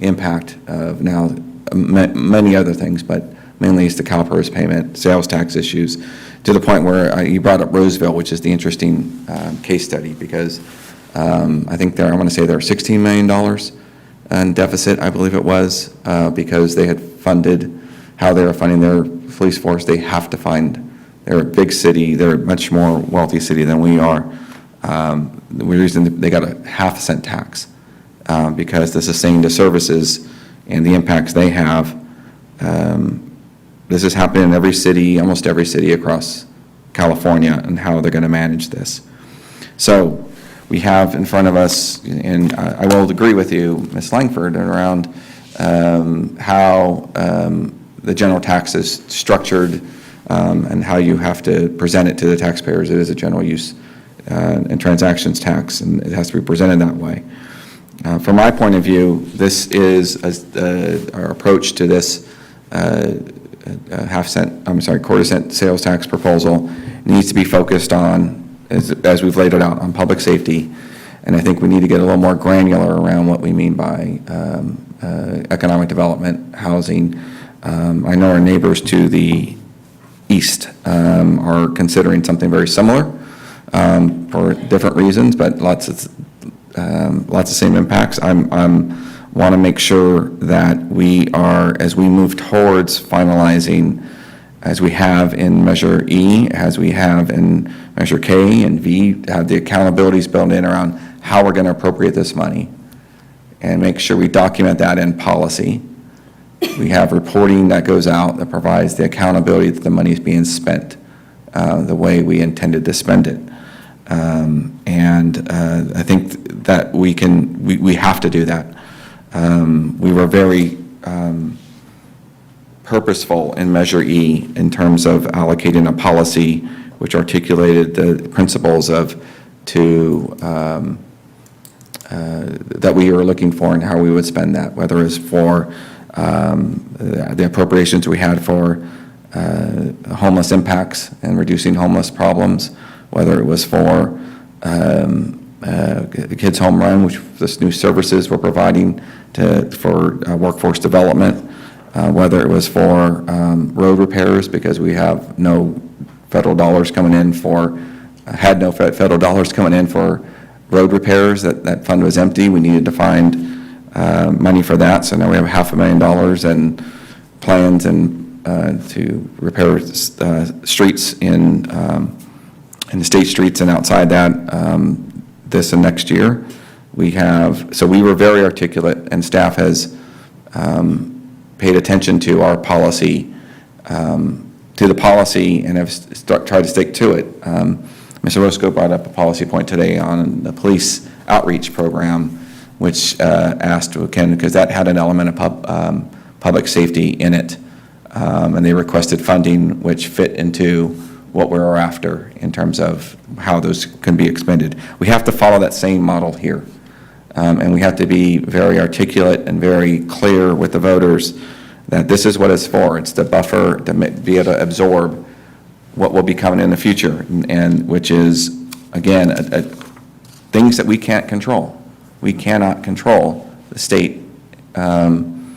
impact of now many other things, but mainly it's the CalPERS payment, sales tax issues, to the point where you brought up Roseville, which is the interesting case study, because I think I want to say they're $16 million in deficit, I believe it was, because they had funded how they were funding their police force, they have to find, they're a big city, they're a much more wealthy city than we are. The reason they got a half-cent tax, because the sustained the services and the impacts they have. This is happening in every city, almost every city across California, and how they're going to manage this. So we have in front of us, and I will agree with you, Ms. Langford, around how the general tax is structured and how you have to present it to the taxpayers. It is a general use and transactions tax, and it has to be presented that way. From my point of view, this is our approach to this quarter cent sales tax proposal needs to be focused on, as we've laid it out, on public safety. And I think we need to get a little more granular around what we mean by economic development, housing. I know our neighbors to the east are considering something very similar for different reasons, but lots of same impacts. Want to make sure that we are, as we move towards finalizing, as we have in Measure E, as we have in Measure K and V, have the accountabilities built in around how we're going to appropriate this money, and make sure we document that in policy. We have reporting that goes out that provides the accountability that the money is being spent the way we intended to spend it. I think that we have to do that. We were very purposeful in Measure E in terms of allocating a policy which articulated the principles of that we were looking for and how we would spend that, whether it's for the appropriations we had for homeless impacts and reducing homeless problems, whether it was for the Kids Home Run, which this new services we're providing for workforce development, whether it was for road repairs, because we have no federal dollars coming in for, had no federal dollars coming in for road repairs. That fund was empty. We needed to find money for that. So now we have $500,000 and plans and to repair streets in the state streets and outside that this and next year. So we were very articulate, and staff has paid attention to our policy, to the policy, and have tried to stick to it. Mr. Roscoe brought up a policy point today on the police outreach program, which asked, because that had an element of public safety in it, and they requested funding which fit into what we were after in terms of how those can be expended. We have to follow that same model here, and we have to be very articulate and very clear with the voters that this is what it's for. It's the buffer to be able to absorb what will be coming in the future, and which is, again, things that we can't control. We cannot control the state and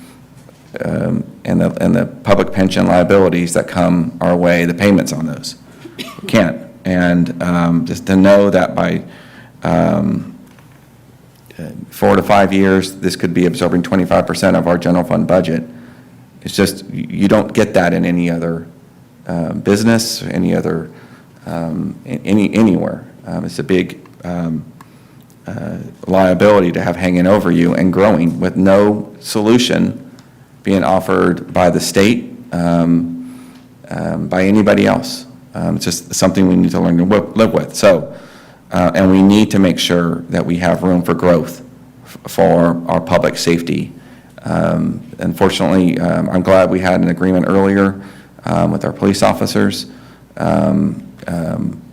the public pension liabilities that come our way, the payments on those. We can't. And just to know that by 4 to 5 years, this could be absorbing 25% of our general fund budget. It's just, you don't get that in any other business, any other, anywhere. It's a big liability to have hanging over you and growing with no solution being offered by the state, by anybody else. It's just something we need to learn to live with. So, and we need to make sure that we have room for growth for our public safety. Unfortunately, I'm glad we had an agreement earlier with our police officers, and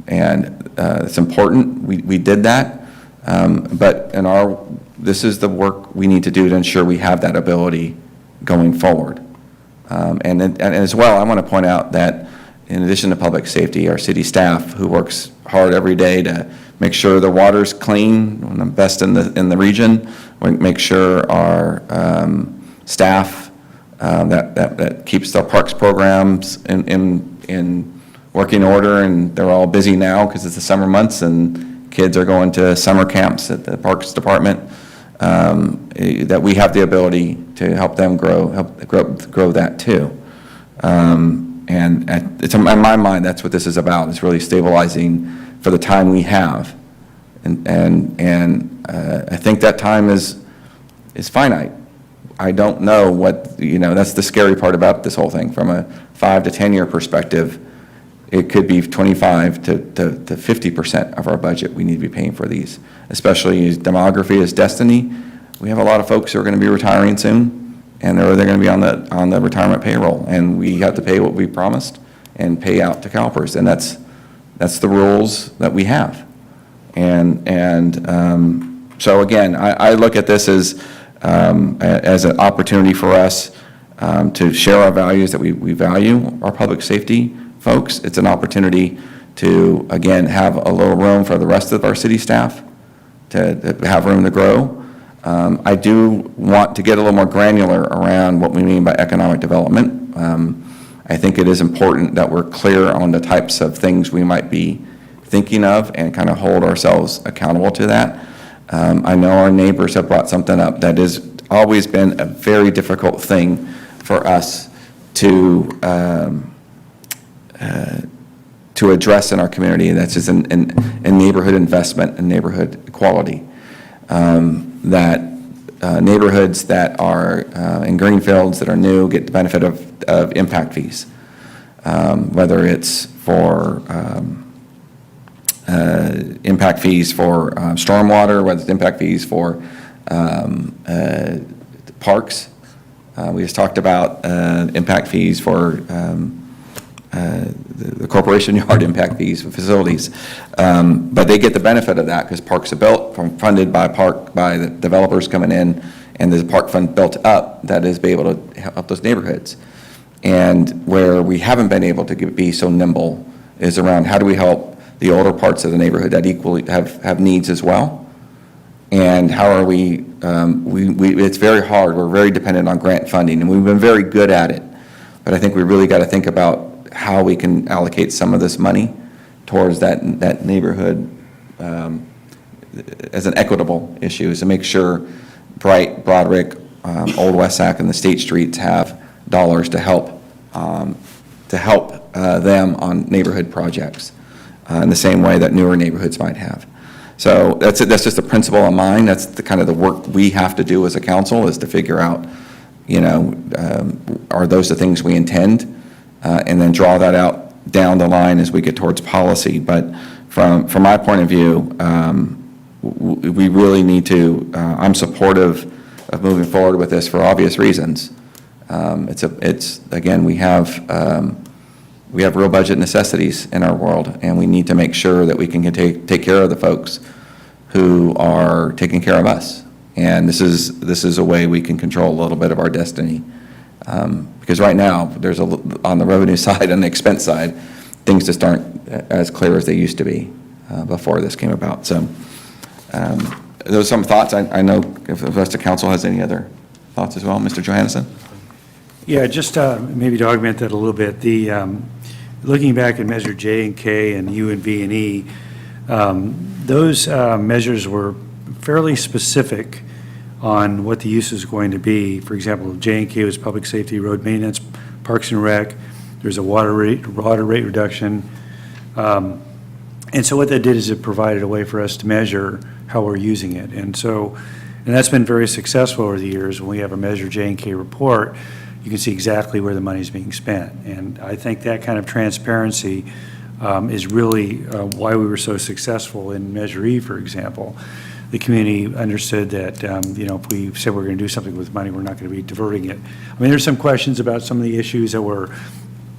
it's important we did that. But this is the work we need to do to ensure we have that ability going forward. And as well, I want to point out that in addition to public safety, our city staff, who works hard every day to make sure the water's clean, one of the best in the region, make sure our staff that keeps the parks programs in working order, and they're all busy now because it's the summer months and kids are going to summer camps at the Parks Department, that we have the ability to help them grow that too. It's in my mind, that's what this is about. It's really stabilizing for the time we have. I think that time is finite. I don't know what, that's the scary part about this whole thing. From a 5 to 10 year perspective, it could be 25 to 50% of our budget we need to be paying for these, especially as demography is destiny. We have a lot of folks who are going to be retiring soon, and they're going to be on the retirement payroll, and we have to pay what we promised and pay out to CalPERS, and that's the rules that we have. So again, I look at this as an opportunity for us to share our values, that we value our public safety folks. It's an opportunity to, again, have a little room for the rest of our city staff to have room to grow. I do want to get a little more granular around what we mean by economic development. I think it is important that we're clear on the types of things we might be thinking of and kind of hold ourselves accountable to that. I know our neighbors have brought something up that has always been a very difficult thing for us to address in our community, and that's just in neighborhood investment and neighborhood equality. That neighborhoods that are in greenfields that are new get the benefit of impact fees, whether it's for impact fees for stormwater, whether it's impact fees for parks. We just talked about impact fees for the corporation yard impact fees for facilities. But they get the benefit of that because parks are built, funded by the developers coming in, and there's a park fund built up that is be able to help those neighborhoods. And where we haven't been able to be so nimble is around how do we help the older parts of the neighborhood that equally have needs as well. And how are we it's very hard, we're very dependent on grant funding, and we've been very good at it. But I think we really got to think about how we can allocate some of this money towards that neighborhood as an equitable issue, is to make sure Bright, Broderick, Old West Sac, and the state streets have dollars to help them on neighborhood projects in the same way that newer neighborhoods might have. So that's just a principle of mine. That's the kind of the work we have to do as a council, is to figure out, are those the things we intend, and then draw that out down the line as we get towards policy. But from my point of view, we really need to, I'm supportive of moving forward with this for obvious reasons. Again, we have real budget necessities in our world, and we need to make sure that we can take care of the folks who are taking care of us. And this is a way we can control a little bit of our destiny. Because right now, there's on the revenue side and the expense side, things just aren't as clear as they used to be before this came about. So those are some thoughts. I know if the rest of council has any other thoughts as well. Mr. Johannesson? Yeah, just maybe to augment that a little bit, looking back at Measure J and K and U and V and E, those measures were fairly specific on what the use is going to be. For example, J and K was public safety, road maintenance, parks and rec. There's a water rate reduction. And so what that did is it provided a way for us to measure how we're using it. And that's been very successful over the years. When we have a Measure J and K report, you can see exactly where the money is being spent. And I think that kind of transparency is really why we were so successful in Measure E, for example. The community understood that, if we said we're going to do something with money, we're not going to be diverting it. I mean, there's some questions about some of the issues that were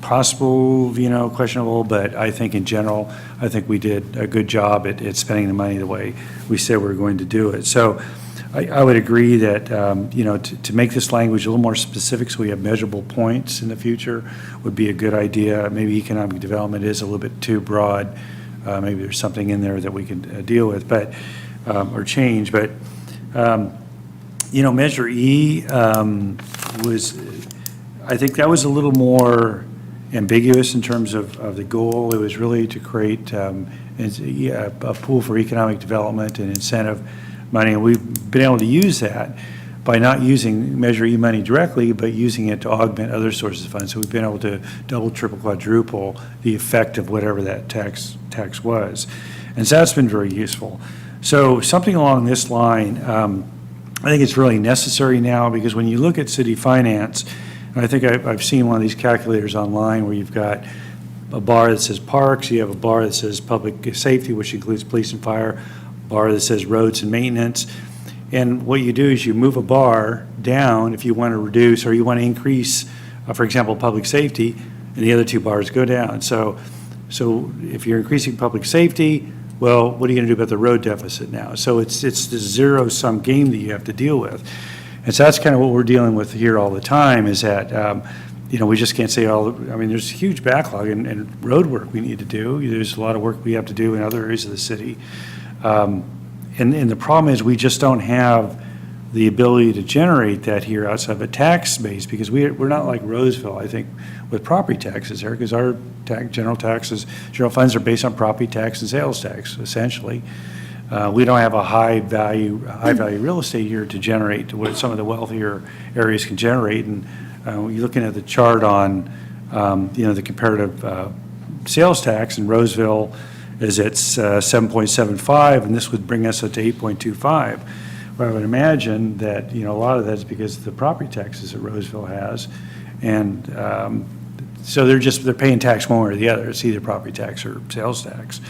possible, questionable, but I think in general, I think we did a good job at spending the money the way we said we were going to do it. So I would agree that, to make this language a little more specific so we have measurable points in the future would be a good idea. Maybe economic development is a little bit too broad. Maybe there's something in there that we can deal with, or change. But, Measure E I think that was a little more ambiguous in terms of the goal. It was really to create a pool for economic development and incentive money, and we've been able to use that. by not using Measure E money directly, but using it to augment other sources of funds. So we've been able to double, triple, quadruple the effect of whatever that tax was. And so that's been very useful. So something along this line, I think it's really necessary now, because when you look at city finance, and I think I've seen one of these calculators online where you've got a bar that says parks, you have a bar that says public safety, which includes police and fire, a bar that says roads and maintenance. And what you do is you move a bar down if you want to reduce or you want to increase, for example, public safety, and the other two bars go down. So if you're increasing public safety, well, what are you going to do about the road deficit now? So it's this zero-sum game that you have to deal with. And so that's kind of what we're dealing with here all the time, is that, we just can't say there's a huge backlog and road work we need to do. There's a lot of work we have to do in other areas of the city. And the problem is we just don't have the ability to generate that here outside of a tax base, because we're not like Roseville, I think, with property taxes here, because our general funds are based on property tax and sales tax, essentially. We don't have a high value real estate here to generate what some of the wealthier areas can generate. And you're looking at the chart on, the comparative sales tax in Roseville is at 7.75, and this would bring us up to 8.25. Well, I would imagine that, a lot of that is because of the property taxes that Roseville has. And so they're paying tax one way or the other. It's either property tax or sales tax.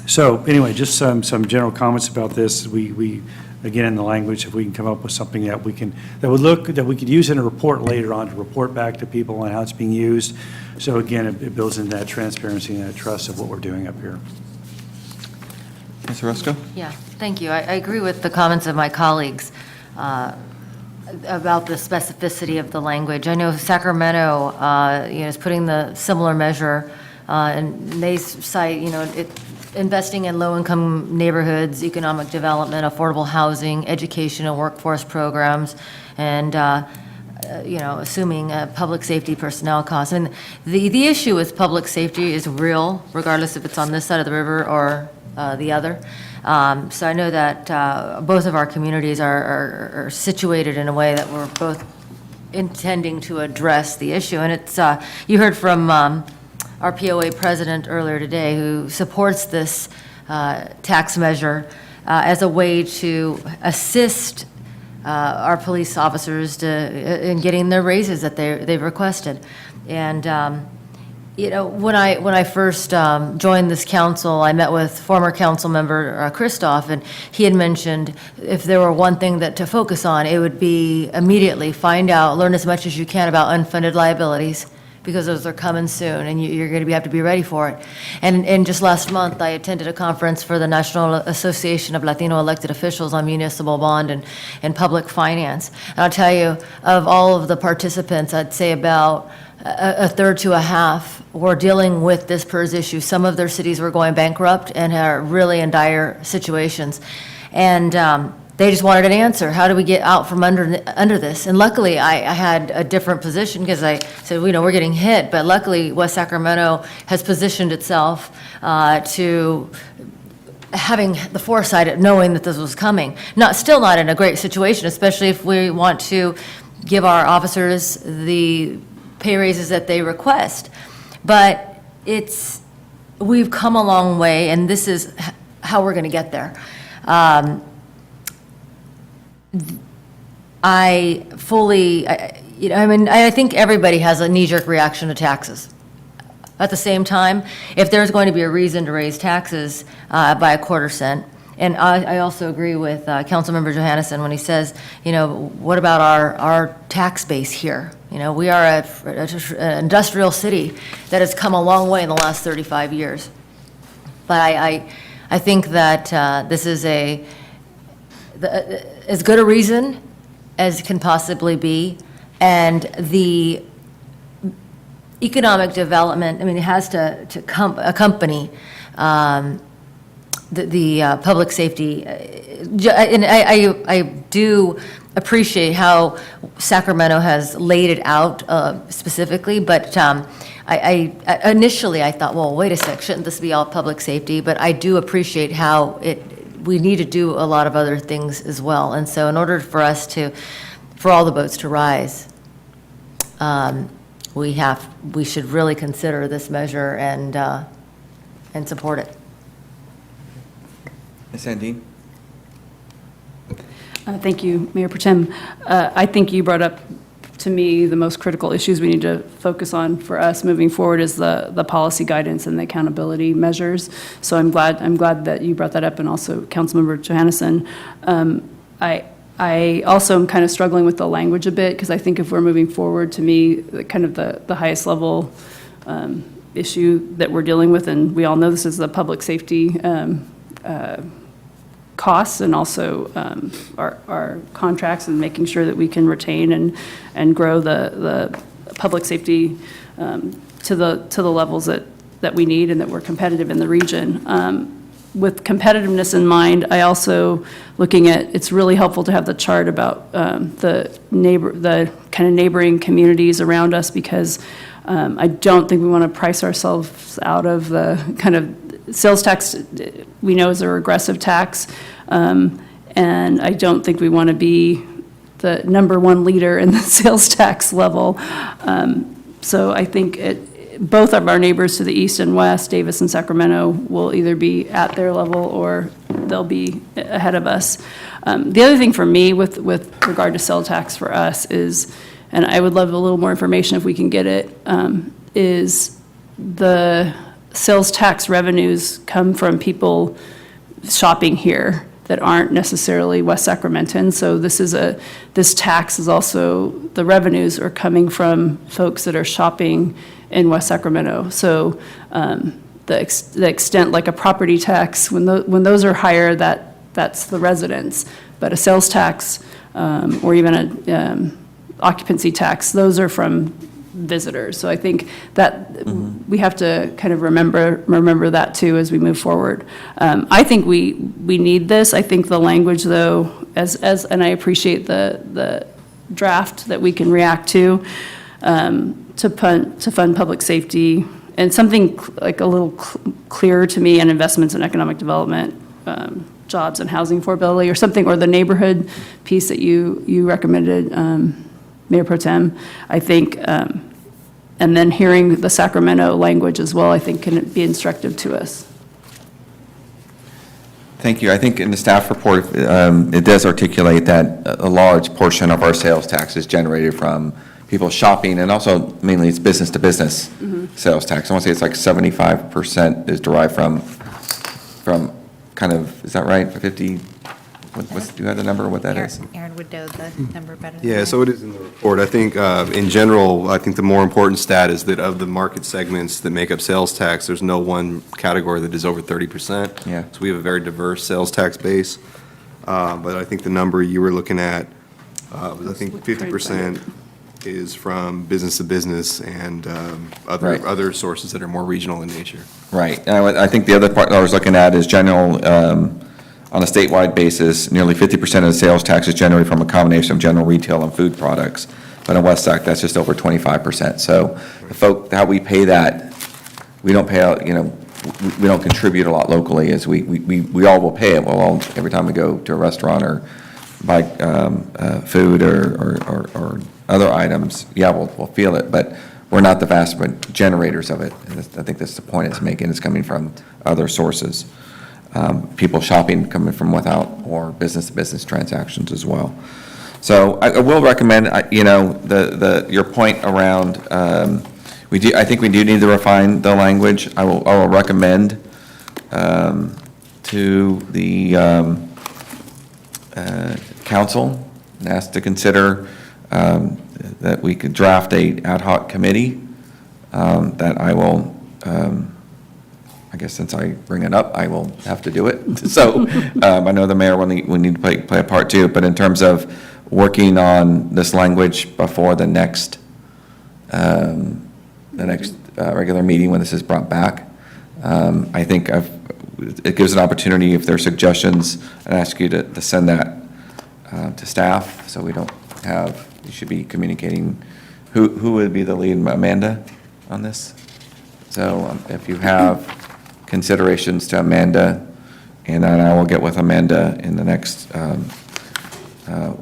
So anyway, just some general comments about this. We again, in the language, if we can come up with something that we could use in a report later on to report back to people on how it's being used. So again, it builds into that transparency and that trust of what we're doing up here. Ms. Orozco? Yeah, thank you. I agree with the comments of my colleagues about the specificity of the language. I know Sacramento, is putting the similar measure, and they cite, investing in low-income neighborhoods, economic development, affordable housing, education and workforce programs, and assuming public safety personnel costs. And the issue with public safety is real, regardless if it's on this side of the river or the other. So I know that both of our communities are situated in a way that we're both intending to address the issue. And it's, you heard from our POA president earlier today, who supports this tax measure as a way to assist our police officers in getting their raises that they've requested. And when I first joined this council, I met with former council member Christoph, and he had mentioned if there were one thing to focus on, it would be immediately learn as much as you can about unfunded liabilities, because those are coming soon, and you're going to have to be ready for it. And just last month, I attended a conference for the National Association of Latino Elected Officials on municipal bond and public finance. And I'll tell you, of all of the participants, I'd say about a third to a half were dealing with this PERS issue. Some of their cities were going bankrupt and are really in dire situations. And they just wanted an answer. How do we get out from under this? And luckily, I had a different position, because I said, we're getting hit. But luckily, West Sacramento has positioned itself to having the foresight of knowing that this was coming. Still not in a great situation, especially if we want to give our officers the pay raises that they request. But we've come a long way, and this is how we're going to get there. I think everybody has a knee-jerk reaction to taxes. At the same time, if there's going to be a reason to raise taxes by a quarter cent, and I also agree with Councilmember Johannesson when he says, what about our tax base here? We are an industrial city that has come a long way in the last 35 years. But I think that this is as good a reason as can possibly be, and the economic development, it has to accompany the public safety. And I do appreciate how Sacramento has laid it out specifically, but initially I thought, well, wait a sec, shouldn't this be all public safety? But I do appreciate how it we need to do a lot of other things as well. And so in order for us to, for all the boats to rise, we should really consider this measure and support it. Ms. Sandine? Thank you, Mayor Pro Tem. I think you brought up, to me, the most critical issues we need to focus on for us moving forward is the policy guidance and the accountability measures. So I'm glad that you brought that up, and also Councilmember Johannesson. I also am kind of struggling with the language a bit, because I think if we're moving forward, to me, the highest level issue that we're dealing with, and we all know this is the public safety costs, and also our contracts, and making sure that we can retain and grow the public safety to the levels that we need, and that we're competitive in the region. With competitiveness in mind, I also, looking at, it's really helpful to have the chart about the kind of neighboring communities around us, because I don't think we want to price ourselves out of the kind of sales tax. We know is a regressive tax, and I don't think we want to be the number one leader in the sales tax level. So I think both of our neighbors to the east and west, Davis and Sacramento, will either be at their level or they'll be ahead of us. The other thing for me with regard to sales tax for us is, and I would love a little more information if we can get it, is the sales tax revenues come from people shopping here that aren't necessarily West Sacramentans. So this tax is also, the revenues are coming from folks that are shopping in West Sacramento. So the extent, like a property tax, when those are higher, that's the residents. But a sales tax or even a occupancy tax, those are from visitors. So I think that we have to kind of remember that too as we move forward. I think we need this. I think the language, though, and I appreciate the draft that we can react to fund public safety, and something like a little clearer to me, and investments in economic development, jobs and housing affordability, or something, or the neighborhood piece that you recommended, Mayor Pro Tem. I think, and then hearing the Sacramento language as well, I think can be instructive to us. Thank you. I think in the staff report, it does articulate that a large portion of our sales tax is generated from people shopping, and also mainly it's business-to-business sales tax. I want to say it's like 75% is derived from kind of, is that right? 50, do you have the number, what that is? Aaron would know the number better than Yeah, I. so it is in the report. I think, in general, I think the more important stat is that of the market segments that make up sales tax, there's no one category that is over 30%. Yeah. So we have a very diverse sales tax base. But I think the number you were looking at, was, I think 50% is from business to business, and Right. other sources that are more regional in nature. Right. And I think the other part I was looking at is general, on a statewide basis, nearly 50% of the sales tax is generated from a combination of general retail and food products. But in West Sac, that's just over 25%. So how we pay that, we don't pay out, we don't contribute a lot locally, as we all will pay it. We'll all, every time we go to a restaurant or buy food or other items, yeah, we'll feel it, but we're not the vast generators of it. And I think that's the point it's making, it's coming from other sources. People shopping coming from without, or business-to-business transactions as well. So I will recommend, your point around, I think we do need to refine the language. I will recommend to the council and ask to consider that we could draft a ad hoc committee that I will, I guess since I bring it up, I will have to do it. So I know the mayor will need to play a part too, but in terms of working on this language before the next regular meeting when this is brought back, I think it gives an opportunity, if there are suggestions, and ask you to send that to staff, so we don't have, you should be communicating. Who would be the lead, Amanda, on this? So if you have considerations to Amanda, And then I will get with Amanda in the next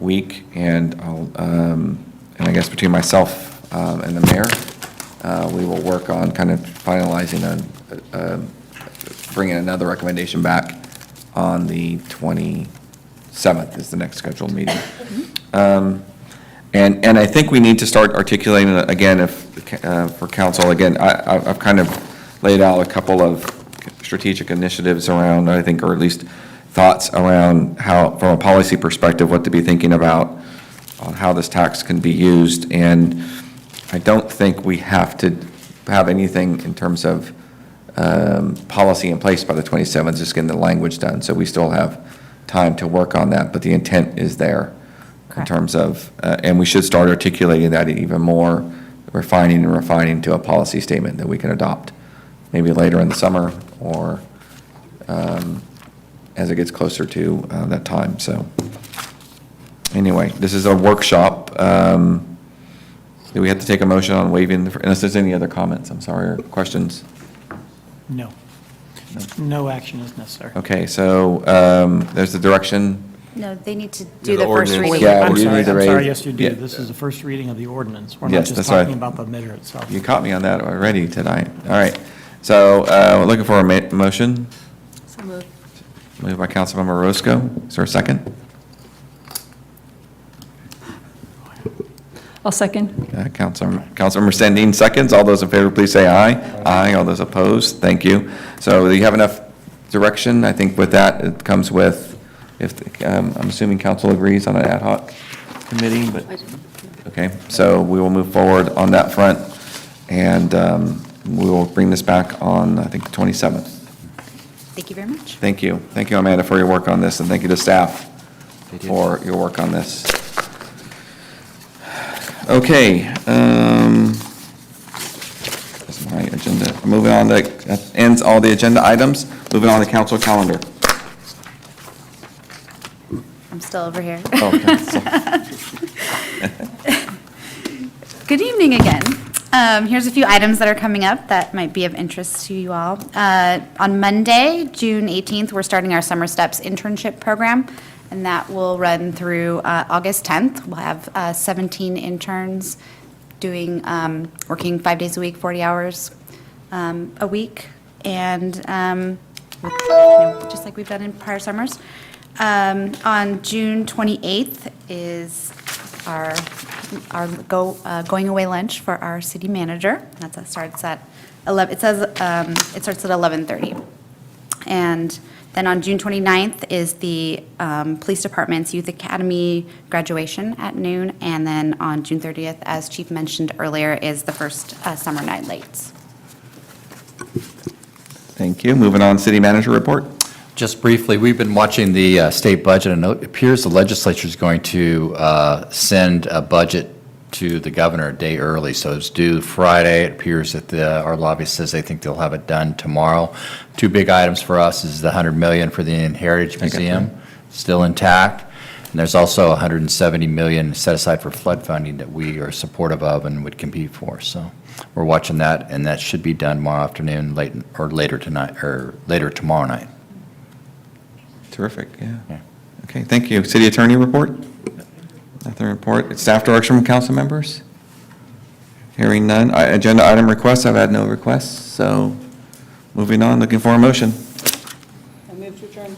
week, and and I guess between myself and the mayor, we will work on kind of finalizing bringing another recommendation back on the 27th is the next scheduled meeting. And I think we need to start articulating, again, for council, again, I've kind of laid out a couple of strategic initiatives around, I think, or at least thoughts around how, from a policy perspective, what to be thinking about on how this tax can be used. And I don't think we have to have anything in terms of policy in place by the 27th, just getting the language done. So we still have time to work on that, but the intent is there in terms of, and we should start articulating that even more, refining to a policy statement that we can adopt maybe later in the summer or as it gets closer to that time. So anyway, this is a workshop. Do we have to take a motion on waiving, unless there's any other comments, I'm sorry, or questions? No. No action is necessary. Okay, so there's the direction. No, they need to do the first reading. Yeah, I'm we sorry, need to I'm raise- sorry, yes, you do. yeah. This is the first reading of the ordinance. We're not Yes, just that's right. talking about the measure itself. You caught me on that already tonight. All right. So we're looking for a motion. So moved. Moved by Councilmember Roscoe. Is there a second? I'll second. Councilmember Sandin seconds. All those in favor, please say aye. Aye. All those opposed, thank you. So do you have enough direction? I think with that, it comes with, I'm assuming council agrees on an ad hoc committee, but, okay. So we will move forward on that front, and we will bring this back on, I think, the 27th. Thank you very much. Thank you. Thank you, Amanda, for your work on this, and thank you to staff for your work on this. Okay, that's my agenda. Moving on, that ends all the agenda items. Moving on to council calendar. I'm still over here. Okay, Good evening again. Here's a few items that are coming up that might be of interest to you all. On Monday, June 18th, we're starting our Summer Steps internship program, and that will run through August 10th. We'll have 17 interns doing, working 5 days a week, 40 hours a week, and just like we've done in prior summers. On June 28th is our going away lunch for our city manager. That starts at 11. It says it starts at 11:30, and then on June 29th is the Police Department's Youth Academy graduation at noon, and then on June 30th, as Chief mentioned earlier, is the first summer night lights. Thank you. Moving on, city manager report. Just briefly, we've been watching the state budget, and it appears the legislature is going to send a budget to the governor a day early, so it's due Friday. It appears that our lobbyist says they think they'll have it done tomorrow. Two big items for us is the $100 million for the Heritage Museum, still intact, and there's also $170 million set aside for flood funding that we are supportive of and would compete for. So we're watching that, and that should be done tomorrow afternoon, later tonight, or later tomorrow night. Terrific, yeah. Okay, thank you. City attorney report? Nothing to report. Staff direction from council members? Hearing none. Agenda item requests, I've had no requests, so moving on, looking for a motion. I move to adjourn.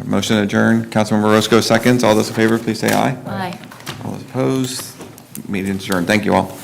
Motion to adjourn. Councilmember Roscoe seconds. All those in favor, please say aye. Aye. All those opposed, meeting adjourned. Thank you all.